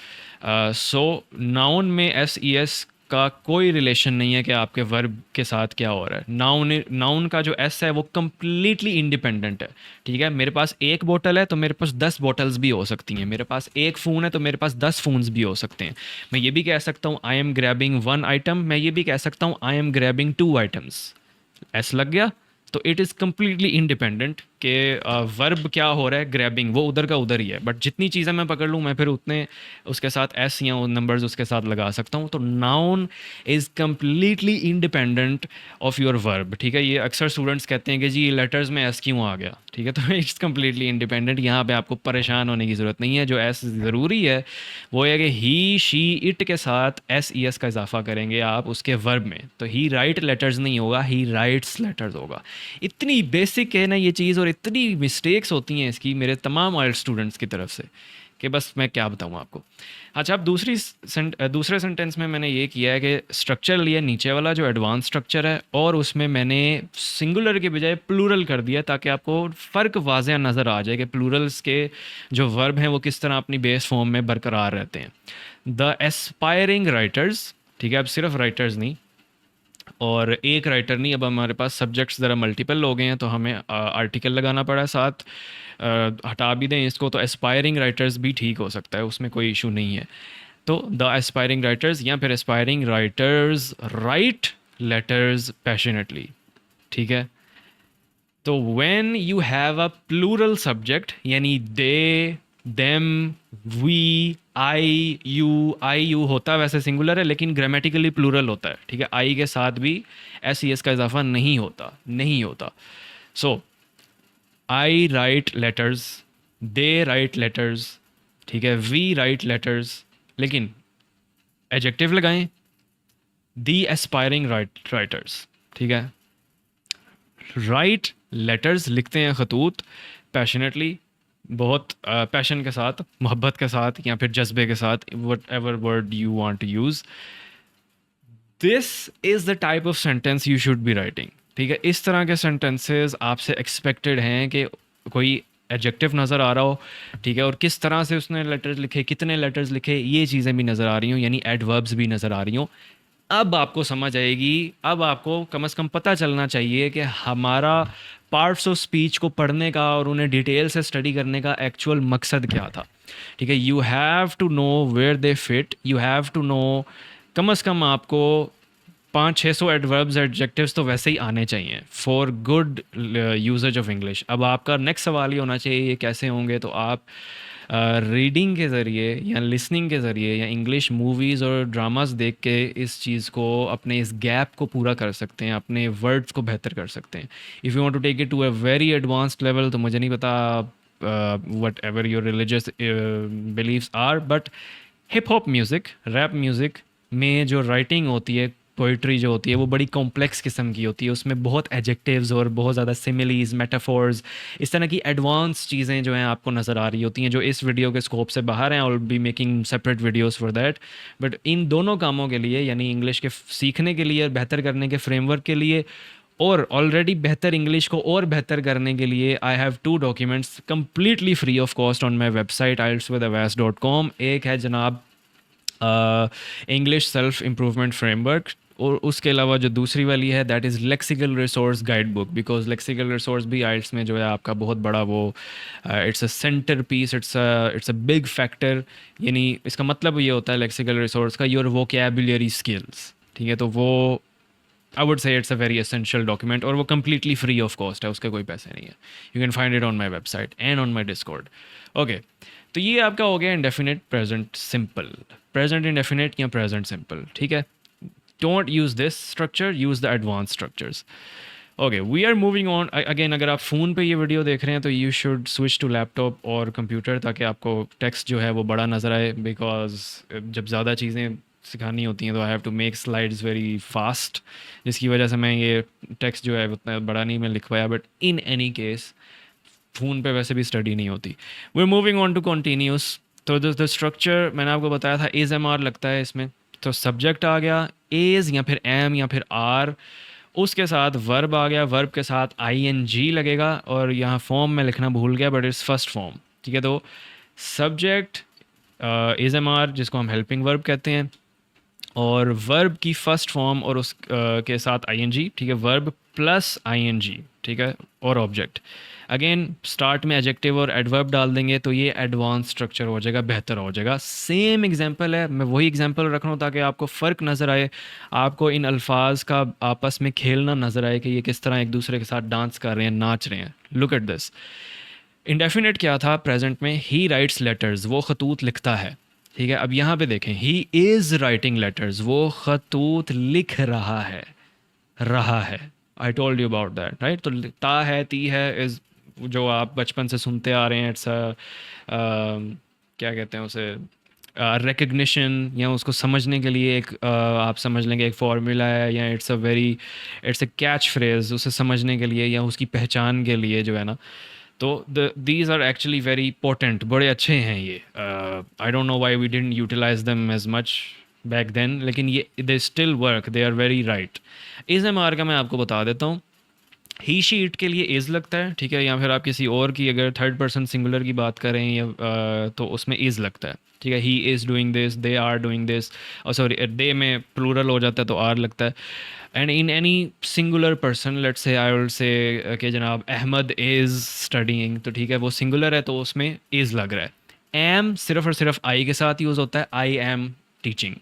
सो नाउन में एस ई एस का कोई रिलेशन नहीं है कि आपके वर्ब के साथ क्या हो रहा है। नाउन नाउन का जो एस है वो कम्प्लीटली इंडिपेंडेंट है, ठीक है। मेरे पास एक बोतल है तो मेरे पास 10 बॉटल्स भी हो सकती हैं, मेरे पास एक फ़ोन है तो मेरे पास 10 फ़ोन्स भी हो सकते हैं। मैं ये भी कह सकता हूँ I am grabbing one item, मैं ये भी कह सकता हूँ I am grabbing two items. S लग गया तो इट इज़ कम्प्लीटली इंडिपेंडेंट कि वर्ब क्या हो रहा है, ग्रैबिंग वो उधर का उधर ही है। बट जितनी चीज़ें मैं पकड़ लूँ मैं फिर उतने उसके साथ एस या नंबर्स उसके साथ लगा सकता हूँ। तो noun is completely independent of your verb, ठीक है। ये अक्सर स्टूडेंट्स कहते हैं कि जी लेटर्स में एस क्यों आ गया, ठीक है। तो इट्स कम्प्लीटली इंडिपेंडेंट, यहाँ पे आपको परेशान होने की ज़रूरत नहीं है। जो एस ज़रूरी है वो है कि ही शी इट के साथ एस ई एस का इजाफा करेंगे आप उसके वर्ब में, तो ही राइट लेटर्स नहीं होगा, ही राइट्स लेटर्स होगा। इतनी बेसिक है ना ये चीज़, और इतनी मिस्टेक्स होती हैं इसकी मेरे तमाम आइल्स स्टूडेंट्स की तरफ से कि बस मैं क्या बताऊँ आपको। अच्छा, अब दूसरे सेंटेंस में मैंने ये किया है कि स्ट्रक्चर लिया नीचे वाला जो एडवांस स्ट्रक्चर है, और उसमें मैंने सिंगुलर के बजाय प्लूरल कर दिया ताकि आपको फ़र्क वाज़ह नज़र आ जाए कि प्लूरल्स के जो वर्ब हैं वो किस तरह अपनी बेस फॉर्म में बरकरार रहते हैं। द एस्पायरिंग राइटर्स, ठीक है। अब सिर्फ राइटर्स नहीं और एक राइटर नहीं, अब हमारे पास सब्जेक्ट्स ज़रा मल्टीपल हो गए हैं तो हमें आर्टिकल लगाना पड़ा साथ। हटा भी दें इसको तो एस्पायरिंग राइटर्स भी ठीक हो सकता है, उसमें कोई इशू नहीं है। तो द एस्पायरिंग राइटर्स या फिर aspiring writers write letters passionately, ठीक है। तो when you have a plural subject, यानी they, them, we, I you होता वैसे सिंगुलर है लेकिन ग्रामेटिकली प्लूरल होता है, ठीक है। आई के साथ भी एस ई एस का इजाफा नहीं होता। सो आई राइट लेटर्स, दे राइट लेटर्स, ठीक है, वी राइट लेटर्स, लेकिन एडजेक्टिव लगाएं, दी एस्पायरिंग राइटर्स, ठीक है। राइट लेटर्स लिखते हैं खतूत पैशनेटली, बहुत पैशन के साथ, मोहब्बत के साथ या फिर जज्बे के साथ, whatever word you want to use. This is the type of sentence you should be writing, ठीक है। इस तरह के सेंटेंसेस आपसे एक्सपेक्टेड हैं कि कोई एडजेक्टिव नज़र आ रहा हो, ठीक है, और किस तरह से उसने लेटर्स लिखे, कितने लेटर्स लिखे, ये चीज़ें भी नज़र आ रही हों, यानी एडवर्ब्स भी नज़र आ रही हों। अब आपको समझ आएगी, अब आपको कम से कम पता चलना चाहिए कि हमारा पार्ट्स ऑफ स्पीच को पढ़ने का और उन्हें डिटेल से स्टडी करने का एक्चुअल मकसद क्या था, ठीक है। You have to know where they fit, you have to know, कम से कम आपको 500-600 एडवर्ब्स एडजेक्टिव्स तो वैसे ही आने चाहिए for good usage of English. अब आपका नेक्स्ट सवाल ये होना चाहिए ये कैसे होंगे, तो आप रीडिंग के ज़रिए या लिसनिंग के ज़रिए या इंग्लिश मूवीज़ और ड्रामास देख के इस चीज़ को, अपने इस गैप को पूरा कर सकते हैं, अपने वर्ड्स को बेहतर कर सकते हैं। If you want to take it to a very advanced level, तो मुझे नहीं पता whatever your religious beliefs are, but hip hop music, rap music में जो राइटिंग होती है, पोइट्री जो होती है, वो बड़ी कॉम्प्लेक्स किस्म की होती है। उसमें बहुत एडजेक्टिव्स और बहुत ज़्यादा सिमिलीज, मेटाफोर्स, इस तरह की एडवांस चीज़ें जो हैं आपको नज़र आ रही होती हैं, जो इस वीडियो के स्कोप से बाहर हैं। I will be making separate videos for that. But in दोनों कामों के लिए, यानी इंग्लिश के सीखने के लिए और बेहतर करने के फ्रेमवर्क के लिए, और ऑलरेडी बेहतर इंग्लिश को और बेहतर करने के लिए, I have 2 documents completely free of cost on my website ieltswithawais.com। एक है जनाब इंग्लिश सेल्फ इम्प्रूवमेंट फ्रेमवर्क, और उसके अलावा जो दूसरी वाली है that is lexical resource guide book, because lexical resource भी आइल्स में जो है आपका बहुत बड़ा वो it's a centre piece, it's a big factor. यानी इसका मतलब ये होता है लेक्सिकल रिसोर्स का, योर वोकैबुलरी स्किल्स, ठीक है। तो वो I would say it's a very essential document, और वो कम्प्लीटली फ्री ऑफ कॉस्ट है, उसके कोई पैसे नहीं है. You can find it on my website and on my Discord. Okay, तो ये आपका हो गया indefinite present simple, present indefinite या प्रेजेंट सिंपल. ठीक है, don't use this structure, use the advance structures. Okay, we are moving on. Again, अगर आप फ़ोन पे ये वीडियो देख रहे हैं तो you should switch to laptop और कंप्यूटर, ताकि आपको टेक्स्ट जो है वो बड़ा नज़र आए. बिकॉज जब ज़्यादा चीज़ें सिखानी होती हैं तो I have to make slides very fast, जिसकी वजह से मैं ये टेक्स्ट जो है उतना बड़ा नहीं मैं लिख पाया. But in any case phone पे वैसे भी स्टडी नहीं होती. We are moving on to continuous. तो द स्ट्रक्चर मैंने आपको बताया था, इज़ एम आर लगता है इसमें. तो सब्जेक्ट आ गया इज़ या फिर एम या फिर आर, उसके साथ वर्ब आ गया, वर्ब के साथ आई एन जी लगेगा, और यहाँ फॉर्म में लिखना भूल गया बट इट्स फर्स्ट फॉर्म. ठीक है, तो सब्जेक्ट इज़ एम आर, जिसको हम हेल्पिंग वर्ब कहते हैं, और वर्ब की फर्स्ट फॉर्म और उस के साथ आई एन जी. ठीक है, verb plus I N G. ठीक है, और ऑब्जेक्ट. अगेन स्टार्ट में एडजेक्टिव और एडवर्ब डाल देंगे तो ये एडवांस स्ट्रक्चर हो जाएगा, बेहतर हो जाएगा. सेम एग्जांपल है, मैं वही एग्जांपल रख रहा हूँ ताकि आपको फ़र्क नज़र आए, आपको इन अल्फाज का आपस में खेलना नज़र आए कि ये किस तरह एक दूसरे के साथ डांस कर रहे हैं, नाच रहे हैं. Look at this. इंडेफिनिट क्या था प्रेजेंट में? ही राइट्स लेटर्स, वो खतूत लिखता है. ठीक है, अब यहाँ पे देखें, ही इज़ राइटिंग लेटर्स, वो खतूत लिख रहा है, रहा है. I told you about that, right. तो ता है, ती है, इज़ जो आप बचपन से सुनते आ रहे हैं. इट्स क्या कहते हैं उसे, रिकग्निशन, या उसको समझने के लिए एक आप समझ लेंगे एक फार्मूला है, या इट्स अ कैच फ्रेज, उसे समझने के लिए या उसकी पहचान के लिए जो है ना. तो these are actually very potent, बड़े अच्छे हैं ये. I don't know why we didn't utilise them as much back then, लेकिन ये they still work, they are very right. Is am are का मैं आपको बता देता हूँ. ही शीट के लिए इज़ लगता है. ठीक है, या फिर आप किसी और की अगर थर्ड पर्सन सिंगुलर की बात करें या तो उसमें इज़ लगता है. ठीक है, he is doing this, they are doing this, और सॉरी दे में प्लूरल हो जाता है तो आर लगता है. And in any singular person, let's say I will से कि जनाब अहमद इज़ स्टडीइंग, तो ठीक है वो सिंगुलर है तो उसमें इज़ लग रहा है. एम सिर्फ और सिर्फ आई के साथ यूज़ होता है, आई एम टीचिंग.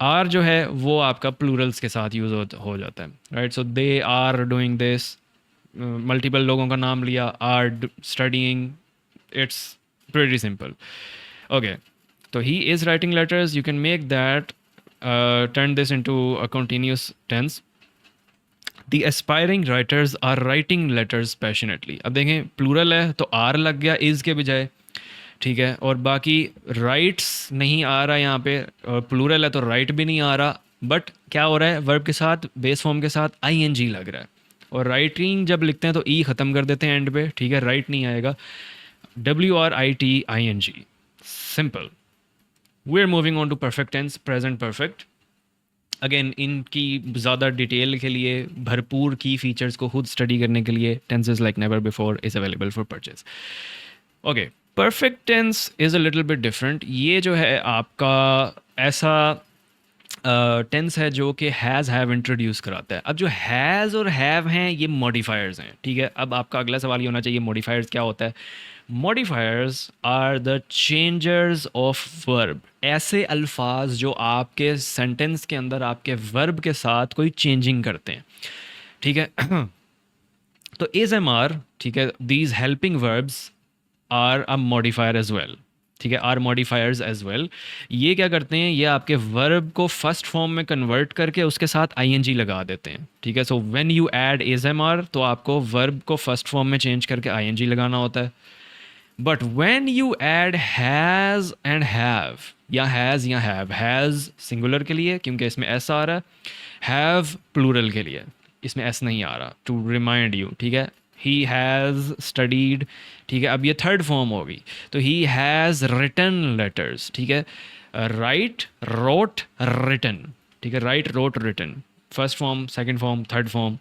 आर जो है वो आपका प्लूरल्स के साथ यूज़ हो जाता है, right. So they are doing this, multiple लोगों का नाम लिया, are studying, it's pretty simple. Okay, तो he is writing letters, you can make that turn this into a continuous tense. The aspiring writers are writing letters passionately. अब देखें प्लूरल है तो आर लग गया इज़ के बजाय. ठीक है, और बाकी राइट्स नहीं आ रहा यहाँ पे, और प्लूरल है तो राइट भी नहीं आ रहा. बट क्या हो रहा है, वर्ब के साथ बेस फॉर्म के साथ आई एन जी लग रहा है. और राइटिंग जब लिखते हैं तो ई ख़त्म कर देते हैं एंड पे. ठीक है, राइट नहीं आएगा, W R I T I N G, simple. We are moving on to perfect tense, present perfect. Again इनकी ज़्यादा डिटेल के लिए, भरपूर की फीचर्स को खुद स्टडी करने के लिए, tenses like never before is available for purchase. Okay, perfect tense is a little bit different. ये जो है आपका ऐसा टेंस है जो कि हैज़ हैव इंट्रोड्यूस कराता है. अब जो हैज़ और हैव हैं ये मॉडिफायर्स हैं. ठीक है, अब आपका अगला सवाल ये होना चाहिए, मॉडिफायर्स क्या होता है? Modifiers are the changers of verb. ऐसे अल्फाज जो आपके सेंटेंस के अंदर आपके वर्ब के साथ कोई चेंजिंग करते हैं. ठीक है, तो इज एम आर, ठीक है, these helping verbs are a modifier as well. ठीक है, आर मॉडिफायर्स एज वेल. ये क्या करते हैं, ये आपके वर्ब को फर्स्ट फॉर्म में कन्वर्ट करके उसके साथ आई एन जी लगा देते हैं. ठीक है, so when you add is am are तो आपको वर्ब को फर्स्ट फॉर्म में चेंज करके आई एन जी लगाना होता है. But when you add has and have, या हैज़ या हैव सिंगुलर के लिए क्योंकि इसमें एस आ रहा है, हैव प्लूरल के लिए इसमें एस नहीं आ रहा, टू रिमाइंड यू. ठीक है, ही हैज़ स्टडीड. ठीक है, अब ये थर्ड फॉर्म होगी तो ही हैज़ रिटन लेटर्स. ठीक है, राइट, रोट, रिटन. ठीक है, write, wrote, written, first form, second form, third form.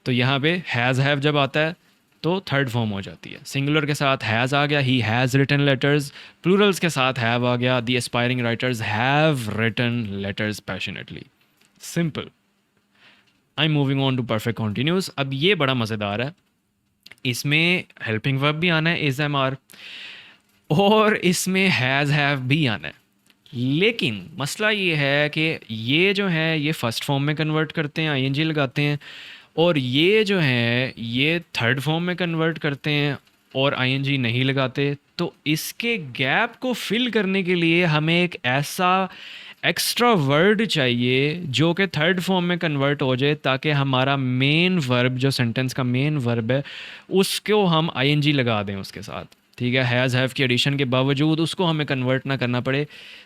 तो यहाँ पे हैज़ हैव जब आता है तो थर्ड फॉर्म हो जाती है. सिंगुलर के साथ हैज़ आ गया, he has written letters. Plurals के साथ हैव आ गया, the aspiring writers have written letters passionately. Simple. I am moving on to perfect continuous. अब ये बड़ा मज़ेदार है, इसमें हेल्पिंग वर्ब भी आना है इज एम आर, और इसमें हैज़ हैव भी आना है. लेकिन मसला ये है कि ये जो है ये फर्स्ट फॉर्म में कन्वर्ट करते हैं, आईएनजी लगाते हैं, और ये जो है ये थर्ड फॉर्म में कन्वर्ट करते हैं और आईएनजी नहीं लगाते। तो इसके गैप को फिल करने के लिए हमें एक ऐसा एक्स्ट्रा वर्ड चाहिए जो कि थर्ड फॉर्म में कन्वर्ट हो जाए, ताकि हमारा मेन वर्ब, जो सेंटेंस का मेन वर्ब है, उसको हम आईएनजी लगा दें उसके साथ। ठीक है, हैज़ हैव की एडिशन के बावजूद उसको हमें कन्वर्ट ना करना पड़े।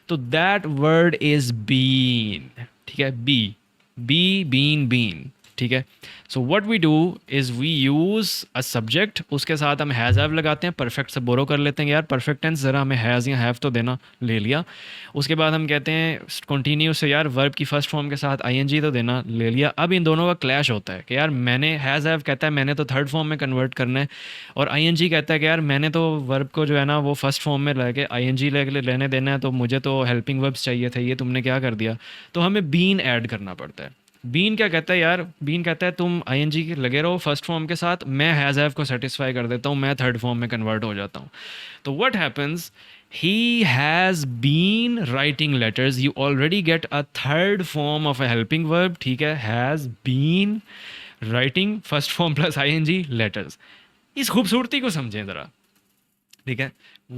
तो दैट वर्ड इज़ बीन। ठीक है, बी, बी, बीन, बीन। ठीक है, so what we do is we use a subject, उसके साथ हम हैज़ हैव लगाते हैं, परफेक्ट से बोरो कर लेते हैं यार, परफेक्ट टेंस ज़रा हमें हैज़ या हैव तो देना, ले लिया। उसके बाद हम कहते हैं कंटिन्यू से यार वर्ब की फर्स्ट फॉर्म के साथ आईएनजी तो देना, ले लिया। अब इन दोनों का क्लैश होता है कि यार मैंने, हैज़ हैव कहता है मैंने तो थर्ड फॉर्म में कन्वर्ट करना है, और आईएनजी कहता है कि यार मैंने तो वर्ब को जो है ना वो फर्स्ट फॉर्म में लेके आईएनजी लेने देना है, तो मुझे तो हेल्पिंग वर्ब्स चाहिए थे, ये तुमने क्या कर दिया। तो हमें बीन ऐड करना पड़ता है। बीन क्या कहता है यार, बीन कहता है तुम आईएनजी के लगे रहो फर्स्ट फॉर्म के साथ, मैं हैज़ हैव को सेटिस्फाई कर देता हूँ, मैं थर्ड फॉर्म में कन्वर्ट हो जाता हूँ। तो what happens, he has been writing letters, you already get a third form of a helping verb। ठीक है, has been writing first form plus ing letters। इस खूबसूरती को समझें ज़रा। ठीक है,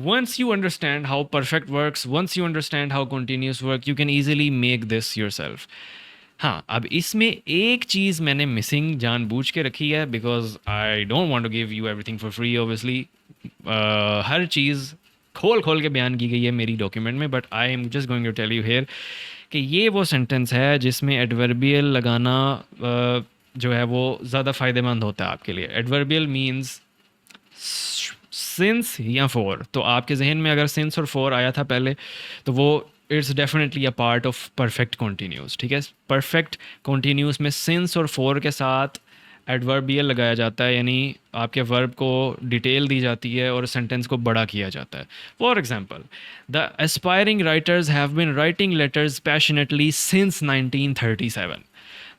once you understand how perfect works, once you understand how continuous work, you can easily make this yourself। हाँ, अब इसमें एक चीज़ मैंने मिसिंग जानबूझ के रखी है, because I don't want to give you everything for free obviously. हर चीज़ खोल खोल के बयान की गई है मेरी डॉक्यूमेंट में, but I am just going to tell you here कि ये वो सेंटेंस है जिसमें एडवर्बियल लगाना जो है वो ज़्यादा फ़ायदेमंद होता है आपके लिए। एडवर्बियल मीन्स सिंस या फॉर। तो आपके जहन में अगर सिंस और फॉर आया था पहले, तो वो it's definitely a part of perfect continuous. ठीक है, परफेक्ट कॉन्टीन्यूस में सिंस और फॉर के साथ एडवर्बियल लगाया जाता है, यानी आपके वर्ब को डिटेल दी जाती है और सेंटेंस को बड़ा किया जाता है। For example, the aspiring writers have been writing letters passionately since 1937।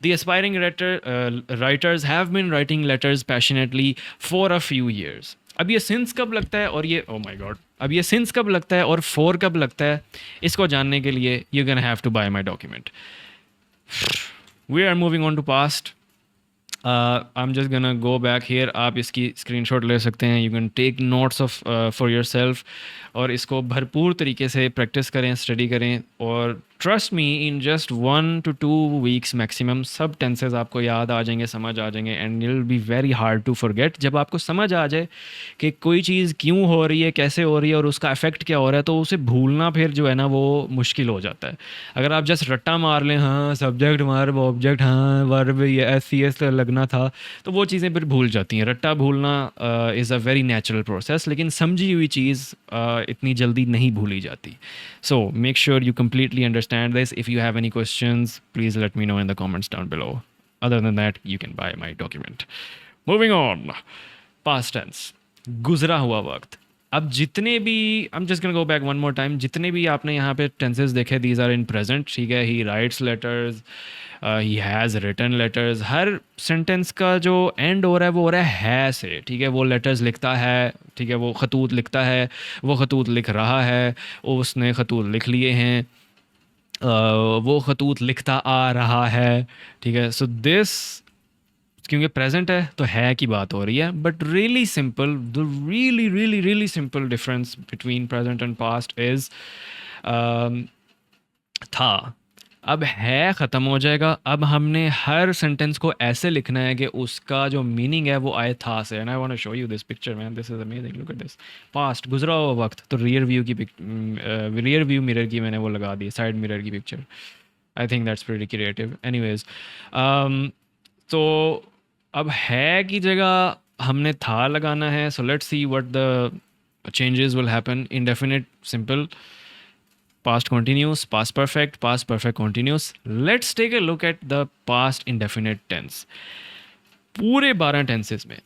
The aspiring writers have been writing letters passionately for a few years। अब ये सिंस कब लगता है और ये, ओ माय गॉड, अब ये सिंस कब लगता है और फॉर कब लगता है, इसको जानने के लिए you can have to buy my document. We are moving on to past. I am just gonna go back here. आप इसकी स्क्रीनशॉट ले सकते हैं, you can take notes of for yourself, और इसको भरपूर तरीके से प्रैक्टिस करें, स्टडी करें, और trust me in just 1 to 2 weeks maximum सब टेंसेज आपको याद आ जाएंगे, समझ आ जाएंगे, and it will be very hard to forget. जब आपको समझ आ जाए कि कोई चीज़ क्यों हो रही है, कैसे हो रही है और उसका इफेक्ट क्या हो रहा है, तो उसे भूलना फिर जो है ना वो मुश्किल हो जाता है। अगर आप जस्ट रट्टा मार लें, हाँ सब्जेक्ट वर्ब ऑब्जेक्ट, हाँ वर्ब ये एस सी एस लगना था, तो वो चीज़ें फिर भूल जाती हैं। रट्टा भूलना is a very natural process, लेकिन समझी हुई चीज़ इतनी जल्दी नहीं भूली जाती। So make sure you completely understand this. If you have any questions, please let me know in the comments down below. Other than that, you can buy my document. Moving on, past tense, गुजरा हुआ वक्त। अब जितने भी, I'm just gonna go back one more time, जितने भी आपने यहाँ पे tenses देखे, these are in present। ठीक है, he writes letters, he has written letters। Her sentence का जो एंड हो रहा है वो हो रहा है से। ठीक है, वो लेटर्स लिखता है, ठीक है, वो खतूत लिखता है, वो खतूत लिख रहा है, उसने खतूत लिख लिए हैं, वो खतूत लिखता आ रहा है। ठीक है, सो दिस, क्योंकि प्रेजेंट है तो है की बात हो रही है, but really simple, the really really really simple difference between present and past is था। अब है ख़त्म हो जाएगा। अब हमने हर सेंटेंस को ऐसे लिखना है कि उसका जो मीनिंग है वो आए था से। And I want to show you this picture man, this is amazing, look at this. Past, गुजरा हुआ वक्त, तो रियर व्यू की रियर व्यू मिरर की मैंने वो लगा दी, साइड मिरर की picture. I think that's pretty creative. Anyways, तो अब है की जगह हमने था लगाना है। So let's see what the changes will happen। Indefinite simple, past continuous, past perfect continuous। Let's take a look at the past indefinite tense। पूरे 12 टेंसेस में,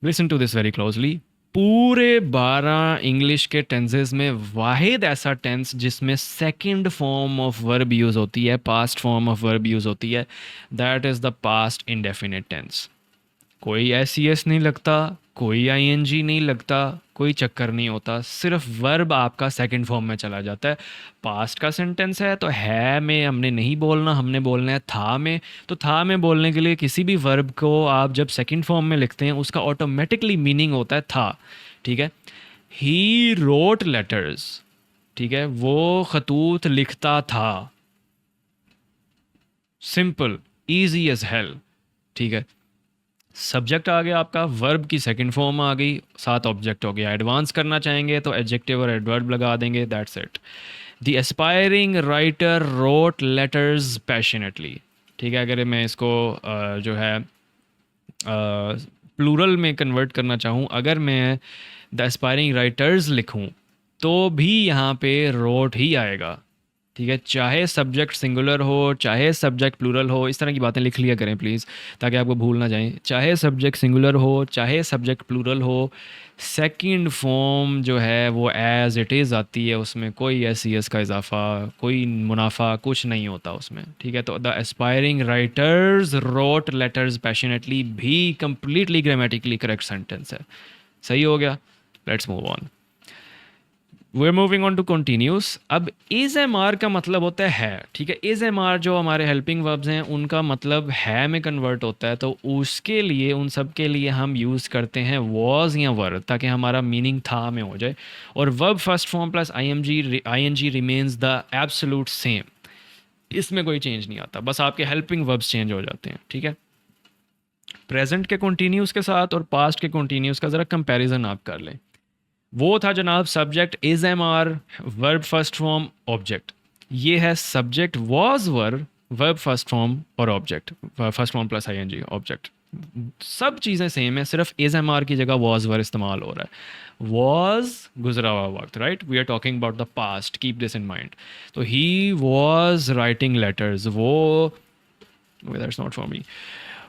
listen to this very closely, पूरे 12 इंग्लिश के टेंसेस में वाहिद ऐसा टेंस जिसमें second form of verb use होती है, past form of verb use होती है, that is the past indefinite tense. कोई एस ई एस नहीं लगता, कोई आई एन जी नहीं लगता, कोई चक्कर नहीं होता, सिर्फ वर्ब आपका सेकंड फॉर्म में चला जाता है। पास्ट का सेंटेंस है तो है में हमने नहीं बोलना, हमने बोलना है था में। तो था में बोलने के लिए किसी भी वर्ब को आप जब सेकंड फॉर्म में लिखते हैं उसका ऑटोमेटिकली मीनिंग होता है था। ठीक है, ही रोट लेटर्स, ठीक है, वो खतूत लिखता था। Simple, easy as hell. ठीक है, सब्जेक्ट आ गया आपका, वर्ब की सेकंड फॉर्म आ गई, साथ ऑब्जेक्ट हो गया। एडवांस करना चाहेंगे तो एडजेक्टिव और एडवर्ब लगा देंगे, that's it. The aspiring writer wrote letters passionately. ठीक है, अगर मैं इसको जो है प्लूरल में कन्वर्ट करना चाहूँ, अगर मैं द एस्पायरिंग राइटर्स लिखूँ तो भी यहाँ पे रोट ही आएगा। ठीक है, चाहे सब्जेक्ट सिंगुलर हो चाहे सब्जेक्ट प्लूरल हो, इस तरह की बातें लिख लिया करें प्लीज़, ताकि आपको भूल ना जाएं। चाहे सब्जेक्ट सिंगुलर हो चाहे सब्जेक्ट प्लूरल हो, सेकंड फॉर्म जो है वो एज इट इज़ आती है, उसमें कोई एस सी एस का इजाफा, कोई मुनाफा कुछ नहीं होता उसमें। ठीक है, तो the aspiring writers wrote letters passionately भी कंप्लीटली ग्रामेटिकली करेक्ट सेंटेंस है। सही हो गया, let's move on. We moving on to continuous. अब इज एम आर का मतलब होता है। ठीक है, इज एम आर जो हमारे हेल्पिंग वर्ब्स हैं उनका मतलब है में कन्वर्ट होता है, तो उसके लिए, उन सब के लिए हम यूज़ करते हैं वॉज या वर, ताकि हमारा मीनिंग था में हो जाए। और verb first form plus I N G remains the absolute same, इसमें कोई चेंज नहीं आता, बस आपके हेल्पिंग वर्ब्स चेंज हो जाते हैं। ठीक है, प्रेजेंट के कंटिन्यूस के साथ और पास्ट के कंटिन्यूस का ज़रा कंपैरिजन आप कर लें। वो था जनाब subject is am are, verb first form object. ये है subject was were, verb first form और object, first form plus I N G object. सब चीज़ें सेम है, सिर्फ इज एम आर की जगह वॉज वर इस्तेमाल हो रहा है। वॉज गुजरा हुआ वक्त, right, we are talking about the past, keep this in mind. तो ही वॉज राइटिंग लेटर्स, वो दैट्स नॉट फॉर मी,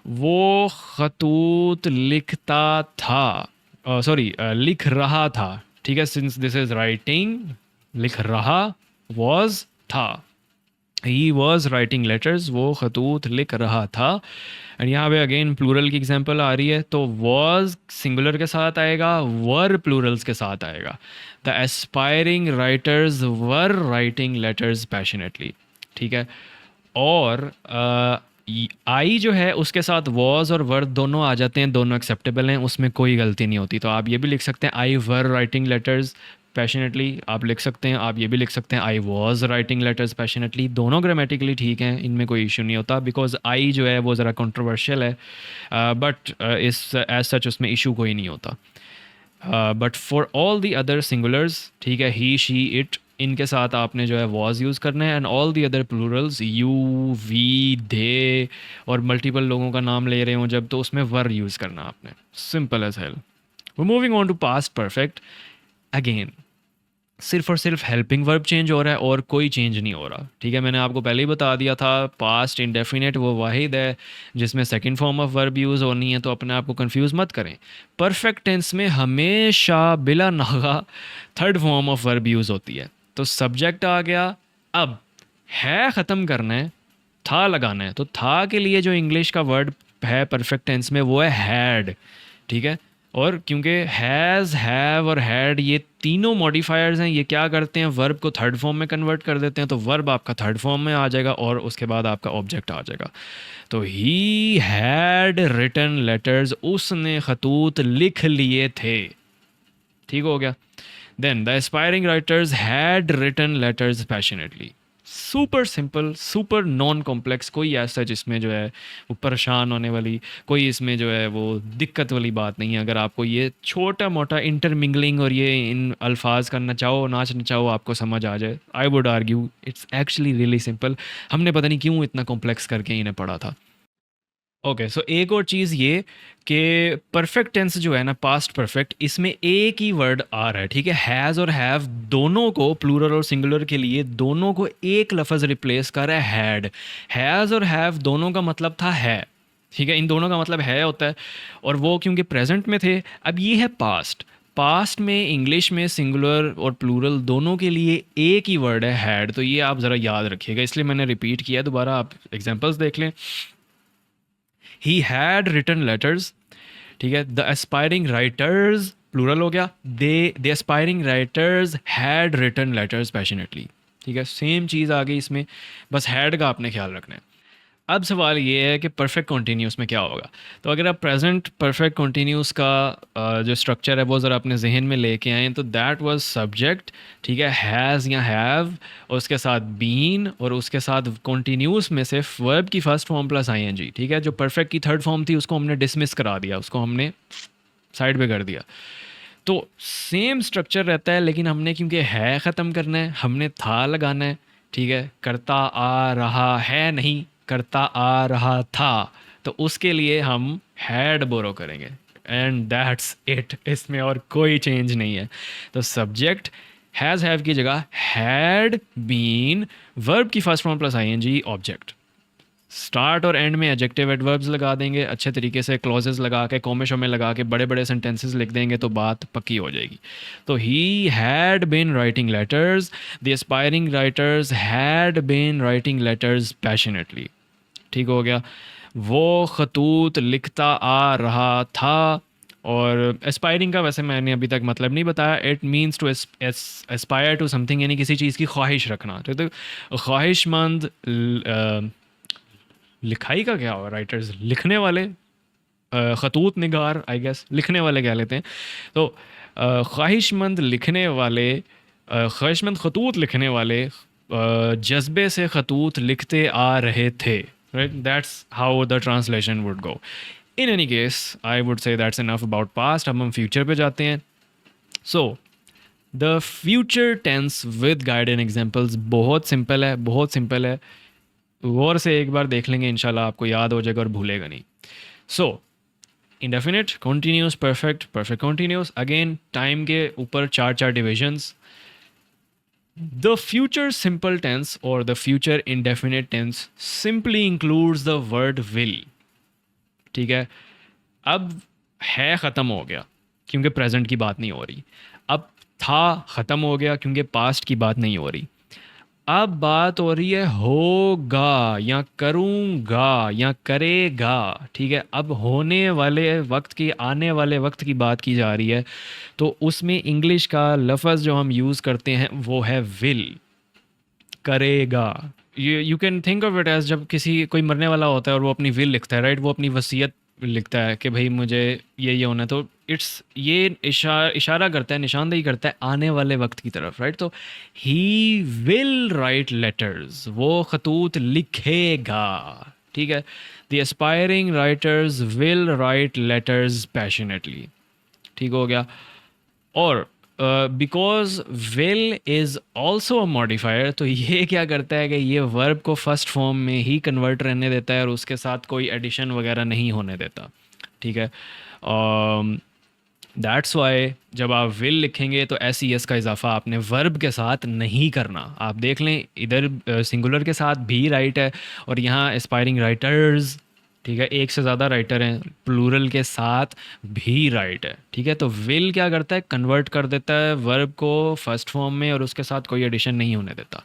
वो खतूत लिखता था, सॉरी लिख रहा था। ठीक है, सिंस दिस इज राइटिंग, लिख रहा, वॉज था, ही वॉज राइटिंग लेटर्स, वो खतूत लिख रहा था। एंड यहाँ पे अगेन प्लूरल की एग्जांपल आ रही है, तो वॉज सिंगुलर के साथ आएगा, वर प्लूरल्स के साथ आएगा। The aspiring writers were writing letters passionately. ठीक है, और आई जो है उसके साथ वॉज और वर दोनों आ जाते हैं, दोनों एक्सेप्टेबल हैं, उसमें कोई गलती नहीं होती। तो आप ये भी लिख सकते हैं आई वर राइटिंग लेटर्स पैशनेटली, आप लिख सकते हैं, आप ये भी लिख सकते हैं I was writing letters passionately, दोनों ग्रामेटिकली ठीक हैं, इनमें कोई इशू नहीं होता। बिकॉज आई जो है वो ज़रा कंट्रोवर्शियल है, बट इस एज सच उसमें इशू कोई नहीं होता। But for all the other singulars, ठीक है, ही शी इट, इनके साथ आपने जो है वॉज यूज़ करना है। And all the other plurals, you we they और मल्टीपल लोगों का नाम ले रहे हो जब, तो उसमें वर यूज़ करना आपने, simple as hell. Moving on to past perfect. Again सिर्फ और सिर्फ हेल्पिंग वर्ब चेंज हो रहा है और कोई चेंज नहीं हो रहा। ठीक है, मैंने आपको पहले ही बता दिया था, पास्ट इंडेफिनेट वो वाहिद है जिसमें second form of verb use होनी है, तो अपने आप को कंफ्यूज मत करें। परफेक्ट टेंस में हमेशा बिला Naga third form of verb use होती है। तो सब्जेक्ट आ गया, अब है ख़त्म करना है, था लगाना है, तो था के लिए जो इंग्लिश का वर्ड है परफेक्ट टेंस में वो है हैड। ठीक है, और क्योंकि हैज़, हैव और हैड ये तीनों मॉडिफायर्स हैं, ये क्या करते हैं, वर्ब को थर्ड फॉर्म में कन्वर्ट कर देते हैं, तो वर्ब आपका थर्ड फॉर्म में आ जाएगा और उसके बाद आपका ऑब्जेक्ट आ जाएगा। तो ही हैड रिटन लेटर्स, उसने खतूत लिख लिए थे। ठीक हो गया। Then the aspiring writers had written letters passionately. Super simple, super non complex, कोई ऐसा जिसमें जो है वो परेशान होने वाली, कोई इसमें जो है वो दिक्कत वाली बात नहीं है। अगर आपको ये छोटा मोटा इंटरमिंगलिंग और ये इन अल्फाज करना चाहो, नाचना चाहो, आपको समझ आ जाए, I would argue it's actually really simple. हमने पता नहीं क्यों इतना कॉम्प्लेक्स करके इन्हें पढ़ा था। ओके, सो एक और चीज़ ये कि परफेक्ट टेंस जो है ना, पास्ट परफेक्ट, इसमें एक ही वर्ड आ रहा है। ठीक है, हैज़ और हैव दोनों को, प्लूरल और सिंगुलर के लिए दोनों को एक लफ्ज़ रिप्लेस कर रहा है, हैड। हैज़ और हैव दोनों का मतलब था है। ठीक है, इन दोनों का मतलब है होता है, और वो क्योंकि प्रेजेंट में थे। अब ये है पास्ट। पास्ट में इंग्लिश में सिंगुलर और प्लूरल दोनों के लिए एक ही वर्ड है, हैड। तो ये आप ज़रा याद रखिएगा, इसलिए मैंने रिपीट किया, दोबारा आप एग्जाम्पल्स देख लें। He had written letters, ठीक है, द एस्पायरिंग राइटर्स प्लूरल हो गया, they aspiring writers had written letters passionately. ठीक है, सेम चीज़ आ गई इसमें, बस हैड का आपने ख्याल रखना है। अब सवाल ये है कि परफेक्ट कॉन्टीन्यूस में क्या होगा। तो अगर आप प्रेजेंट परफेक्ट कॉन्टीन्यूस का जो स्ट्रक्चर है वो ज़रा अपने जहन में लेके आएँ, तो दैट वाज सब्जेक्ट, ठीक है, हैज़ या हैव, और उसके साथ बीन, और उसके साथ कॉन्टीन्यूस में से वर्ब की फर्स्ट फॉर्म प्लस आईएनजी। ठीक है, जो परफेक्ट की थर्ड फॉर्म थी उसको हमने डिसमिस करा दिया, उसको हमने साइड पे कर दिया। तो सेम स्ट्रक्चर रहता है, लेकिन हमने क्योंकि है ख़त्म करना है, हमने था लगाना है। ठीक है, करता आ रहा है नहीं, करता आ रहा था, तो उसके लिए हम हैड बोरो करेंगे, एंड दैट्स इट। इसमें और कोई चेंज नहीं है। तो सब्जेक्ट हैज़ हैव की जगह हैड बीन, वर्ब की first form plus ING, object. Start और एंड में एडजेक्टिव एडवर्ब्स लगा देंगे अच्छे तरीके से, क्लॉजेस लगा के, कॉमे शोमे लगा के, बड़े बड़े सेंटेंसेस लिख देंगे तो बात पक्की हो जाएगी। तो he had been writing letters, the aspiring writers had been writing letters passionately. ठीक हो गया। वो खतूत लिखता आ रहा था। और एस्पायरिंग का वैसे मैंने अभी तक मतलब नहीं बताया। It means to aspire to something, यानी किसी चीज़ की ख्वाहिश रखना। तो ख्वाहिशमंद, लिखाई का क्या होगा, राइटर्स लिखने वाले, खतूत निगार आई गेस, लिखने वाले कह लेते हैं। तो ख्वाहिशमंद लिखने वाले, ख्वाहिशमंद खतूत लिखने वाले जज्बे से खतूत लिखते आ रहे थे। Right, that's how the translation would go. In any case I would say that's enough about past. अब हम फ्यूचर पे जाते हैं। So the future tense with guided examples बहुत सिंपल है, बहुत सिंपल है। गौर से एक बार देख लेंगे, इंशाल्लाह आपको याद हो जाएगा और भूलेगा नहीं। So indefinite, continuous, perfect, perfect continuous. Again time के ऊपर चार चार divisions. The future simple tense और the future indefinite tense simply includes the word will. ठीक है, अब है ख़त्म हो गया क्योंकि प्रेजेंट की बात नहीं हो रही। अब था ख़त्म हो गया क्योंकि पास्ट की बात नहीं हो रही। अब बात हो रही है होगा या करूँगा या करेगा। ठीक है, अब होने वाले वक्त की, आने वाले वक्त की बात की जा रही है। तो उसमें इंग्लिश का लफ्ज़ जो हम यूज़ करते हैं वो है विल, करेगा। You can think of it as, जब किसी कोई मरने वाला होता है और वो अपनी विल लिखता है, राइट, वो अपनी वसीयत लिखता है कि भाई मुझे ये होना है। तो इट्स ये इशारा करता है, निशानदेही करता है आने वाले वक्त की तरफ, राइट। तो ही विल राइट लेटर्स, वो खतूत लिखेगा। ठीक है, the aspiring writers will write letters passionately. ठीक हो गया। और because will is also a modifier, तो ये क्या करता है कि ये वर्ब को फर्स्ट फॉर्म में ही कन्वर्ट रहने देता है और उसके साथ कोई एडिशन वगैरह नहीं होने देता। ठीक है, दैट्स वाई जब आप विल लिखेंगे तो एस ई एस का इजाफा आपने वर्ब के साथ नहीं करना। आप देख लें, इधर सिंगुलर के साथ भी राइट है और यहाँ एस्पायरिंग राइटर्स, ठीक है, एक से ज़्यादा राइटर हैं, प्लूरल के साथ भी राइट है। ठीक है, तो विल क्या करता है, कन्वर्ट कर देता है वर्ब को फर्स्ट फॉर्म में और उसके साथ कोई एडिशन नहीं होने देता।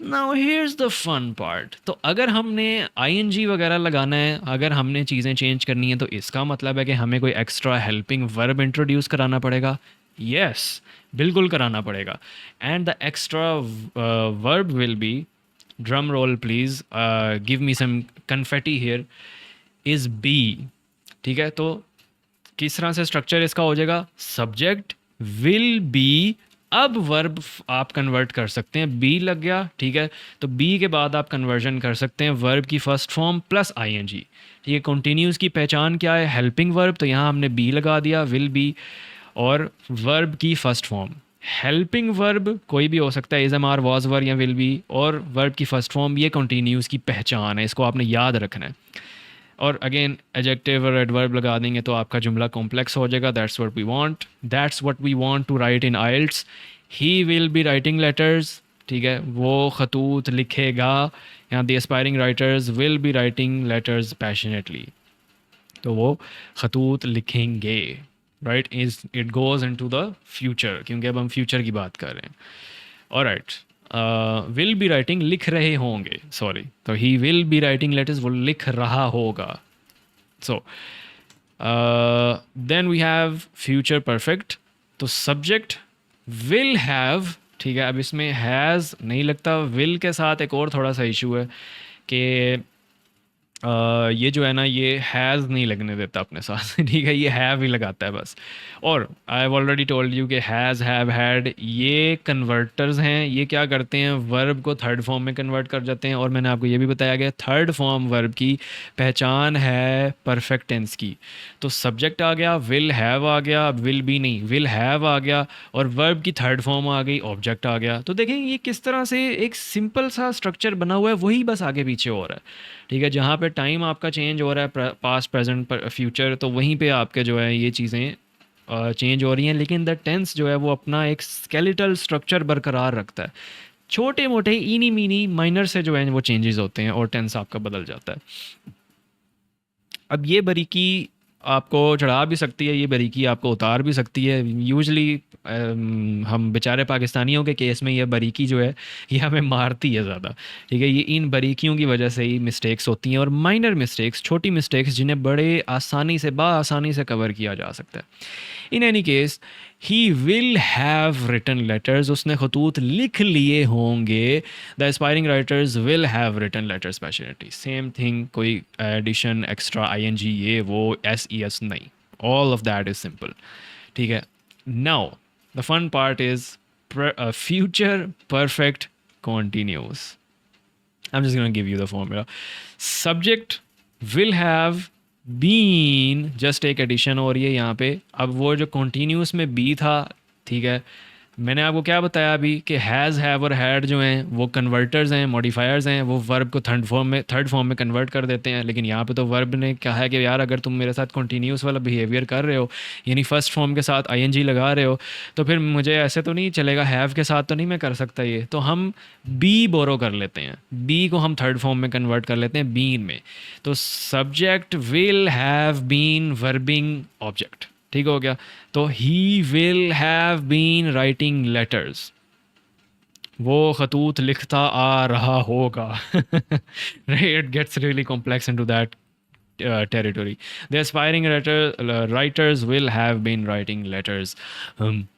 Now here's the fun part. तो अगर हमने आईएनजी वगैरह लगाना है, अगर हमने चीज़ें चेंज करनी है, तो इसका मतलब है कि हमें कोई एक्स्ट्रा हेल्पिंग वर्ब इंट्रोड्यूस कराना पड़ेगा। यस, बिल्कुल कराना पड़ेगा। And the extra verb will be, drum roll please, give me some confetti here, is be. ठीक है, तो किस तरह से स्ट्रक्चर इसका हो जाएगा, सब्जेक्ट विल बी। अब वर्ब आप कन्वर्ट कर सकते हैं, बी लग गया। ठीक है, तो बी के बाद आप कन्वर्जन कर सकते हैं वर्ब की फर्स्ट फॉर्म प्लस आईएनजी। ठीक है, कंटिन्यूस की पहचान क्या है, हेल्पिंग वर्ब, तो यहाँ हमने बी लगा दिया, विल बी, और वर्ब की फर्स्ट फॉर्म। हेल्पिंग वर्ब कोई भी हो सकता है, is am are, was were या विल बी, और वर्ब की फर्स्ट फॉर्म, ये कंटिन्यूस की पहचान है, इसको आपने याद रखना है। और अगेन एडजेक्टिव और एडवर्ब लगा देंगे तो आपका जुमला कॉम्प्लेक्स हो जाएगा। That's what we want, that's what we want to write in aisles. He will be writing letters. ठीक है, वो खतूत लिखेगा। यहाँ the aspiring writers will be writing letters passionately, तो वो खतूत लिखेंगे। Right, is it goes into the future, क्योंकि अब हम फ्यूचर की बात कर रहे हैं। ऑलराइट, विल बी राइटिंग, लिख रहे होंगे, सॉरी, तो he will be writing letters, वो लिख रहा होगा। So then we have future perfect. तो सब्जेक्ट विल हैव, ठीक है, अब इसमें हैज़ नहीं लगता, विल के साथ एक और थोड़ा सा इशू है कि ये जो है ना, ये हैज़ नहीं लगने देता अपने साथ ठीक है, ये हैव ही लगाता है बस। और I have already told you कि हैज़, हैव, हैड ये कन्वर्टर्स हैं। ये क्या करते हैं, वर्ब को थर्ड फॉर्म में कन्वर्ट कर जाते हैं। और मैंने आपको ये भी बताया गया थर्ड फॉर्म वर्ब की पहचान है परफेक्ट टेंस की। तो सब्जेक्ट आ गया, विल हैव आ गया, विल बी नहीं, विल हैव आ गया, और वर्ब की थर्ड फॉर्म आ गई, ऑब्जेक्ट आ गया। तो देखें ये किस तरह से एक सिंपल सा स्ट्रक्चर बना हुआ है, वही बस आगे पीछे हो रहा है। ठीक है, जहाँ पे टाइम आपका चेंज हो रहा है, पास्ट, प्रेजेंट, फ्यूचर, तो वहीं पे आपके जो है ये चीज़ें चेंज हो रही हैं। लेकिन द टेंस जो है वो अपना एक स्केलेटल स्ट्रक्चर बरकरार रखता है। छोटे मोटे इनी मीनी माइनर से जो है वो चेंजेस होते हैं और टेंस आपका बदल जाता है। अब ये बारीकी आपको चढ़ा भी सकती है, ये बारीकी आपको उतार भी सकती है। यूजली हम बेचारे पाकिस्तानियों के केस में ये बारीकी जो है ये हमें मारती है ज़्यादा। ठीक है, ये इन बारीकियों की वजह से ही मिस्टेक्स होती हैं, और माइनर मिस्टेक्स, छोटी मिस्टेक्स, जिन्हें बड़े आसानी से आसानी से कवर किया जा सकता है। In any case, he will have written letters, उसने खतूत लिख लिए होंगे। The aspiring writers will have written letters speciality, same thing, कोई एडिशन, एक्स्ट्रा, आईएनजी, ये वो, एस ई एस नहीं, all of that is simple. ठीक है, now the fun part is future perfect continuous. I'm just going to give you the formula. Subject will have been, just एक एडिशन हो रही है यहाँ पे। अब वो जो continuous में be था, ठीक है, मैंने आपको क्या बताया अभी कि हैज़, हैव और हैड जो हैं वो कन्वर्टर्स हैं, मॉडिफायर्स हैं, वो वर्ब को थर्ड फॉर्म में कन्वर्ट कर देते हैं। लेकिन यहाँ पे तो वर्ब ने कहा है कि यार अगर तुम मेरे साथ कंटिन्यूस वाला बिहेवियर कर रहे हो, यानी फर्स्ट फॉर्म के साथ आईएनजी लगा रहे हो, तो फिर मुझे ऐसे तो नहीं चलेगा, हैव के साथ तो नहीं मैं कर सकता ये। तो हम बी बोरो कर लेते हैं, बी को हम थर्ड फॉर्म में कन्वर्ट कर लेते हैं बीन में। तो subject will have been verbing object, ठीक हो गया। तो he will have been writing letters, वो खतूत लिखता आ रहा होगा it gets really complex into that territory. The aspiring writers will have been writing letters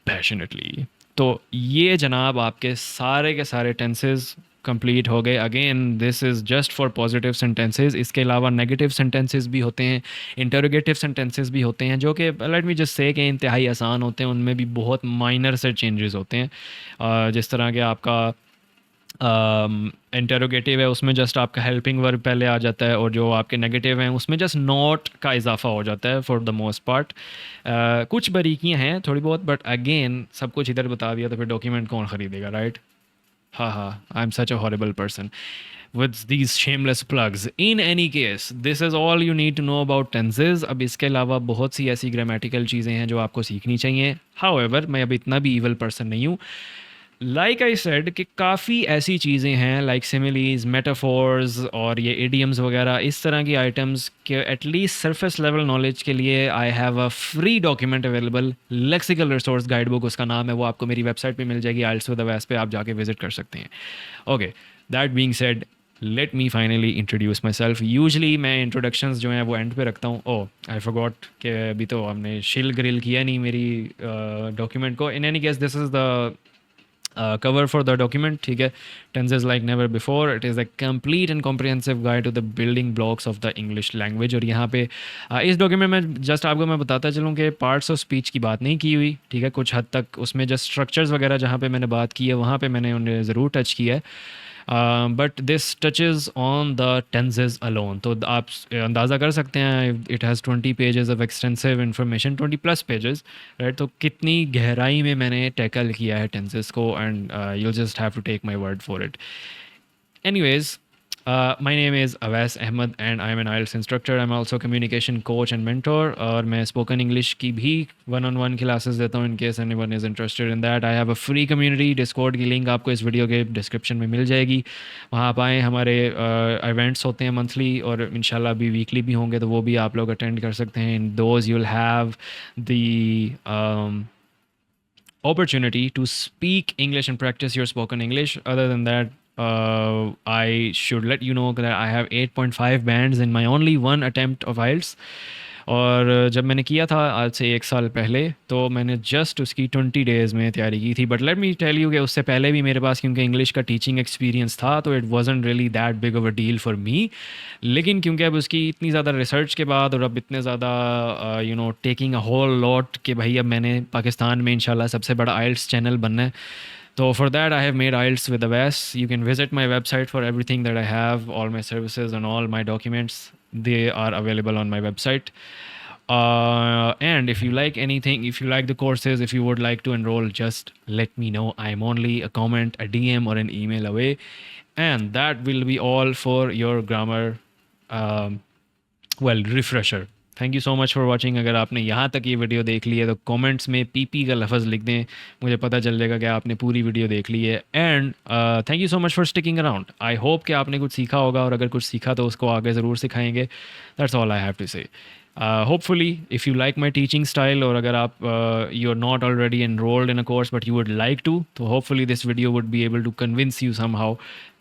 passionately. तो ये जनाब आपके सारे के सारे टेंसेस कंप्लीट हो गए। Again this is just for positive sentences. इसके अलावा नेगेटिव सेंटेंसेस भी होते हैं, इंटरोगेटिव सेंटेंसेस भी होते हैं, जो कि लेट मी जस्ट से कि इंतहाई आसान होते हैं। उनमें भी बहुत माइनर से चेंजेस होते हैं। जिस तरह के आपका इंटरोगेटिव है, उसमें जस्ट आपका हेल्पिंग वर्ब पहले आ जाता है, और जो आपके नेगेटिव हैं उसमें जस्ट नॉट का इजाफा हो जाता है फॉर द मोस्ट पार्ट। कुछ बारीकियाँ हैं थोड़ी बहुत, बट अगेन सब कुछ इधर बता दिया तो फिर डॉक्यूमेंट कौन ख़रीदेगा, राइट? हाँ हाँ, I am such a horrible person with these shameless plugs. In any case, this is all you need to know about tenses. अब इसके अलावा बहुत सी ऐसी ग्रामेटिकल चीज़ें हैं जो आपको सीखनी चाहिए। However, मैं अब इतना भी evil person नहीं हूँ। लाइक आई सेड कि काफ़ी ऐसी चीज़ें हैं लाइक सिमिलीज, मेटाफोर्स और ये इडियम्स वगैरह, इस तरह की आइटम्स के एटलीस्ट सरफेस लेवल नॉलेज के लिए I have a free document available, lexical resource guide book उसका नाम है। वो आपको मेरी वेबसाइट पे मिल जाएगी, आइल्स विद द वेस्ट पे आप जाके विजिट कर सकते हैं। Okay, that being said, let me finally introduce my self. Usually मैं इंट्रोडक्शंस जो हैं वो एंड पे रखता हूँ। ओह आई फॉरगॉट कि अभी तो हमने शिल ग्रिल किया नहीं मेरी डॉक्यूमेंट को। इन any case, this is the cover for the document, ठीक है। tenses like never before, it is a complete and comprehensive guide to the building blocks of the English language। और यहाँ पे इस डॉक्यूमेंट में जस्ट आपको मैं बताता चलूँ कि पार्ट्स ऑफ स्पीच की बात नहीं की हुई, ठीक है। कुछ हद तक उसमें जस्ट स्ट्रक्चर्स वगैरह जहाँ पे मैंने बात की है वहाँ पे मैंने उन्हें ज़रूर टच किया है, but this touches on the tenses alone. तो आप अंदाज़ा कर सकते हैं, it has 20 pages of extensive information, 20+ pages, right. तो कितनी गहराई में मैंने टैकल किया है टेंसेस को, and you'll just have to take my word for it. Anyways, my name is Awais Ahmed and I am an IELTS instructor. I'm also communication coach and mentor, और मैं spoken English की भी 1-on-1 क्लासेस देता हूँ in case anyone is interested in that. I have a free community, Discord की लिंक आपको इस वीडियो के डिस्क्रिप्शन में मिल जाएगी। वहाँ आप आएँ, हमारे इवेंट्स होते हैं मंथली और इंशाल्लाह अभी वीकली भी होंगे, तो वो भी आप लोग अटेंड कर सकते हैं। In those you'll have the opportunity to speak English and practice your spoken English. Other than that, I should let you know that I have 8.5 bands in my only one attempt of IELTS, और जब मैंने किया था आज से 1 साल पहले, तो मैंने जस्ट उसकी 20 डेज़ में तैयारी की थी। But let me tell you कि उससे पहले भी मेरे पास क्योंकि इंग्लिश का टीचिंग एक्सपीरियंस था, तो it wasn't really that big of a deal for me. लेकिन क्योंकि अब उसकी इतनी ज़्यादा रिसर्च के बाद और अब इतने ज़्यादा टेकिंग अ होल लॉट कि भाई अब मैंने पाकिस्तान में इंशाल्लाह सबसे बड़ा आइल्स चैनल बनना है। So for that, I have made IELTS with the best. You can visit my website for everything that I have, all my services and all my documents. They are available on my website. And if you like anything, if you like the courses, if you would like to enroll, just let me know. I'm only a comment, a DM, or an email away. And that will be all for your grammar, um, refresher. Thank you so much for watching. अगर आपने यहाँ तक ये वीडियो देख ली है तो कमेंट्स में पीपी का लफ्ज़ लिख दें, मुझे पता चल जाएगा कि आपने पूरी वीडियो देख ली है। And thank you so much for sticking around. I hope कि आपने कुछ सीखा होगा, और अगर कुछ सीखा तो उसको आगे ज़रूर सिखाएंगे। That's all I have to say. Hopefully, if you like my teaching style, or agar aap you're not already enrolled in a course but you would like to, so hopefully this video would be able to convince you somehow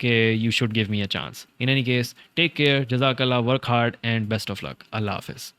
that you should give me a chance. In any case, take care, jazakallah, work hard, and best of luck. Allah Hafiz.